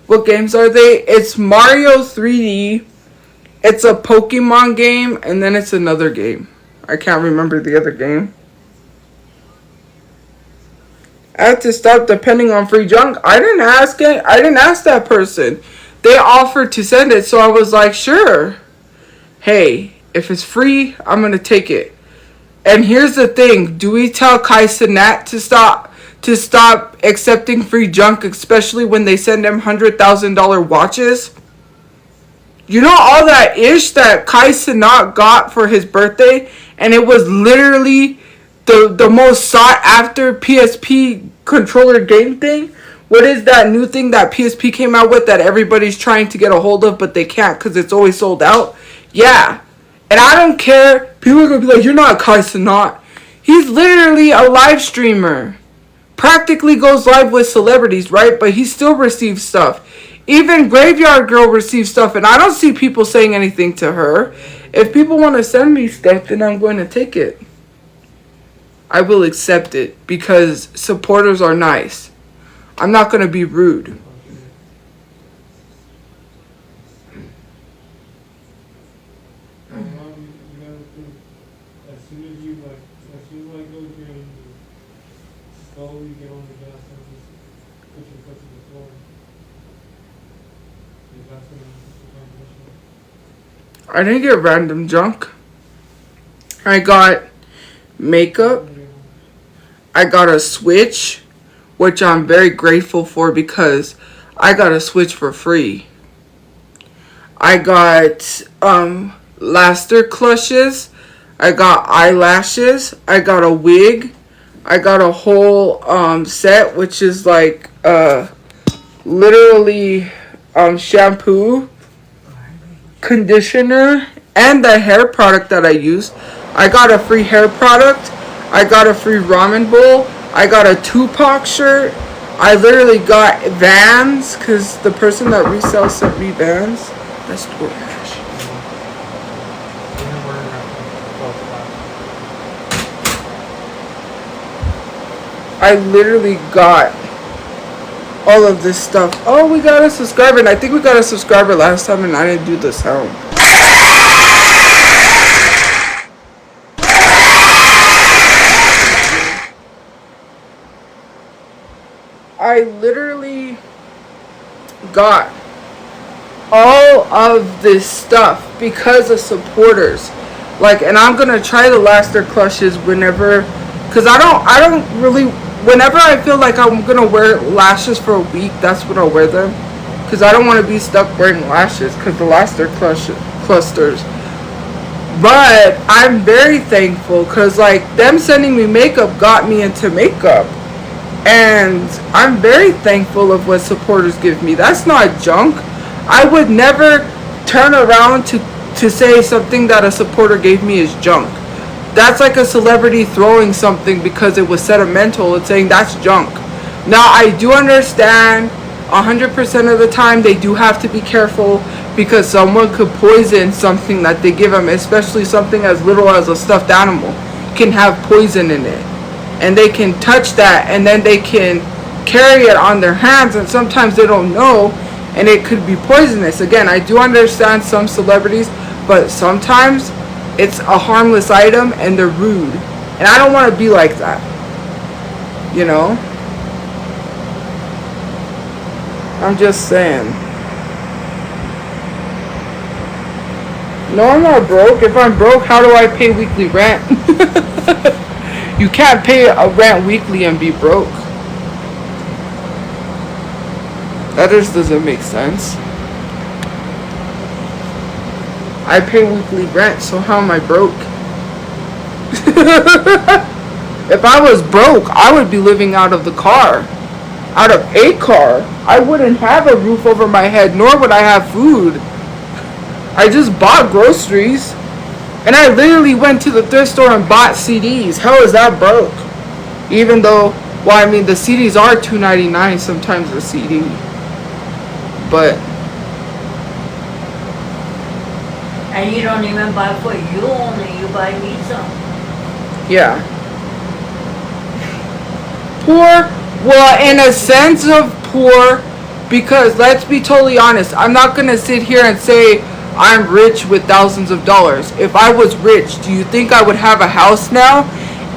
What games are they? It's Mario 3D. It's a Pokemon game. And then it's another game. I can't remember the other game. I have to stop depending on free junk. I didn't ask it. I didn't ask that person. They offered to send it, so I was like, sure. Hey, if it's free, I'm going to take it. And here's the thing. Do we tell Kai Cenat to stop accepting free junk, especially when they send him $100,000 watches? You know all that ish that Kai Cenat got for his birthday? And it was literally the most sought after PSP controller game thing? What is that new thing that PSP came out with that everybody's trying to get a hold of, but they can't because it's always sold out? Yeah. And I don't care. People are going to be like, you're not Kai Cenat. He's literally a live streamer. Practically goes live with celebrities, right? But he still receives stuff. Even Graveyard Girl receives stuff, and I don't see people saying anything to her. If people want to send me stuff, then I'm going to take it. I will accept it because supporters are nice. I'm not going to be rude. I didn't get random junk. I got makeup. I got a Switch, which I'm very grateful for because I got a Switch for free. I got Laster Clushes. I got eyelashes. I got a wig. I got a whole set, which is like literally shampoo, conditioner, and the hair product that I use. I got a free hair product. I got a free ramen bowl. I got a Tupac shirt. I literally got Vans because the person that resells sent me Vans. That's DoorDash. I literally got all of this stuff. Oh, we got a subscriber, and I think we got a subscriber last time, and I didn't do the sound. I literally got all of this stuff because of supporters. Like, and I'm gonna try the laster clutches whenever, cause I don't really. Whenever I feel like I'm gonna wear lashes for a week, that's when I'll wear them. Cause I don't want to be stuck wearing lashes, cause the laster clusters. But I'm very thankful, cause like them sending me makeup got me into makeup. And I'm very thankful of what supporters give me. That's not junk. I would never turn around to say something that a supporter gave me is junk. That's like a celebrity throwing something because it was sentimental and saying that's junk. Now, I do understand 100% of the time they do have to be careful because someone could poison something that they give them, especially something as little as a stuffed animal can have poison in it. And they can touch that and then they can carry it on their hands, and sometimes they don't know and it could be poisonous. Again, I do understand some celebrities, but sometimes it's a harmless item and they're rude. And I don't want to be like that. You know? I'm just saying. No, I'm not broke. If I'm broke, how do I pay weekly rent? You can't pay a rent weekly and be broke. That just doesn't make sense. I pay weekly rent, so how am I broke? If I was broke, I would be living out of the car. Out of a car. I wouldn't have a roof over my head, nor would I have food. I just bought groceries. And I literally went to the thrift store and bought CDs. How is that broke? Even though, well, I mean, the CDs are $2.99 sometimes a CD. But. And you don't even buy for you only, you buy me some. Yeah. Poor, well, in a sense of poor, because let's be totally honest, I'm not going to sit here and say I'm rich with thousands of dollars. If I was rich, do you think I would have a house now?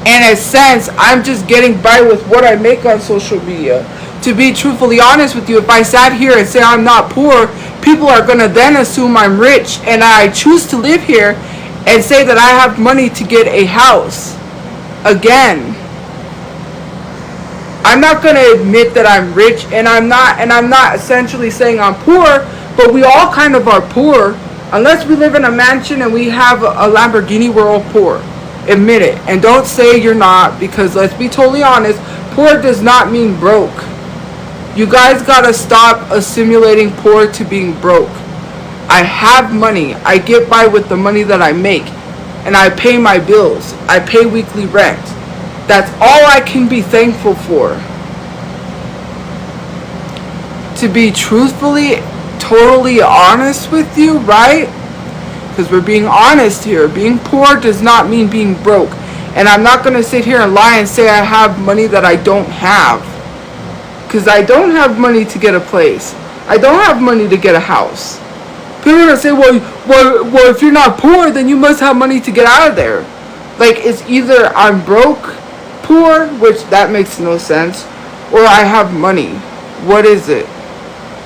In a sense, I'm just getting by with what I make on social media. To be truthfully honest with you, if I sat here and say I'm not poor, people are going to then assume I'm rich, and I choose to live here and say that I have money to get a house. Again, I'm not going to admit that I'm rich, and I'm not essentially saying I'm poor, but we all kind of are poor. Unless we live in a mansion and we have a Lamborghini, we're all poor. Admit it. And don't say you're not, because let's be totally honest, poor does not mean broke. You guys gotta stop assimilating poor to being broke. I have money. I get by with the money that I make. And I pay my bills. I pay weekly rent. That's all I can be thankful for. To be truthfully, totally honest with you, right? Because we're being honest here. Being poor does not mean being broke. And I'm not going to sit here and lie and say I have money that I don't have. Because I don't have money to get a place. I don't have money to get a house. People are going to say, well, if you're not poor, then you must have money to get out of there. Like, it's either I'm broke, poor, which that makes no sense, or I have money. What is it?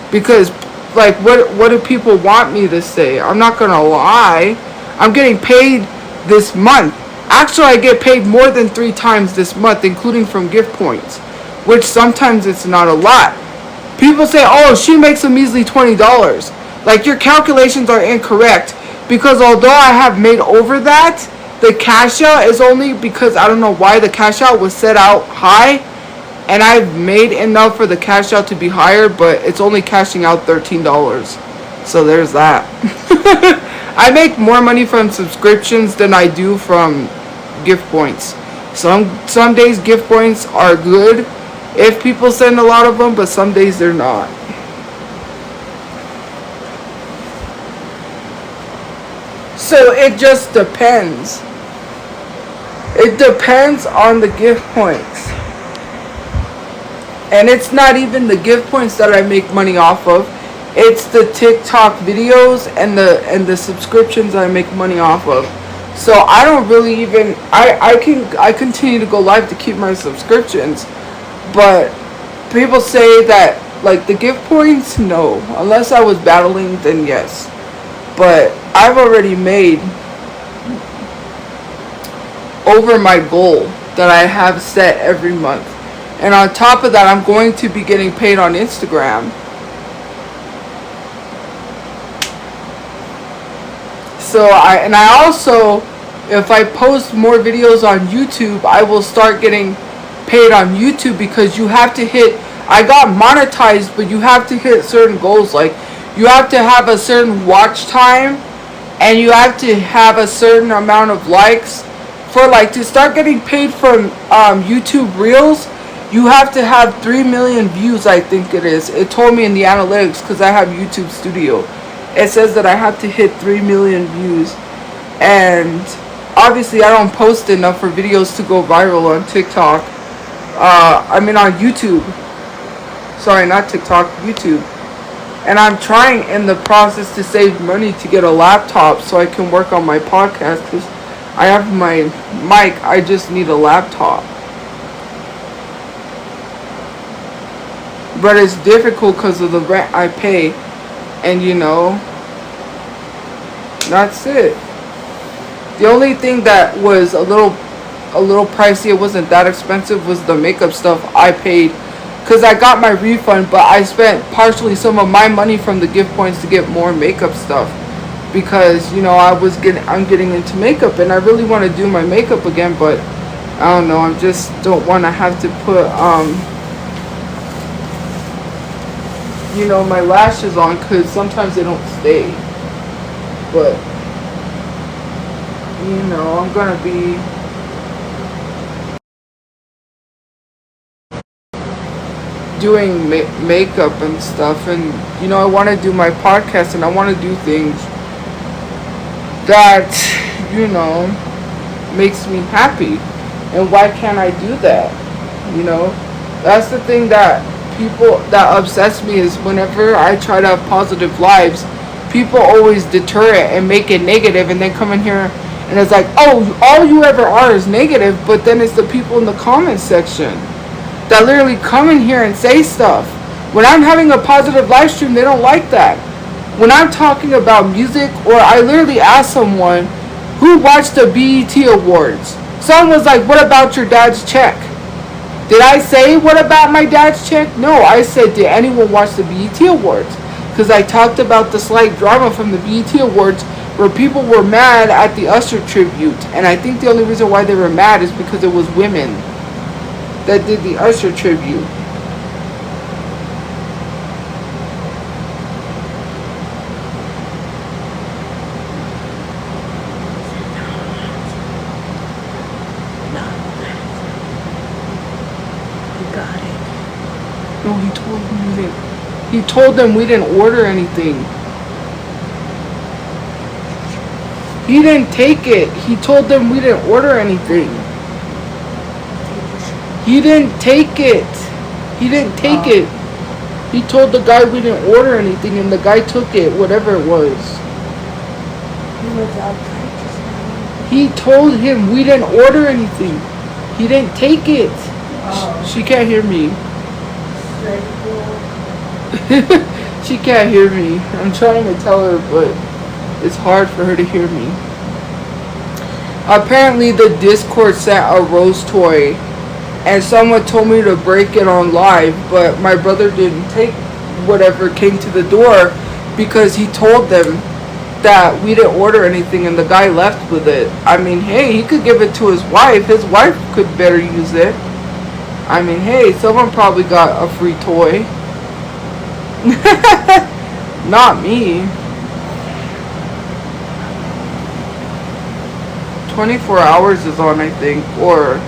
Because, like, what do people want me to say? I'm not going to lie. I'm getting paid this month. Actually, I get paid more than 3 times this month, including from gift points, which sometimes it's not a lot. People say, oh, she makes a measly $20. Like, your calculations are incorrect, because although I have made over that, The cash out is only because I don't know why the cash out was set out high, and I've made enough for the cash out to be higher, but it's only cashing out $13. So there's that. I make more money from subscriptions than I do from gift points. Some days gift points are good if people send a lot of them, but some days they're not. So it just depends. It depends on the gift points. And it's not even the gift points that I make money off of. It's the TikTok videos and the subscriptions I make money off of. So I don't really even I continue to go live to keep my subscriptions. But people say that like the gift points, no. Unless I was battling, then yes. But I've already made over my goal that I have set every month. And on top of that, I'm going to be getting paid on Instagram. So I also, if I post more videos on YouTube, I will start getting paid on YouTube, because you have to hit, I got monetized, but you have to hit certain goals. Like you have to have a certain watch time, and you have to have a certain amount of likes. For like to start getting paid from YouTube Reels, you have to have 3 million views, I think it is. It told me in the analytics, because I have YouTube Studio. It says that I have to hit 3 million views. And obviously I don't post enough for videos to go viral on TikTok. On YouTube. Sorry, not TikTok, YouTube. And I'm trying in the process to save money to get a laptop so I can work on my podcast, because I have my mic, I just need a laptop. But it's difficult because of the rent I pay. And that's it. The only thing that was a little pricey, it wasn't that expensive, was the makeup stuff I paid. Because I got my refund, but I spent partially some of my money from the gift points to get more makeup stuff. Because, I'm getting into makeup, and I really want to do my makeup again, but I don't know, I just don't want to have to put, my lashes on, because sometimes they don't stay. But, I'm going to be doing makeup and stuff, and, I want to do my podcast, and I want to do things that, makes me happy. And why can't I do that? That's the thing that upsets me, is whenever I try to have positive lives, people always deter it and make it negative, and then come in here and it's like, oh, all you ever are is negative. But then it's the people in the comment section that literally come in here and say stuff. When I'm having a positive live stream, they don't like that. When I'm talking about music, or I literally asked someone who watched the BET Awards, someone was like, what about your dad's check? Did I say, what about my dad's check? No, I said, did anyone watch the BET Awards? Because I talked about the slight drama from the BET Awards, where people were mad at the Usher tribute. And I think the only reason why they were mad is because it was women that did the Usher tribute. No, he told them we didn't order anything. He didn't take it. He told them we didn't order anything. He didn't take it. He didn't take it. He told the guy we didn't order anything, and the guy took it, whatever it was. He told him we didn't order anything. He didn't take it. She can't hear me. She can't hear me. I'm trying to tell her, but it's hard for her to hear me. Apparently the Discord sent a rose toy, and someone told me to break it on live, but my brother didn't take whatever came to the door, because he told them that we didn't order anything and the guy left with it. I mean, hey, he could give it to his wife. His wife could better use it. I mean, hey, someone probably got a free toy. Not me. 24 Hours is on, I think, or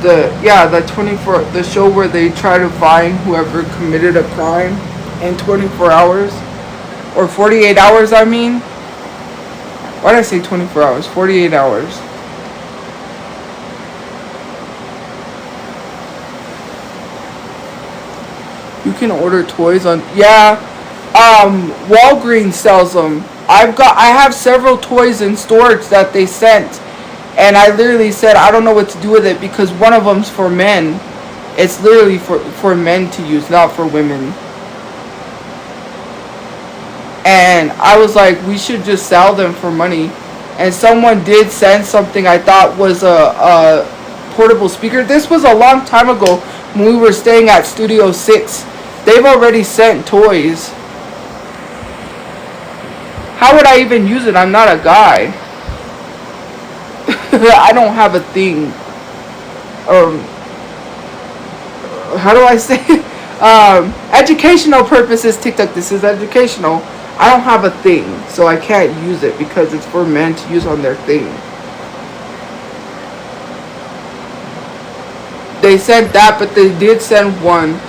the show where they try to find whoever committed a crime in 24 hours, or 48 hours, I mean. Why did I say 24 hours? 48 hours. You can order toys on, Walgreens sells them. I have several toys in storage that they sent, and I literally said I don't know what to do with it because one of them's for men. It's literally for men to use, not for women. And I was like, we should just sell them for money. And someone did send something I thought was a portable speaker. This was a long time ago when we were staying at Studio 6. They've already sent toys. How would I even use it? I'm not a guy. I don't have a thing. How do I say it? Educational purposes, TikTok. This is educational. I don't have a thing, so I can't use it because it's for men to use on their thing. They sent that, but they did send one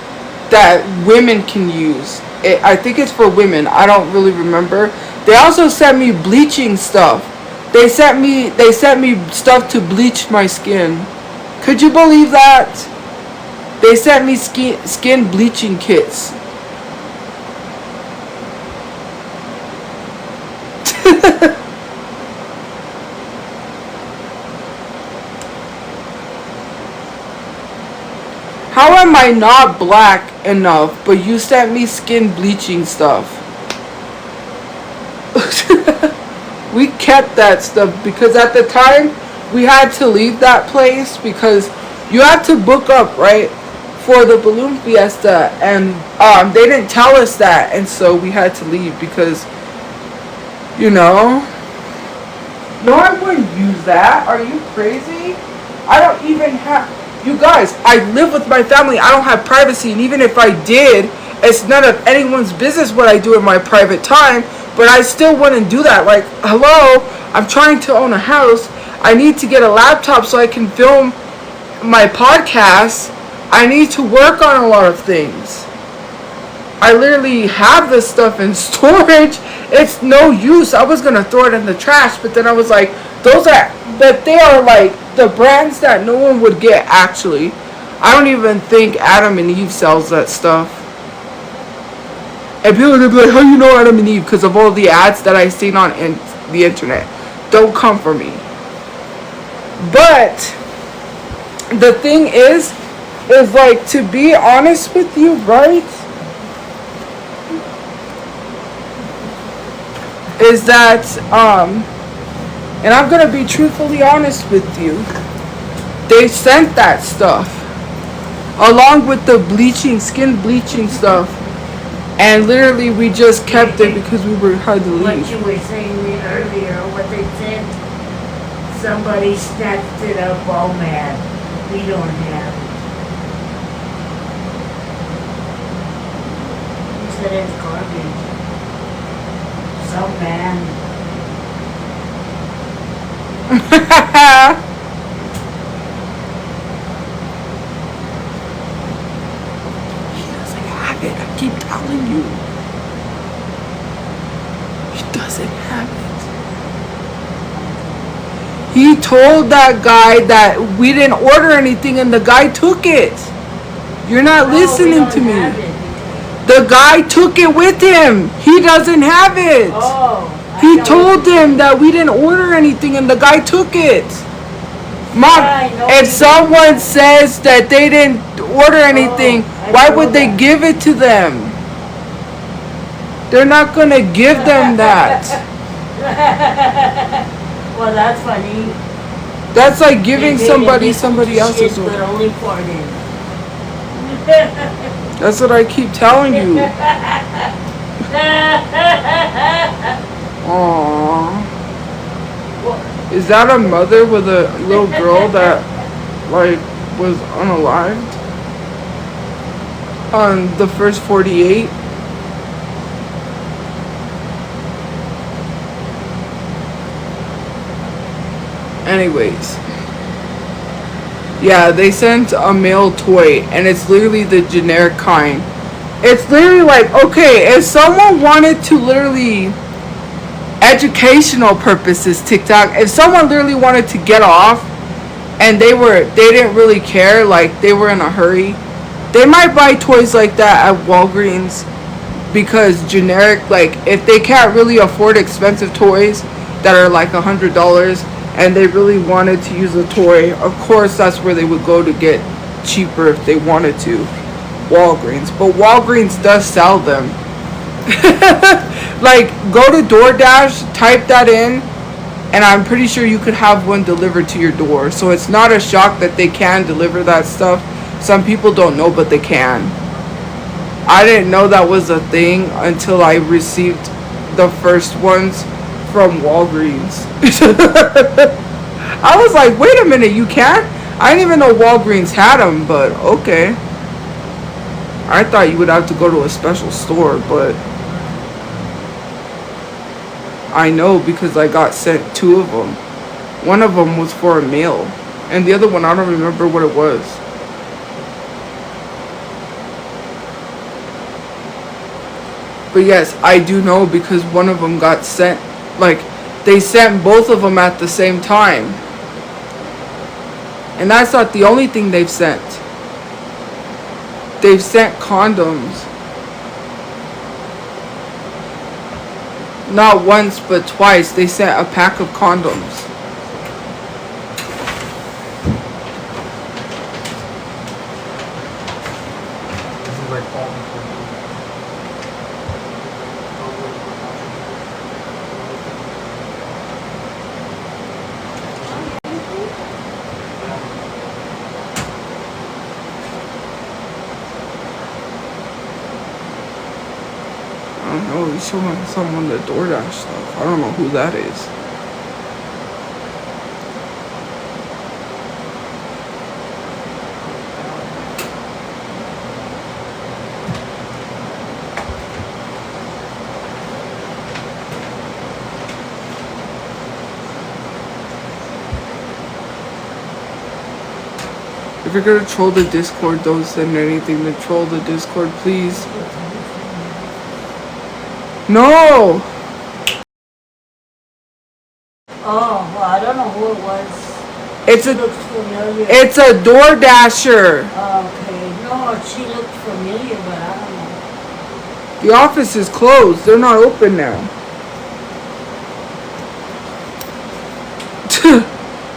that women can use. I think it's for women. I don't really remember. They also sent me bleaching stuff. They sent me stuff to bleach my skin. Could you believe that? They sent me skin bleaching kits. How am I not black enough, but you sent me skin bleaching stuff? We kept that stuff because at the time we had to leave that place because you had to book up, right, for the balloon fiesta, and they didn't tell us that, and so we had to leave because, you know. No, I wouldn't use that. Are you crazy? I don't even have. You guys, I live with my family. I don't have privacy, and even if I did, it's none of anyone's business what I do in my private time. But I still wouldn't do that. Like, hello, I'm trying to own a house. I need to get a laptop so I can film my podcast. I need to work on a lot of things. I literally have this stuff in storage. It's no use. I was gonna throw it in the trash, but then I was like, but they are like the brands that no one would get. Actually, I don't even think Adam and Eve sells that stuff. And people would be like, how you know Adam and Eve? Because of all the ads that I've seen on the internet. Don't come for me. But the thing is like, to be honest with you, right? Is that, and I'm going to be truthfully honest with you. They sent that stuff. Along with the skin bleaching stuff. And literally, we just kept it because we had to leave. What you were saying earlier, what they said, somebody snatched it up all mad. We don't have it. He said it's garbage. Some man. I keep telling you. He doesn't have it. He told that guy that we didn't order anything and the guy took it. You're not listening to me. The guy took it with him. He doesn't have it. He told them that we didn't order anything and the guy took it. Mom, if someone says that they didn't order anything, why would they give it to them? They're not going to give them that. Well, that's funny. That's like giving somebody else's order. But only for them. That's what I keep telling you. Aww. Well, Is that a mother with a little girl that, like, was unalived on the first 48? Anyways. Yeah, they sent a male toy, and it's literally the generic kind. It's literally like, okay, if someone wanted to literally, educational purposes, TikTok, if someone literally wanted to get off, and they didn't really care, like, they were in a hurry, they might buy toys like that at Walgreens, because generic, like, if they can't really afford expensive toys that are like $100, and they really wanted to use a toy, of course that's where they would go to get cheaper if they wanted to. Walgreens. But Walgreens does sell them. Like, go to DoorDash, type that in, and I'm pretty sure you could have one delivered to your door. So it's not a shock that they can deliver that stuff. Some people don't know, but they can. I didn't know that was a thing until I received the first ones from Walgreens. I was like, wait a minute, you can? I didn't even know Walgreens had them, but okay. I thought you would have to go to a special store, but I know because I got sent 2 of them. One of them was for a male, and the other one, I don't remember what it was. But yes, I do know because one of them got sent, like, they sent both of them at the same time. And that's not the only thing they've sent. They've sent condoms. Not once, but twice. They sent a pack of condoms. This is like all I don't know, he's showing someone the DoorDash stuff. I don't know who that is. If you're gonna troll the Discord, don't send anything to troll the Discord, please. No! oh, well, I don't know who it was. It's She a looks familiar. it's a DoorDasher. Okay, no, she looked familiar, but I don't know. The office is closed. They're not open now.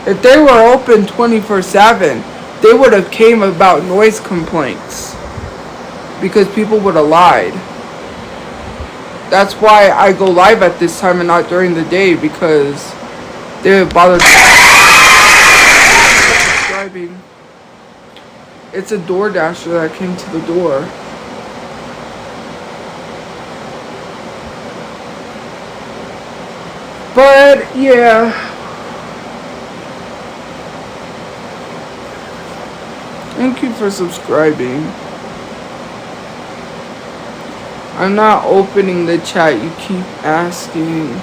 If they were open 24/7, they would have came about noise complaints. Because people would have lied. That's why I go live at this time and not during the day, because they would bother subscribing. It's a DoorDasher that came to the door. But yeah. Thank you for subscribing. I'm not opening the chat, you keep asking.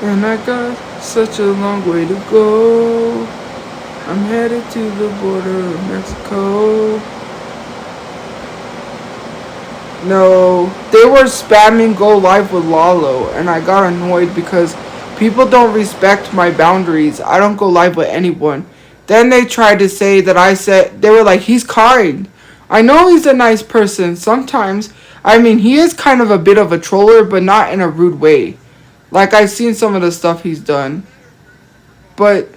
And I got such a long way to go. I'm headed to the border of Mexico. No, they were spamming go live with Lalo, and I got annoyed because people don't respect my boundaries. I don't go live with anyone. Then they tried to say that I said, they were like, he's kind. I know he's a nice person sometimes. I mean, he is kind of a bit of a troller, but not in a rude way. Like, I've seen some of the stuff he's done. But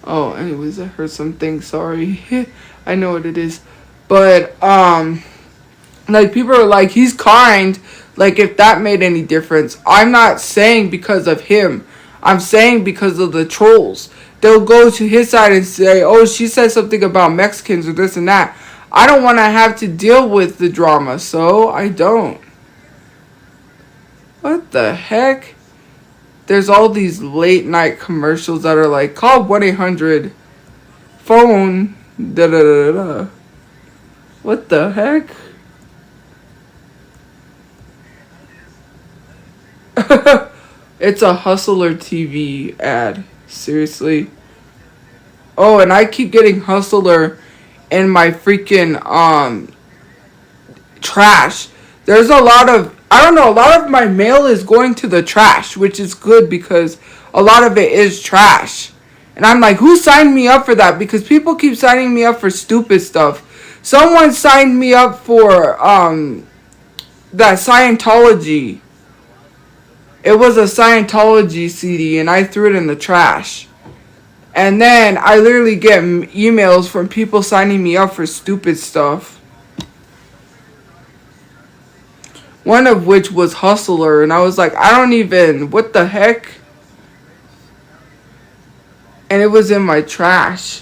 Oh, anyways, I heard something. Sorry. I know what it is. But, like, people are like, he's kind. Like, if that made any difference. I'm not saying because of him. I'm saying because of the trolls. They'll go to his side and say, oh, she said something about Mexicans or this and that. I don't want to have to deal with the drama, so I don't. What the heck? There's all these late night commercials that are like, call 1-800 phone da da da da. What the heck? It's a Hustler TV ad. Seriously. Oh, and I keep getting Hustler in my freaking trash. There's a lot of, I don't know, a lot of my mail is going to the trash, which is good because a lot of it is trash. And I'm like, who signed me up for that? Because people keep signing me up for stupid stuff. Someone signed me up for that Scientology. It was a Scientology CD and I threw it in the trash. And then I literally get emails from people signing me up for stupid stuff. One of which was Hustler, and I was like, I don't even, what the heck? And it was in my trash.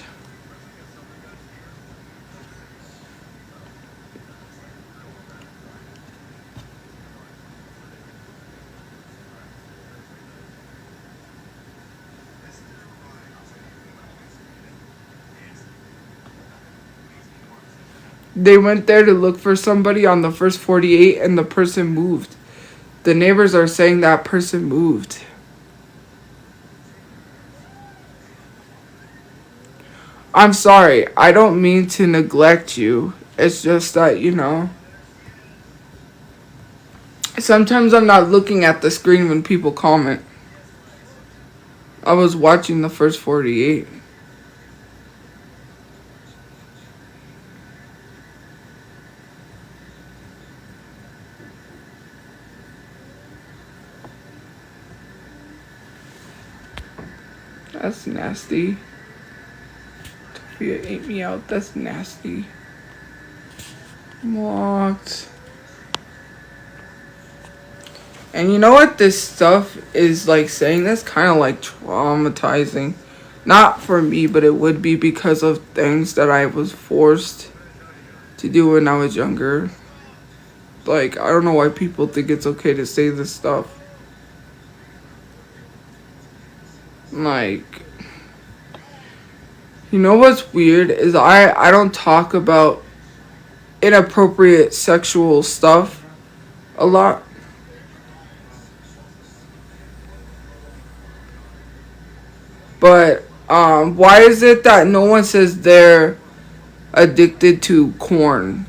They went there to look for somebody on the first 48 and the person moved. The neighbors are saying that person moved. I'm sorry. I don't mean to neglect you. It's just that, you know. Sometimes I'm not looking at the screen when people comment. I was watching the first 48. That's nasty. Tophia ate me out. That's nasty. Walked. And you know what this stuff is like saying? That's kind of like traumatizing. Not for me, but it would be because of things that I was forced to do when I was younger. Like, I don't know why people think it's okay to say this stuff. Like, you know what's weird is I don't talk about inappropriate sexual stuff a lot. But why is it that no one says they're addicted to corn?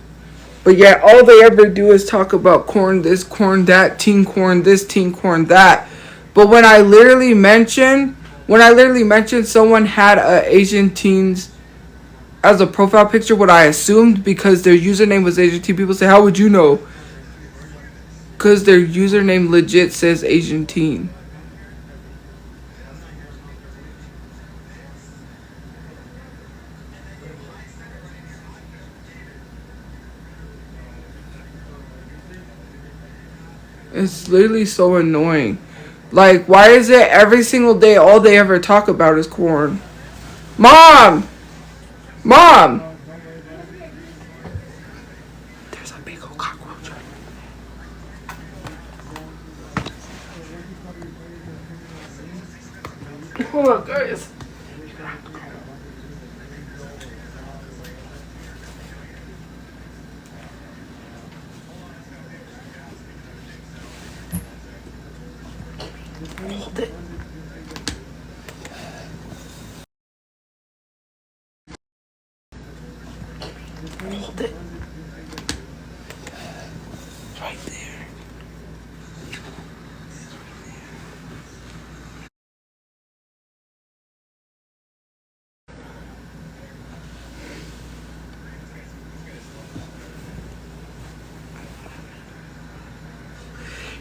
But yet all they ever do is talk about corn this, corn that, teen corn this, teen corn that. But when I literally mentioned someone had Asian teens as a profile picture, what I assumed because their username was Asian teen, people say, how would you know? Because their username legit says Asian teen. It's literally so annoying. Like, why is it every single day all they ever talk about is corn? Mom! Mom! There's a big old cockroach. Hold on, guys. Hold it. Hold it. It's right there.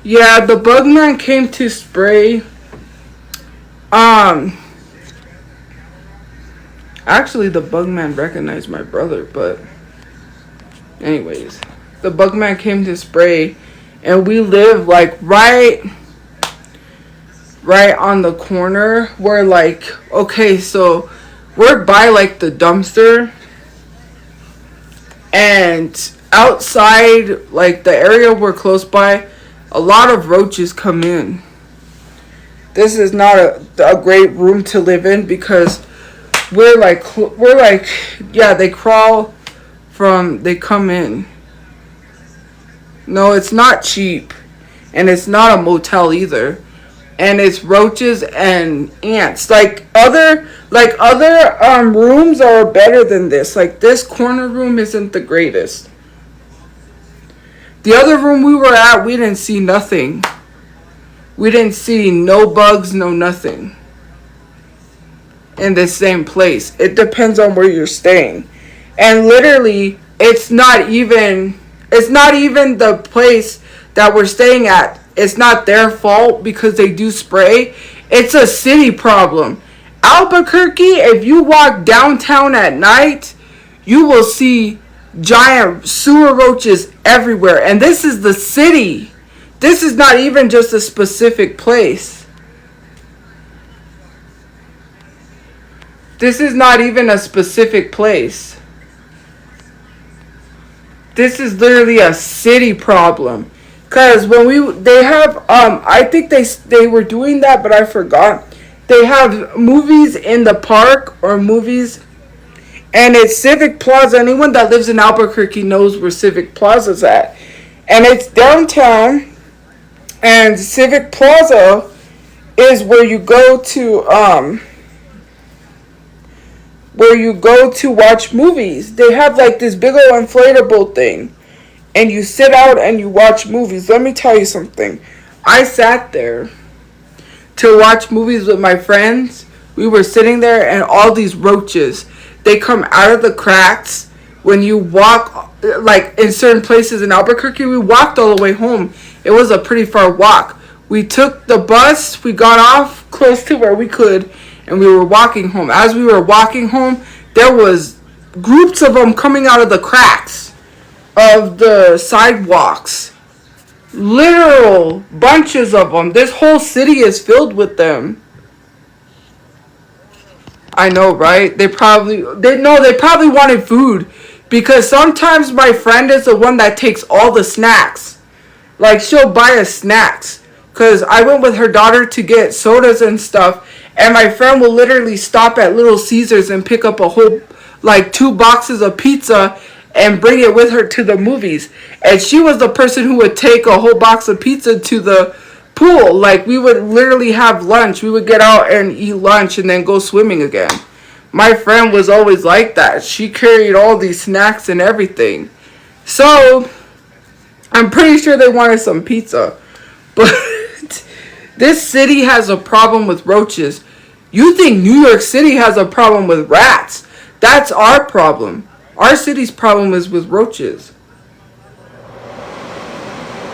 Yeah, the bug man came to spray Actually, the bug man recognized my brother, but anyways, the bug man came to spray, and we live like right on the corner where like, okay, so we're by like the dumpster, and outside like the area we're close by, a lot of roaches come in. This is not a great room to live in because we're like yeah, they crawl from, they come in. No, it's not cheap, and it's not a motel either, and it's roaches and ants. Like other rooms are better than this. Like this corner room isn't the greatest. The other room we were at, we didn't see nothing. We didn't see no bugs, no nothing in the same place. It depends on where you're staying. And literally, it's not even the place that we're staying at. It's not their fault because they do spray. It's a city problem. Albuquerque, if you walk downtown at night, you will see giant sewer roaches everywhere. And this is the city. This is not even just a specific place. This is not even a specific place. This is literally a city problem. Cause when they have I think they were doing that, but I forgot. They have movies in the park or movies, and it's Civic Plaza. Anyone that lives in Albuquerque knows where Civic Plaza's at, and it's downtown. And Civic Plaza is where you go to watch movies. They have like this big old inflatable thing, and you sit out and you watch movies. Let me tell you something. I sat there to watch movies with my friends. We were sitting there, and all these roaches, they come out of the cracks when you walk, like in certain places in Albuquerque. We walked all the way home. It was a pretty far walk. We took the bus, we got off close to where we could, and we were walking home. As we were walking home, there was groups of them coming out of the cracks of the sidewalks. Literal bunches of them. This whole city is filled with them. I know, right? They probably wanted food, because sometimes my friend is the one that takes all the snacks. Like, she'll buy us snacks. Because I went with her daughter to get sodas and stuff, and my friend will literally stop at Little Caesars and pick up a whole, like, 2 boxes of pizza and bring it with her to the movies. And she was the person who would take a whole box of pizza to the pool. Like, we would literally have lunch. We would get out and eat lunch and then go swimming again. My friend was always like that. She carried all these snacks and everything. So I'm pretty sure they wanted some pizza. But this city has a problem with roaches. You think New York City has a problem with rats. That's our problem. Our city's problem is with roaches.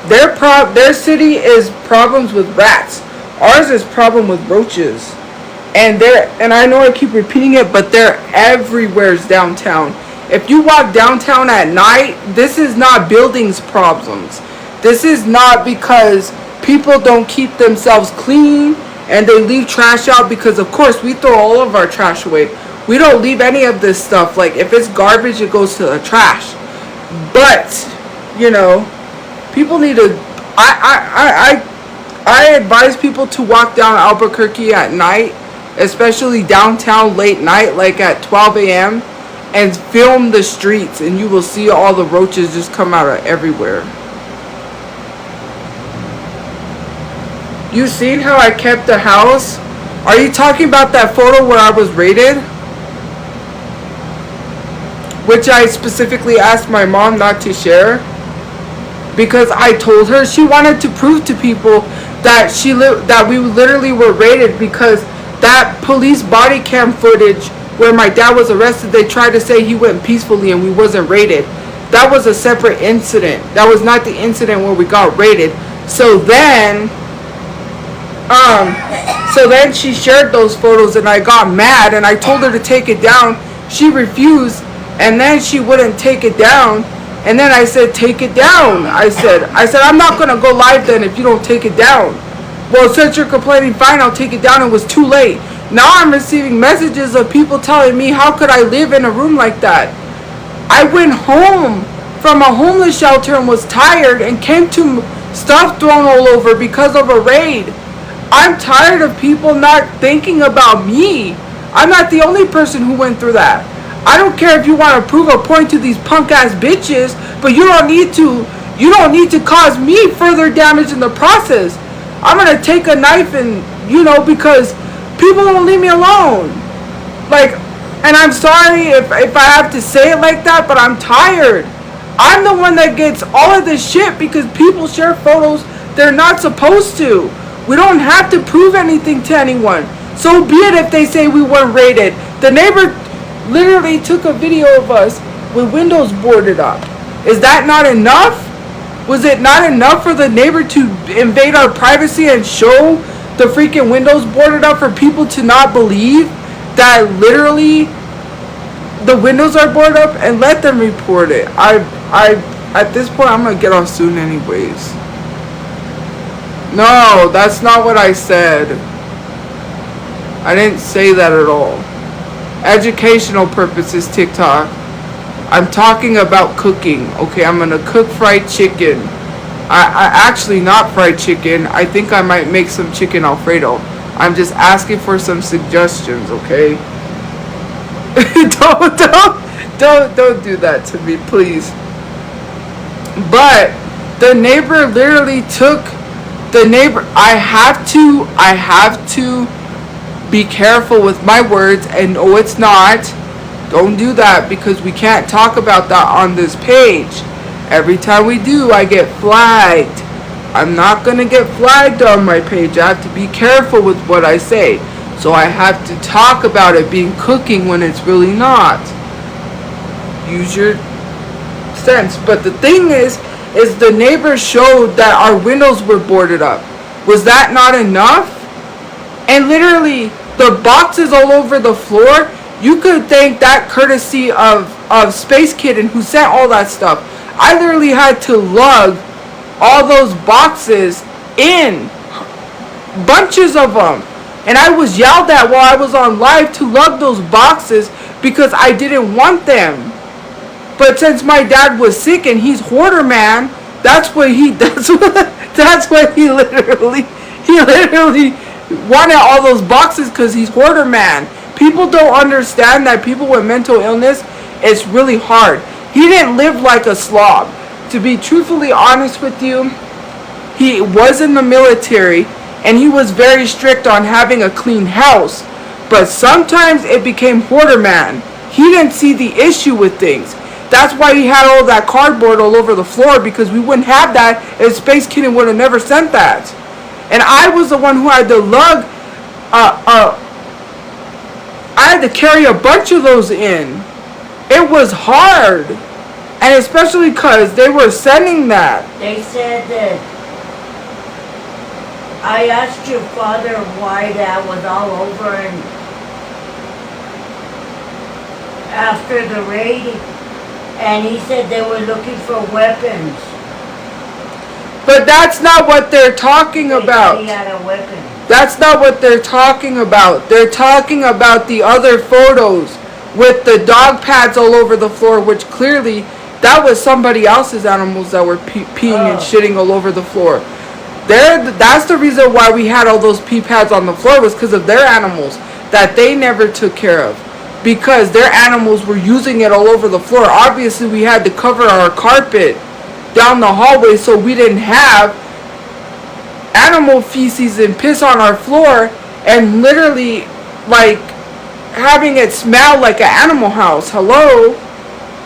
Their city is problems with rats. Ours is problem with roaches. And I know I keep repeating it, but they're everywhere downtown. If you walk downtown at night, this is not buildings problems. This is not because people don't keep themselves clean and they leave trash out, because of course we throw all of our trash away. We don't leave any of this stuff. Like, if it's garbage, it goes to the trash. But, you know, people need to, I advise people to walk down Albuquerque at night, especially downtown late night, like at 12 a.m., and film the streets, and you will see all the roaches just come out of everywhere. You seen how I kept the house? Are you talking about that photo where I was raided? Which I specifically asked my mom not to share, because I told her, she wanted to prove to people that that we literally were raided, because that police body cam footage where my dad was arrested, they tried to say he went peacefully and we wasn't raided. That was a separate incident. That was not the incident where we got raided. So then So then she shared those photos and I got mad and I told her to take it down. She refused and then she wouldn't take it down. And then I said, take it down. I said, I'm not going to go live then if you don't take it down. Well, since you're complaining, fine, I'll take it down. It was too late. Now I'm receiving messages of people telling me, how could I live in a room like that? I went home from a homeless shelter and was tired and came to stuff thrown all over because of a raid. I'm tired of people not thinking about me. I'm not the only person who went through that. I don't care if you want to prove a point to these punk ass bitches, but you don't need to cause me further damage in the process. I'm gonna take a knife and, because people don't leave me alone. Like, and I'm sorry if I have to say it like that, but I'm tired. I'm the one that gets all of this shit because people share photos they're not supposed to. We don't have to prove anything to anyone. So be it if they say we weren't raided. The neighbor literally took a video of us with windows boarded up. Is that not enough? Was it not enough for the neighbor to invade our privacy and show the freaking windows boarded up for people to not believe that literally the windows are boarded up and let them report it? At this point, I'm gonna get off soon anyways. No, that's not what I said. I didn't say that at all. Educational purposes, TikTok. I'm talking about cooking. Okay, I'm gonna cook fried chicken. I actually not fried chicken. I think I might make some chicken Alfredo. I'm just asking for some suggestions, okay? don't do that to me, please. But the neighbor literally took the neighbor. I have to be careful with my words, and no, it's not. Don't do that because we can't talk about that on this page. Every time we do, I get flagged. I'm not gonna get flagged on my page. I have to be careful with what I say. So I have to talk about it being cooking when it's really not. Use your sense. But the thing is the neighbor showed that our windows were boarded up. Was that not enough? And literally, the boxes all over the floor, you could thank that courtesy of Space Kitten who sent all that stuff. I literally had to lug all those boxes in. Bunches of them. And I was yelled at while I was on live to lug those boxes because I didn't want them. But since my dad was sick and he's hoarder man, that's what he literally wanted all those boxes because he's hoarder man. People don't understand that people with mental illness, it's really hard. He didn't live like a slob. To be truthfully honest with you, he was in the military and he was very strict on having a clean house. But sometimes it became hoarder man. He didn't see the issue with things. That's why he had all that cardboard all over the floor, because we wouldn't have that if Space Kitten would have never sent that. And I was the one who had to lug, I had to carry a bunch of those in. It was hard. And especially because they were sending that. They said that I asked your father why that was all over, and after the raid, and he said they were looking for weapons. But that's not what they're talking about. He had a weapon. That's not what they're talking about. They're talking about the other photos with the dog pads all over the floor, which clearly that was somebody else's animals that were peeing and shitting all over the floor. That's the reason why we had all those pee pads on the floor, was because of their animals that they never took care of. Because their animals were using it all over the floor. Obviously, we had to cover our carpet down the hallway so we didn't have animal feces and piss on our floor and literally like having it smell like an animal house. Hello?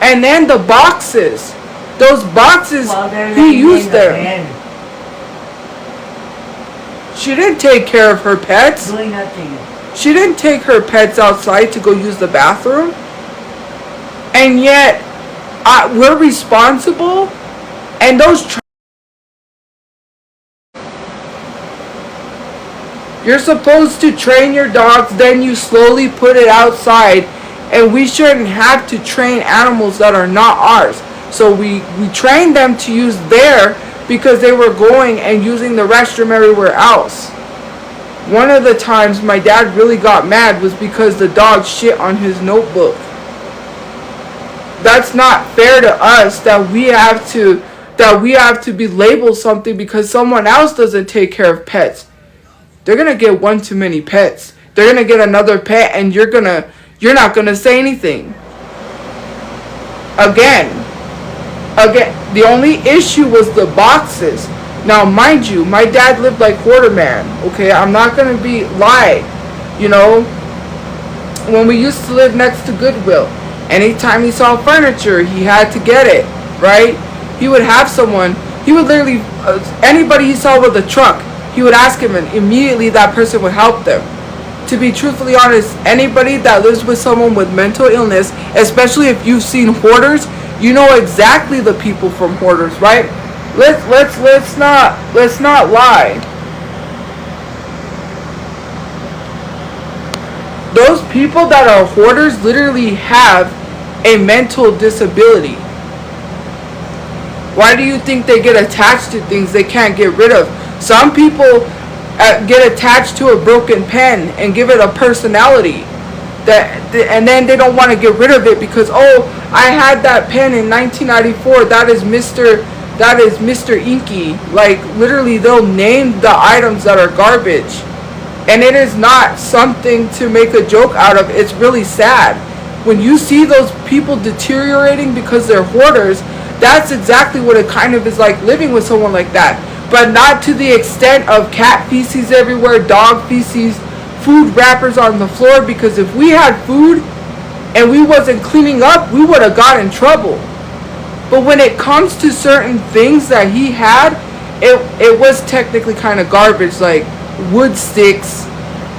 And then the boxes. Those boxes, he used them. She didn't take care of her pets. Doing nothing. She didn't take her pets outside to go use the bathroom. And yet, we're responsible. And those You're supposed to train your dogs, then you slowly put it outside. And we shouldn't have to train animals that are not ours. So we trained them to use there because they were going and using the restroom everywhere else. One of the times my dad really got mad was because the dog shit on his notebook. That's not fair to us that we have to be labeled something because someone else doesn't take care of pets. They're gonna get one too many pets. They're gonna get another pet and you're not gonna say anything. Again, the only issue was the boxes. Now, mind you, my dad lived like Hoarder Man. Okay, I'm not gonna lie. You know, when we used to live next to Goodwill, anytime he saw furniture, he had to get it. Right? He would have someone. He would literally anybody he saw with a truck, he would ask him, and immediately that person would help them. To be truthfully honest, anybody that lives with someone with mental illness, especially if you've seen Hoarders, you know exactly the people from Hoarders, right? Let's not lie. Those people that are Hoarders literally have a mental disability. Why do you think they get attached to things they can't get rid of? Some people get attached to a broken pen and give it a personality, and then they don't want to get rid of it because, oh, I had that pen in 1994. That is Mr. Inky. Like, literally, they'll name the items that are garbage, and it is not something to make a joke out of. It's really sad when you see those people deteriorating because they're Hoarders. That's exactly what it kind of is like living with someone like that. But not to the extent of cat feces everywhere, dog feces, food wrappers on the floor. Because if we had food and we wasn't cleaning up, we would have got in trouble. But when it comes to certain things that he had, it was technically kind of garbage, like wood sticks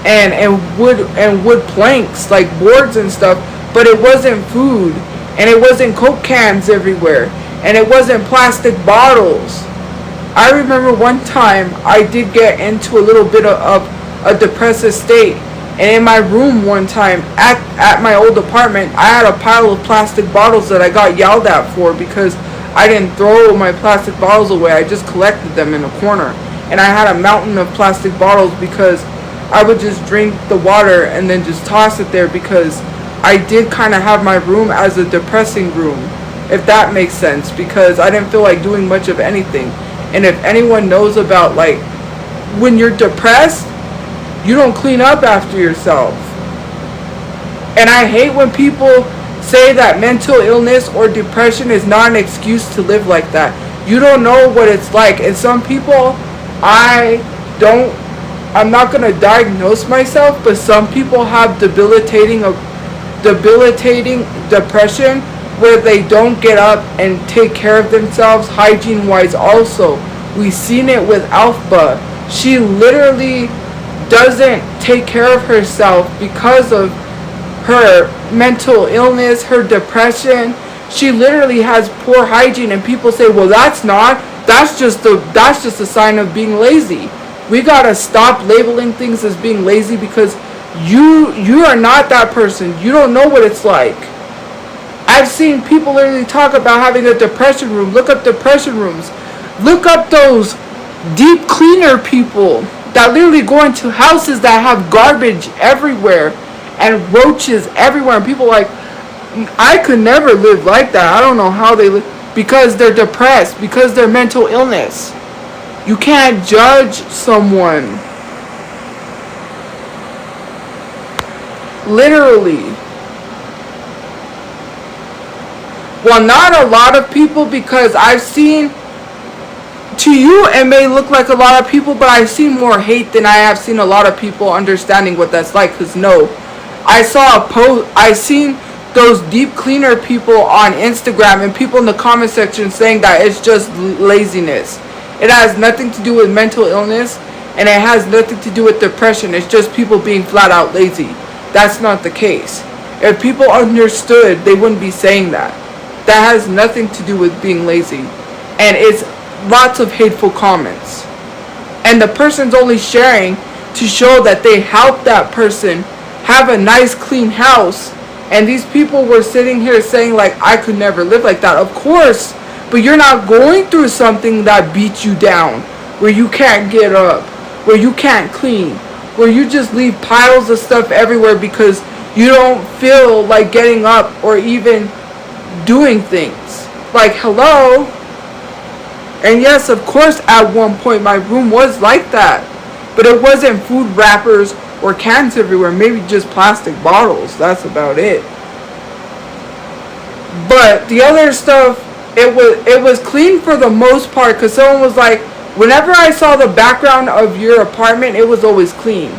and wood planks, like boards and stuff. But it wasn't food, and it wasn't Coke cans everywhere, and it wasn't plastic bottles. I remember one time I did get into a little bit of a depressive state, and in my room one time at my old apartment, I had a pile of plastic bottles that I got yelled at for because I didn't throw my plastic bottles away. I just collected them in a corner, and I had a mountain of plastic bottles because I would just drink the water and then just toss it there because I did kind of have my room as a depressing room, if that makes sense, because I didn't feel like doing much of anything. And if anyone knows about, like, when you're depressed, you don't clean up after yourself. And I hate when people say that mental illness or depression is not an excuse to live like that. You don't know what it's like. And some people, I'm not going to diagnose myself, but some people have debilitating depression where they don't get up and take care of themselves hygiene wise. Also, we've seen it with Alpha. She literally doesn't take care of herself because of her mental illness, her depression. She literally has poor hygiene, and people say, well, that's just a sign of being lazy. We gotta stop labeling things as being lazy because you are not that person. You don't know what it's like. I've seen people literally talk about having a depression room. Look up depression rooms. Look up those deep cleaner people that literally go into houses that have garbage everywhere and roaches everywhere. And people like, I could never live like that. I don't know how they live. Because they're depressed. Because they're mental illness. You can't judge someone. Literally. Well, not a lot of people, because I've seen, to you it may look like a lot of people, but I've seen more hate than I have seen a lot of people understanding what that's like. Because no, I saw a post, I seen those deep cleaner people on Instagram and people in the comment section saying that it's just laziness. It has nothing to do with mental illness, and it has nothing to do with depression. It's just people being flat out lazy. That's not the case. If people understood, they wouldn't be saying that. That has nothing to do with being lazy. And it's lots of hateful comments. And the person's only sharing to show that they helped that person have a nice clean house. And these people were sitting here saying like, I could never live like that. Of course, but you're not going through something that beats you down, where you can't get up, where you can't clean, where you just leave piles of stuff everywhere because you don't feel like getting up or even doing things. Like, hello. And yes, of course, at one point my room was like that, but it wasn't food wrappers or cans everywhere. Maybe just plastic bottles. That's about it. But the other stuff, it was clean for the most part, because someone was like, whenever I saw the background of your apartment, it was always clean.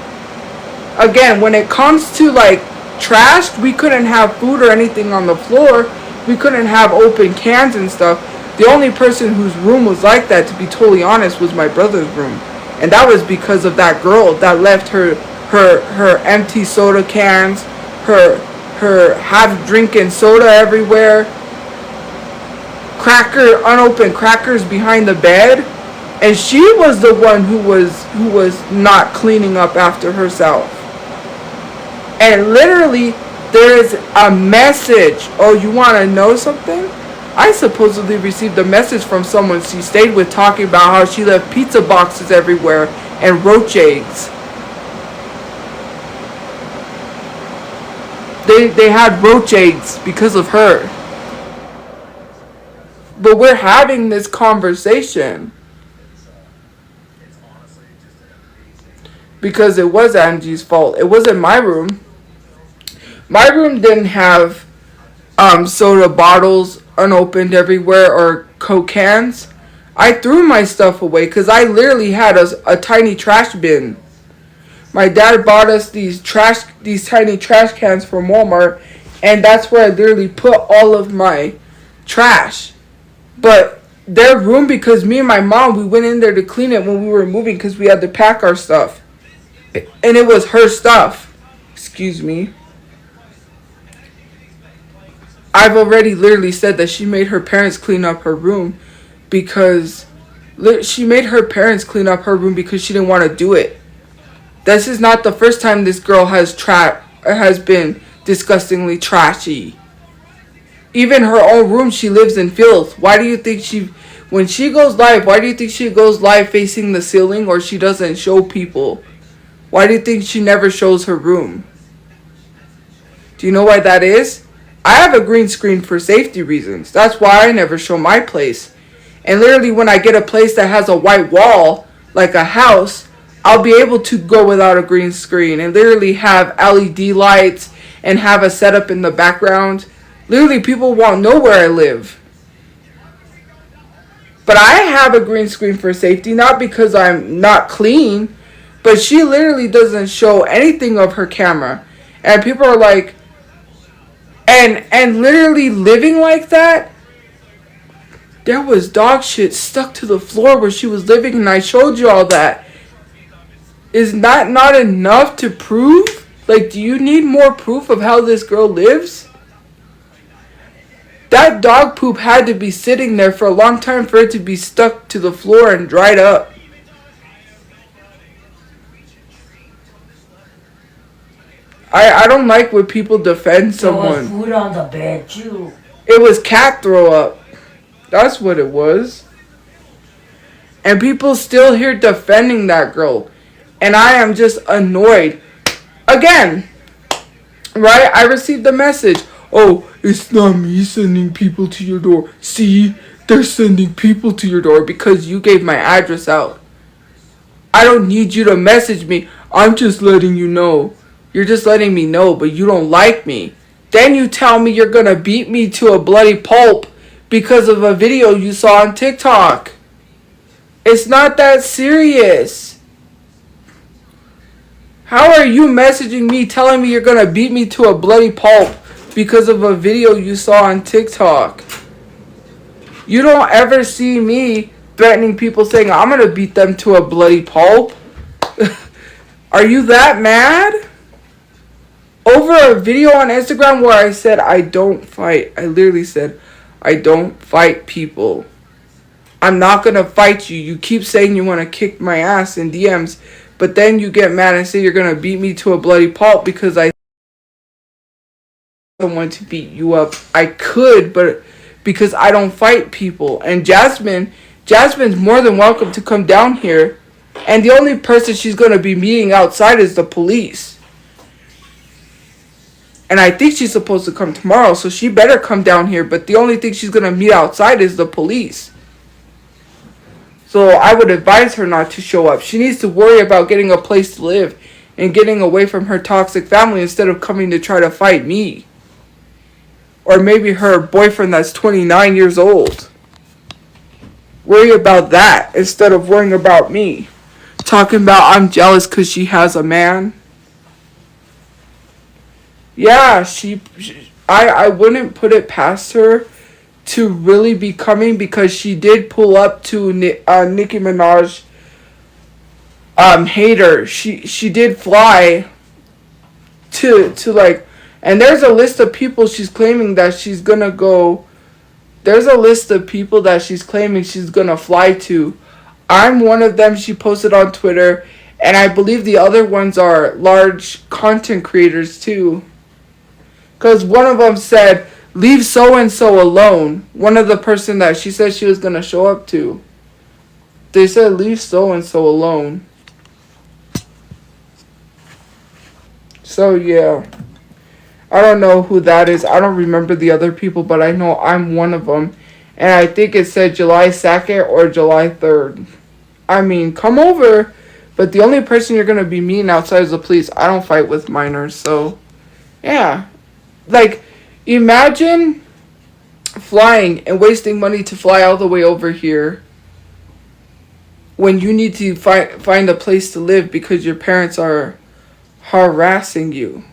Again, when it comes to like trash, we couldn't have food or anything on the floor. We couldn't have open cans and stuff. The only person whose room was like that, to be totally honest, was my brother's room. And that was because of that girl that left her empty soda cans, her half drinking soda everywhere, unopened crackers behind the bed. And she was the one who was not cleaning up after herself. And literally, there is a message. Oh, you want to know something? I supposedly received a message from someone she stayed with talking about how she left pizza boxes everywhere and roach eggs. They had roach eggs because of her. But we're having this conversation because it was Angie's fault. It wasn't my room. My room didn't have soda bottles unopened everywhere or Coke cans. I threw my stuff away because I literally had a tiny trash bin. My dad bought us these tiny trash cans from Walmart, and that's where I literally put all of my trash. But their room, because me and my mom, we went in there to clean it when we were moving because we had to pack our stuff. And it was her stuff. Excuse me. I've already literally said that she made her parents clean up her room because she didn't want to do it. This is not the first time this girl has been disgustingly trashy. Even her own room, she lives in filth. Why do you think when she goes live, why do you think she goes live facing the ceiling, or she doesn't show people? Why do you think she never shows her room? Do you know why that is? I have a green screen for safety reasons. That's why I never show my place. And literally when I get a place that has a white wall, like a house, I'll be able to go without a green screen and literally have LED lights and have a setup in the background. Literally people won't know where I live. But I have a green screen for safety, not because I'm not clean, but she literally doesn't show anything of her camera. And people are like, and literally living like that, there was dog shit stuck to the floor where she was living, and I showed you all that. Is that not enough to prove? Like, do you need more proof of how this girl lives? That dog poop had to be sitting there for a long time for it to be stuck to the floor and dried up. I don't like when people defend someone. There was food on the bed too. It was cat throw up. That's what it was. And people still here defending that girl. And I am just annoyed. Again, right? I received the message. Oh, it's not me sending people to your door. See, they're sending people to your door because you gave my address out. I don't need you to message me. I'm just letting you know. You're just letting me know, but you don't like me. Then you tell me you're gonna beat me to a bloody pulp because of a video you saw on TikTok. It's not that serious. How are you messaging me telling me you're gonna beat me to a bloody pulp because of a video you saw on TikTok? You don't ever see me threatening people saying I'm gonna beat them to a bloody pulp. Are you that mad? Over a video on Instagram where I said I don't fight. I literally said I don't fight people. I'm not gonna fight you. You keep saying you want to kick my ass in DMs, but then you get mad and say you're gonna beat me to a bloody pulp because I don't want to beat you up. I could, but because I don't fight people. And Jasmine's more than welcome to come down here, and the only person she's gonna be meeting outside is the police. And I think she's supposed to come tomorrow, so she better come down here. But the only thing she's gonna meet outside is the police. So I would advise her not to show up. She needs to worry about getting a place to live and getting away from her toxic family instead of coming to try to fight me. Or maybe her boyfriend that's 29 years old. Worry about that instead of worrying about me. Talking about I'm jealous because she has a man. Yeah, I wouldn't put it past her to really be coming, because she did pull up to Nicki Minaj hater. She did fly to like, and there's a list of people she's claiming that she's gonna go. There's a list of people that she's claiming she's gonna fly to. I'm one of them. She posted on Twitter, and I believe the other ones are large content creators too. Because one of them said, leave so-and-so alone. One of the person that she said she was going to show up to. They said, leave so-and-so alone. So, yeah. I don't know who that is. I don't remember the other people, but I know I'm one of them. And I think it said July 2nd or July 3rd. I mean, come over. But the only person you're going to be meeting outside is the police. I don't fight with minors, so, yeah. Like, imagine flying and wasting money to fly all the way over here when you need to find a place to live because your parents are harassing you,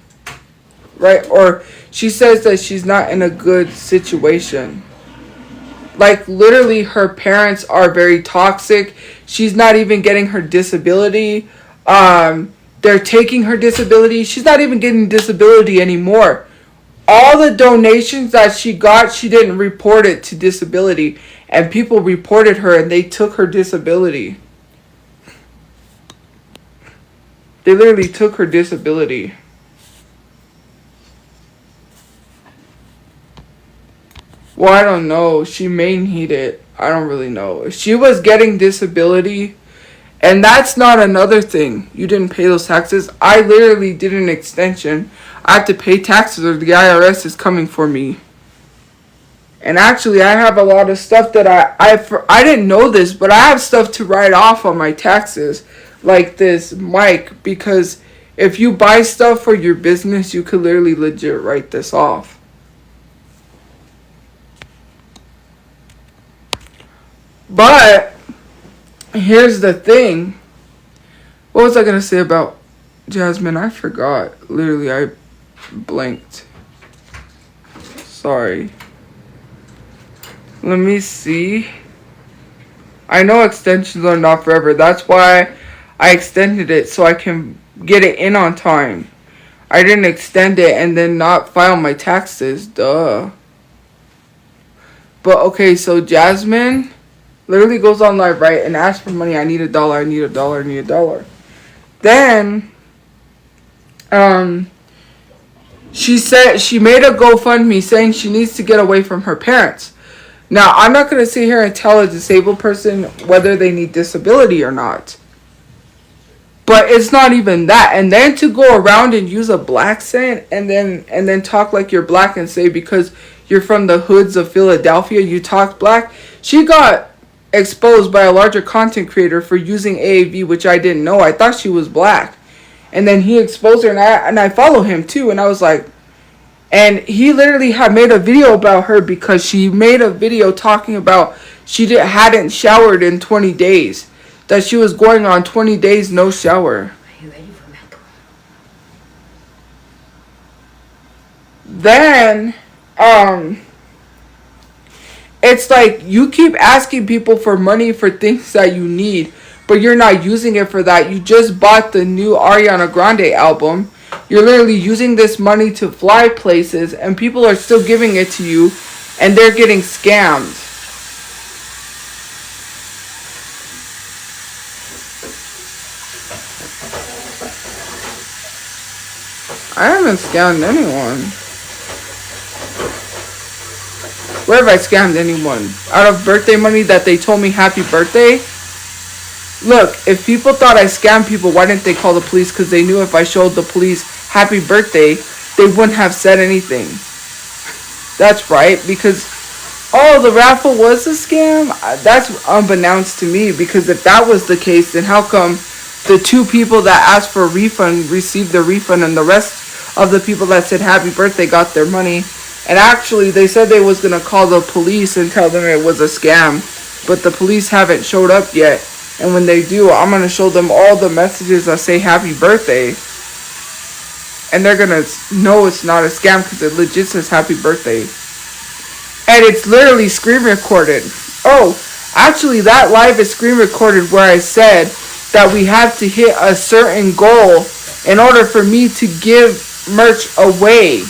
right? Or she says that she's not in a good situation. Like, literally, her parents are very toxic. She's not even getting her disability. They're taking her disability. She's not even getting disability anymore. All the donations that she got, she didn't report it to disability. And people reported her and they took her disability. They literally took her disability. Well, I don't know. She may need it. I don't really know. If she was getting disability, and that's not another thing. You didn't pay those taxes. I literally did an extension. I have to pay taxes or the IRS is coming for me. And actually, I have a lot of stuff that I didn't know this, but I have stuff to write off on my taxes. Like this mic, because if you buy stuff for your business, you could literally legit write this off. But here's the thing. What was I going to say about Jasmine? I forgot. Literally, I blanked. Sorry. Let me see. I know extensions are not forever. That's why I extended it, so I can get it in on time. I didn't extend it and then not file my taxes. Duh. But okay, so Jasmine literally goes on live, right, and asks for money. I need $1. I need $1. I need $1. Then, she said she made a GoFundMe saying she needs to get away from her parents. Now, I'm not going to sit here and tell a disabled person whether they need disability or not. But it's not even that. And then to go around and use a black accent and then talk like you're black and say because you're from the hoods of Philadelphia, you talk black. She got exposed by a larger content creator for using AAV, which I didn't know. I thought she was black. And then he exposed her, and I follow him too. And I was like, and he literally had made a video about her because she made a video talking about hadn't showered in 20 days. That she was going on 20 days no shower. Are you ready for macaroni? Then, it's like you keep asking people for money for things that you need, but you're not using it for that. You just bought the new Ariana Grande album. You're literally using this money to fly places, and people are still giving it to you, and they're getting scammed. I haven't scammed anyone. Where have I scammed anyone? Out of birthday money that they told me happy birthday? Look, if people thought I scammed people, why didn't they call the police? Because they knew if I showed the police happy birthday, they wouldn't have said anything. That's right, because, oh, the raffle was a scam? That's unbeknownst to me, because if that was the case, then how come the 2 people that asked for a refund received their refund and the rest of the people that said happy birthday got their money? And actually, they said they was going to call the police and tell them it was a scam, but the police haven't showed up yet. And when they do, I'm going to show them all the messages that say happy birthday. And they're going to know it's not a scam because it legit says happy birthday. And it's literally screen recorded. Oh, actually that live is screen recorded where I said that we have to hit a certain goal in order for me to give merch away.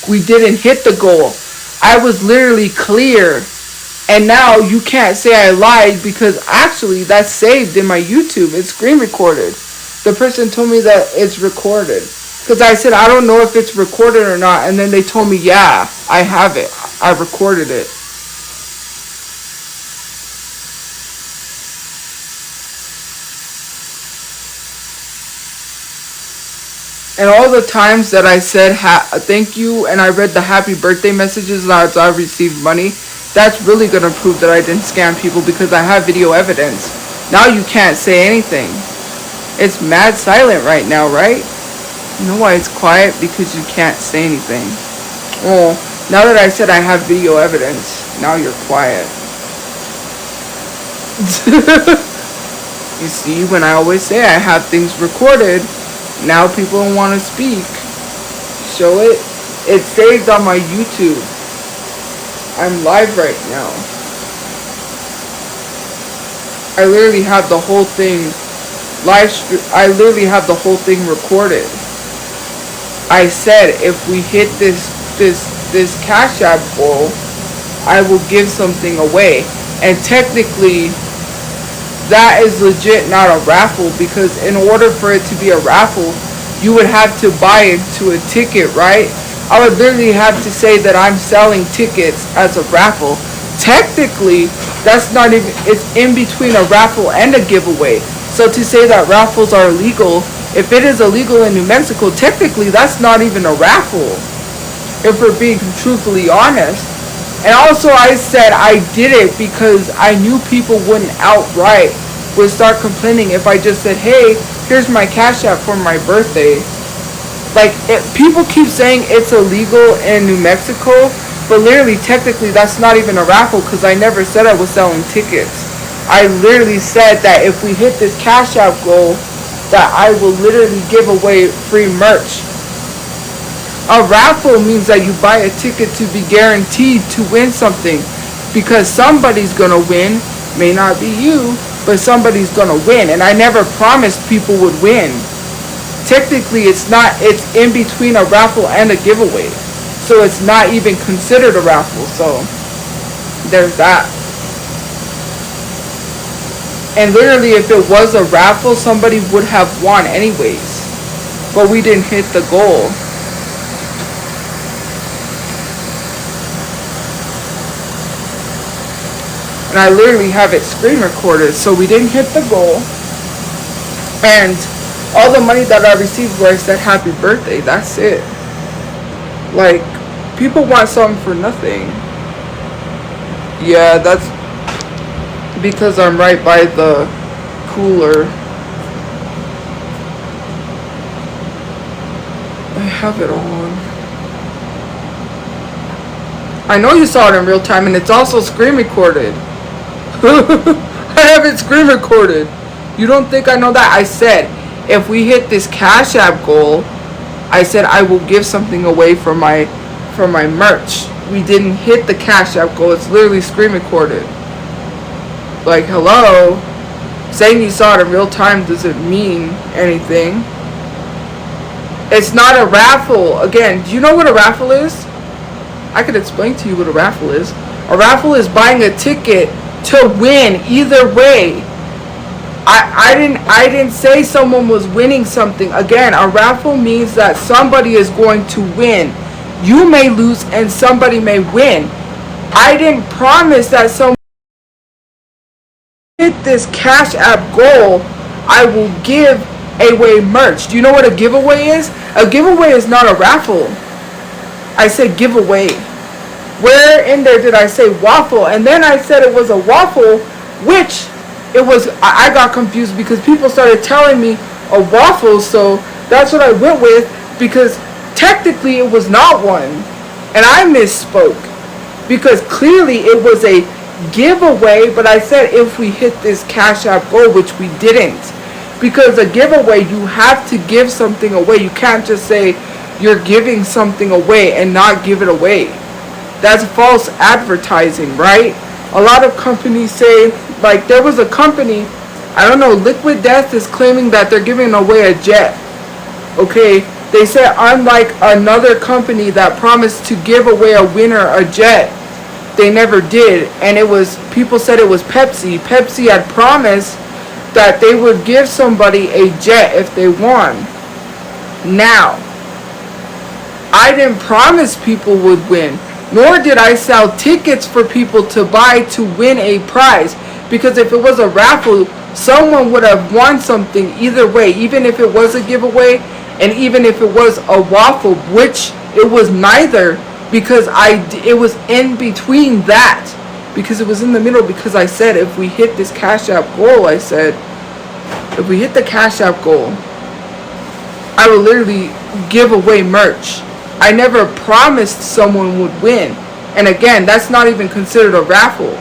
We didn't hit the goal. I was literally clear. And now you can't say I lied because actually that's saved in my YouTube. It's screen recorded. The person told me that it's recorded. Because I said, I don't know if it's recorded or not. And then they told me, yeah, I have it. I recorded it. And all the times that I said thank you and I read the happy birthday messages that I received money, that's really going to prove that I didn't scam people because I have video evidence. Now you can't say anything. It's mad silent right now, right? You know why it's quiet? Because you can't say anything. Well, now that I said I have video evidence, now you're quiet. You see, when I always say I have things recorded, now people don't want to speak. Show it. It's saved on my YouTube. I'm live right now. I literally have the whole thing I literally have the whole thing recorded. I said if we hit this Cash App goal, I will give something away. And technically, that is legit not a raffle because in order for it to be a raffle, you would have to buy into a ticket, right? I would literally have to say that I'm selling tickets as a raffle. Technically, that's not even, it's in between a raffle and a giveaway. So to say that raffles are illegal, if it is illegal in New Mexico, technically that's not even a raffle, if we're being truthfully honest. And also I said I did it because I knew people would start complaining if I just said, hey, here's my Cash App for my birthday. Like, people keep saying it's illegal in New Mexico, but literally, technically, that's not even a raffle because I never said I was selling tickets. I literally said that if we hit this Cash App goal, that I will literally give away free merch. A raffle means that you buy a ticket to be guaranteed to win something because somebody's going to win. May not be you, but somebody's going to win. And I never promised people would win. Technically, it's in between a raffle and a giveaway. So it's not even considered a raffle. So there's that. And literally, if it was a raffle, somebody would have won anyways. But we didn't hit the goal. And I literally have it screen recorded. So we didn't hit the goal. And all the money that I received where I said happy birthday, that's it. Like, people want something for nothing. Yeah, that's because I'm right by the cooler. I have it on. I know you saw it in real time and it's also screen recorded. I have it screen recorded. You don't think I know that? I said, if we hit this Cash App goal, I said I will give something away for my merch. We didn't hit the Cash App goal. It's literally screen recorded. Like, hello? Saying you saw it in real time doesn't mean anything. It's not a raffle. Again, do you know what a raffle is? I could explain to you what a raffle is. A raffle is buying a ticket to win either way. I didn't say someone was winning something. Again, a raffle means that somebody is going to win. You may lose and somebody may win. I didn't promise that someone hit this Cash App goal, I will give away merch. Do you know what a giveaway is? A giveaway is not a raffle. I said giveaway. Where in there did I say waffle? And then I said it was a waffle, which it was. I got confused because people started telling me a waffle, so that's what I went with, because technically it was not one. And I misspoke because clearly it was a giveaway, but I said if we hit this Cash App goal, which we didn't. Because a giveaway, you have to give something away. You can't just say you're giving something away and not give it away. That's false advertising, right? A lot of companies say, like there was a company, I don't know, Liquid Death is claiming that they're giving away a jet. Okay, they said unlike another company that promised to give away a winner a jet, they never did. And it was, people said it was Pepsi. Pepsi had promised that they would give somebody a jet if they won. Now, I didn't promise people would win, nor did I sell tickets for people to buy to win a prize. Because if it was a raffle, someone would have won something either way, even if it was a giveaway and even if it was a waffle, which it was neither, because it was in between that. Because it was in the middle, because I said if we hit this Cash App goal, I said if we hit the Cash App goal, I will literally give away merch. I never promised someone would win. And again, that's not even considered a raffle.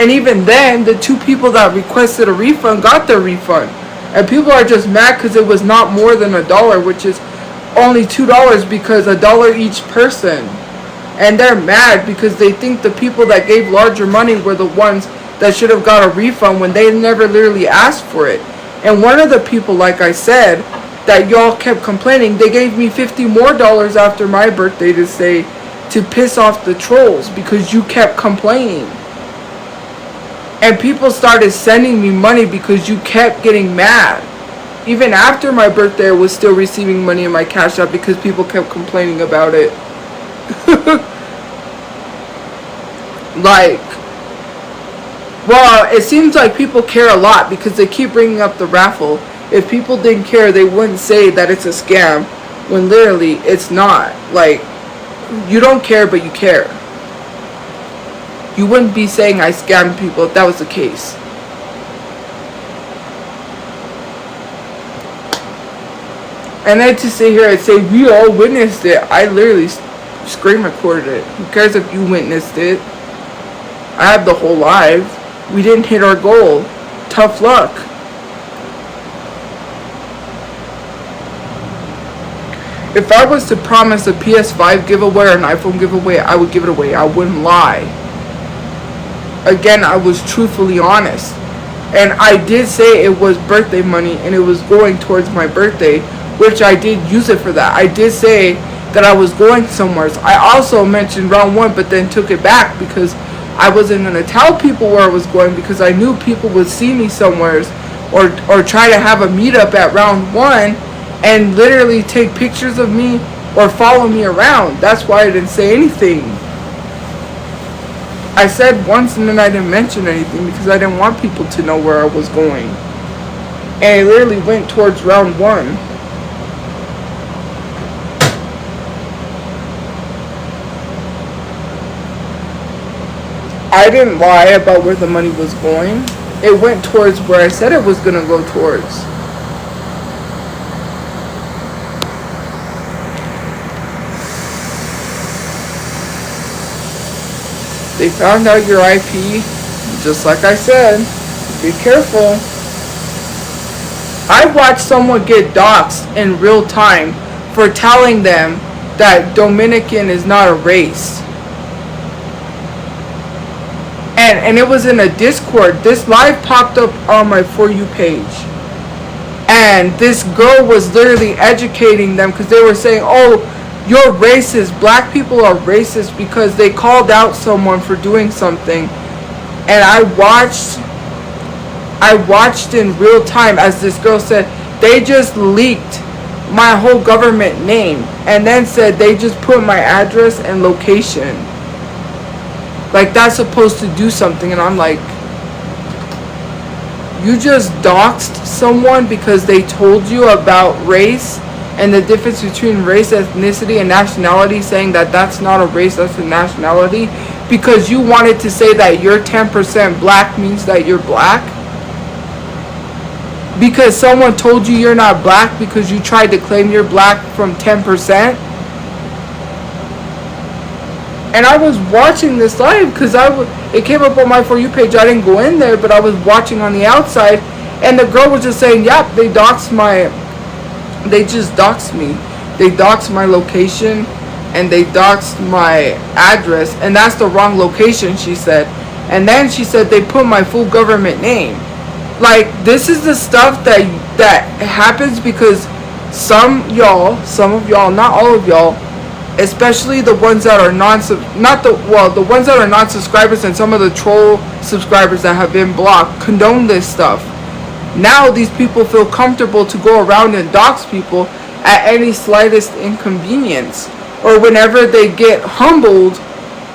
And even then, the two people that requested a refund got their refund. And people are just mad because it was not more than $1, which is only $2, because $1 each person. And they're mad because they think the people that gave larger money were the ones that should have got a refund when they never literally asked for it. And one of the people, like I said, that y'all kept complaining, they gave me $50 more after my birthday to say, to piss off the trolls because you kept complaining. And people started sending me money because you kept getting mad. Even after my birthday, I was still receiving money in my Cash App because people kept complaining about it. Like, well, it seems like people care a lot because they keep bringing up the raffle. If people didn't care, they wouldn't say that it's a scam when literally it's not. Like, you don't care, but you care. You wouldn't be saying I scammed people if that was the case. And then to sit here and say we all witnessed it, I literally screen recorded it. Who cares if you witnessed it? I have the whole live. We didn't hit our goal. Tough luck. If I was to promise a PS5 giveaway or an iPhone giveaway, I would give it away. I wouldn't lie. Again, I was truthfully honest. And I did say it was birthday money and it was going towards my birthday, which I did use it for that. I did say that I was going somewhere. I also mentioned round 1, but then took it back because I wasn't going to tell people where I was going because I knew people would see me somewhere or try to have a meetup at round 1 and literally take pictures of me or follow me around. That's why I didn't say anything. I said once and then I didn't mention anything because I didn't want people to know where I was going. And it literally went towards round 1. I didn't lie about where the money was going. It went towards where I said it was going to go towards. They found out your IP, just like I said. Be careful. I watched someone get doxxed in real time for telling them that Dominican is not a race. And it was in a Discord. This live popped up on my For You page. And this girl was literally educating them because they were saying, oh, you're racist. Black people are racist because they called out someone for doing something. And I watched in real time as this girl said, they just leaked my whole government name and then said they just put my address and location. Like that's supposed to do something. And I'm like, you just doxed someone because they told you about race and the difference between race, ethnicity, and nationality, saying that that's not a race, that's a nationality, because you wanted to say that you're 10% black means that you're black? Because someone told you you're not black because you tried to claim you're black from 10%? And I was watching this live because it came up on my For You page. I didn't go in there, but I was watching on the outside, and the girl was just saying, yep, they just doxed me. They doxed my location, and they doxed my address, and that's the wrong location, she said. And then she said they put my full government name. Like, this is the stuff that happens because some of y'all, not all of y'all, especially the ones that are the ones that are non-subscribers and some of the troll subscribers that have been blocked, condone this stuff. Now these people feel comfortable to go around and dox people at any slightest inconvenience, or whenever they get humbled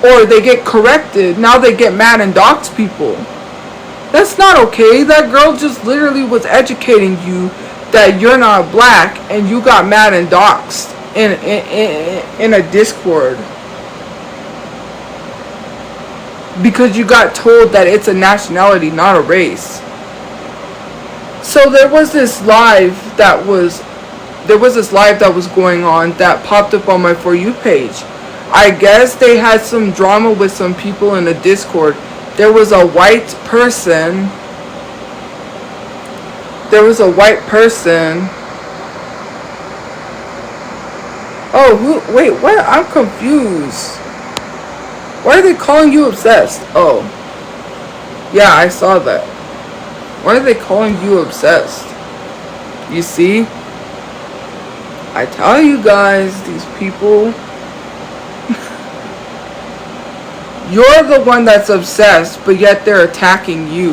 or they get corrected. Now they get mad and dox people. That's not okay. That girl just literally was educating you that you're not black, and you got mad and doxed in a Discord because you got told that it's a nationality, not a race. So there was this live that was going on that popped up on my For You page. I guess they had some drama with some people in the Discord. There was a white person. Oh, wait, what? I'm confused. Why are they calling you obsessed? Oh. Yeah, I saw that. Why are they calling you obsessed? You see? I tell you guys, these people. You're the one that's obsessed, but yet they're attacking you.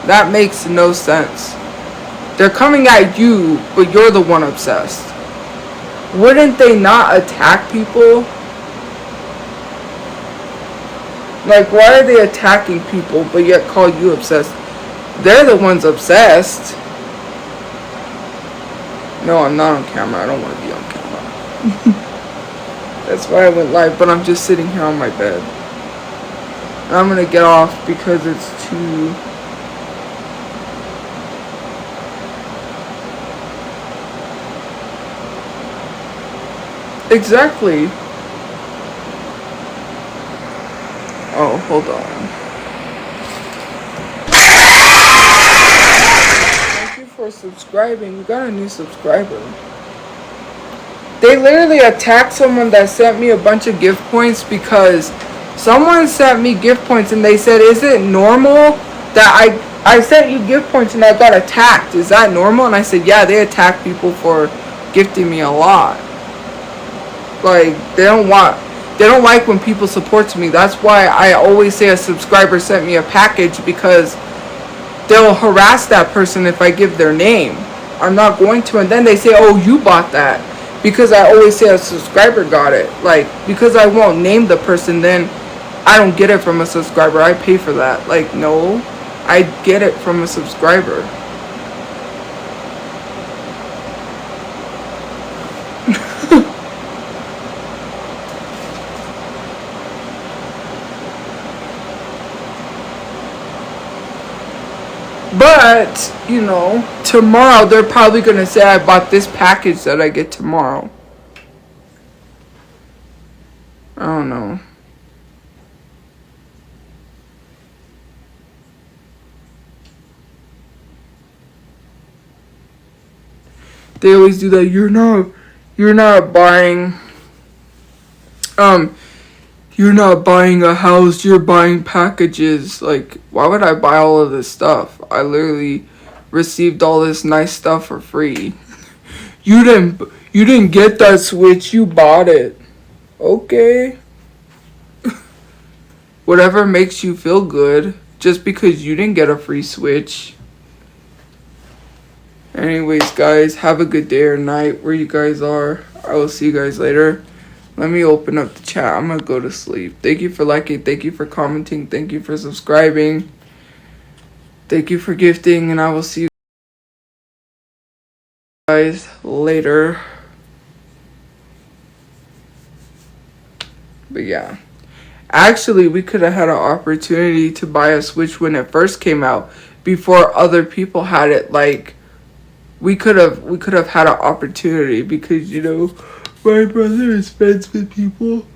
That makes no sense. They're coming at you, but you're the one obsessed. Wouldn't they not attack people? Like, why are they attacking people, but yet call you obsessed? They're the ones obsessed. No, I'm not on camera. I don't want to be on camera. That's why I went live, but I'm just sitting here on my bed. I'm gonna get off because it's too... Exactly. Oh, hold on. Thank you for subscribing. We got a new subscriber. They literally attacked someone that sent me a bunch of gift points because someone sent me gift points and they said, is it normal that I sent you gift points and I got attacked? Is that normal? And I said, yeah, they attack people for gifting me a lot. Like, they don't like when people support me. That's why I always say a subscriber sent me a package, because they'll harass that person if I give their name. I'm not going to. And then they say, oh, you bought that. Because I always say a subscriber got it. Like, because I won't name the person, then I don't get it from a subscriber. I pay for that. Like, no, I get it from a subscriber. But, you know, tomorrow they're probably going to say I bought this package that I get tomorrow. I don't know. They always do that. You're not buying, you're not buying a house, you're buying packages. Like, why would I buy all of this stuff? I literally received all this nice stuff for free. You didn't get that Switch, you bought it. Okay. Whatever makes you feel good. just because you didn't get a free Switch. Anyways, guys, have a good day or night where you guys are. I will see you guys later. Let me open up the chat. I'm going to go to sleep. Thank you for liking. Thank you for commenting. Thank you for subscribing. Thank you for gifting. And I will see you guys later. But yeah. Actually, we could have had an opportunity to buy a Switch when it first came out. Before other people had it. Like, we could have had an opportunity. Because, you know, my brother is friends with people.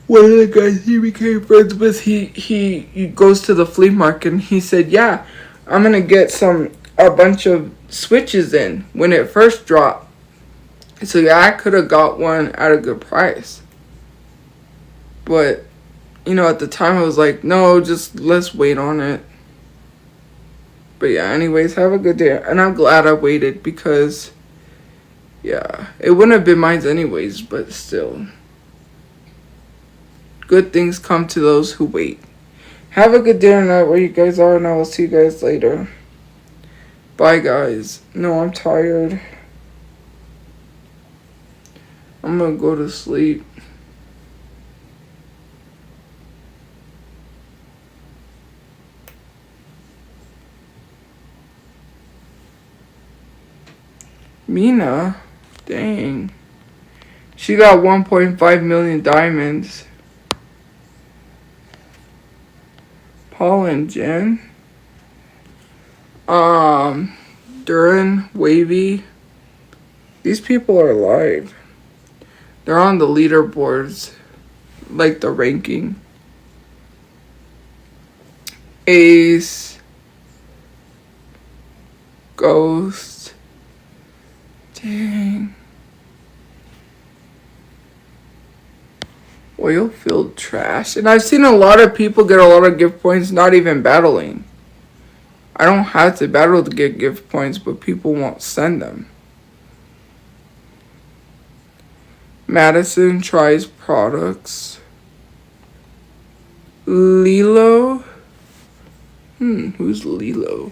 One of the guys he became friends with, he goes to the flea market and he said, yeah, I'm gonna get a bunch of Switches in when it first dropped. So yeah, I could have got one at a good price. But, you know, at the time I was like, no, just let's wait on it. But yeah, anyways, have a good day. And I'm glad I waited because, yeah, it wouldn't have been mine anyways, but still. Good things come to those who wait. Have a good day or night where you guys are, and I will see you guys later. Bye, guys. No, I'm tired. I'm gonna go to sleep. Mina? Dang. She got 1.5 million diamonds. Paul and Jen. Duran, Wavy. These people are alive. They're on the leaderboards. Like the ranking. Ace. Ghost. Dang. Oil-filled trash. And I've seen a lot of people get a lot of gift points not even battling. I don't have to battle to get gift points, but people won't send them. Madison tries products. Lilo? Who's Lilo?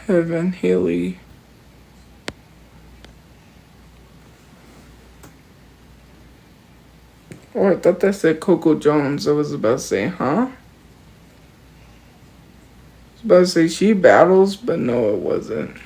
Heaven Haley. Oh, I thought that said Coco Jones. I was about to say, huh? I was about to say she battles, but no, it wasn't.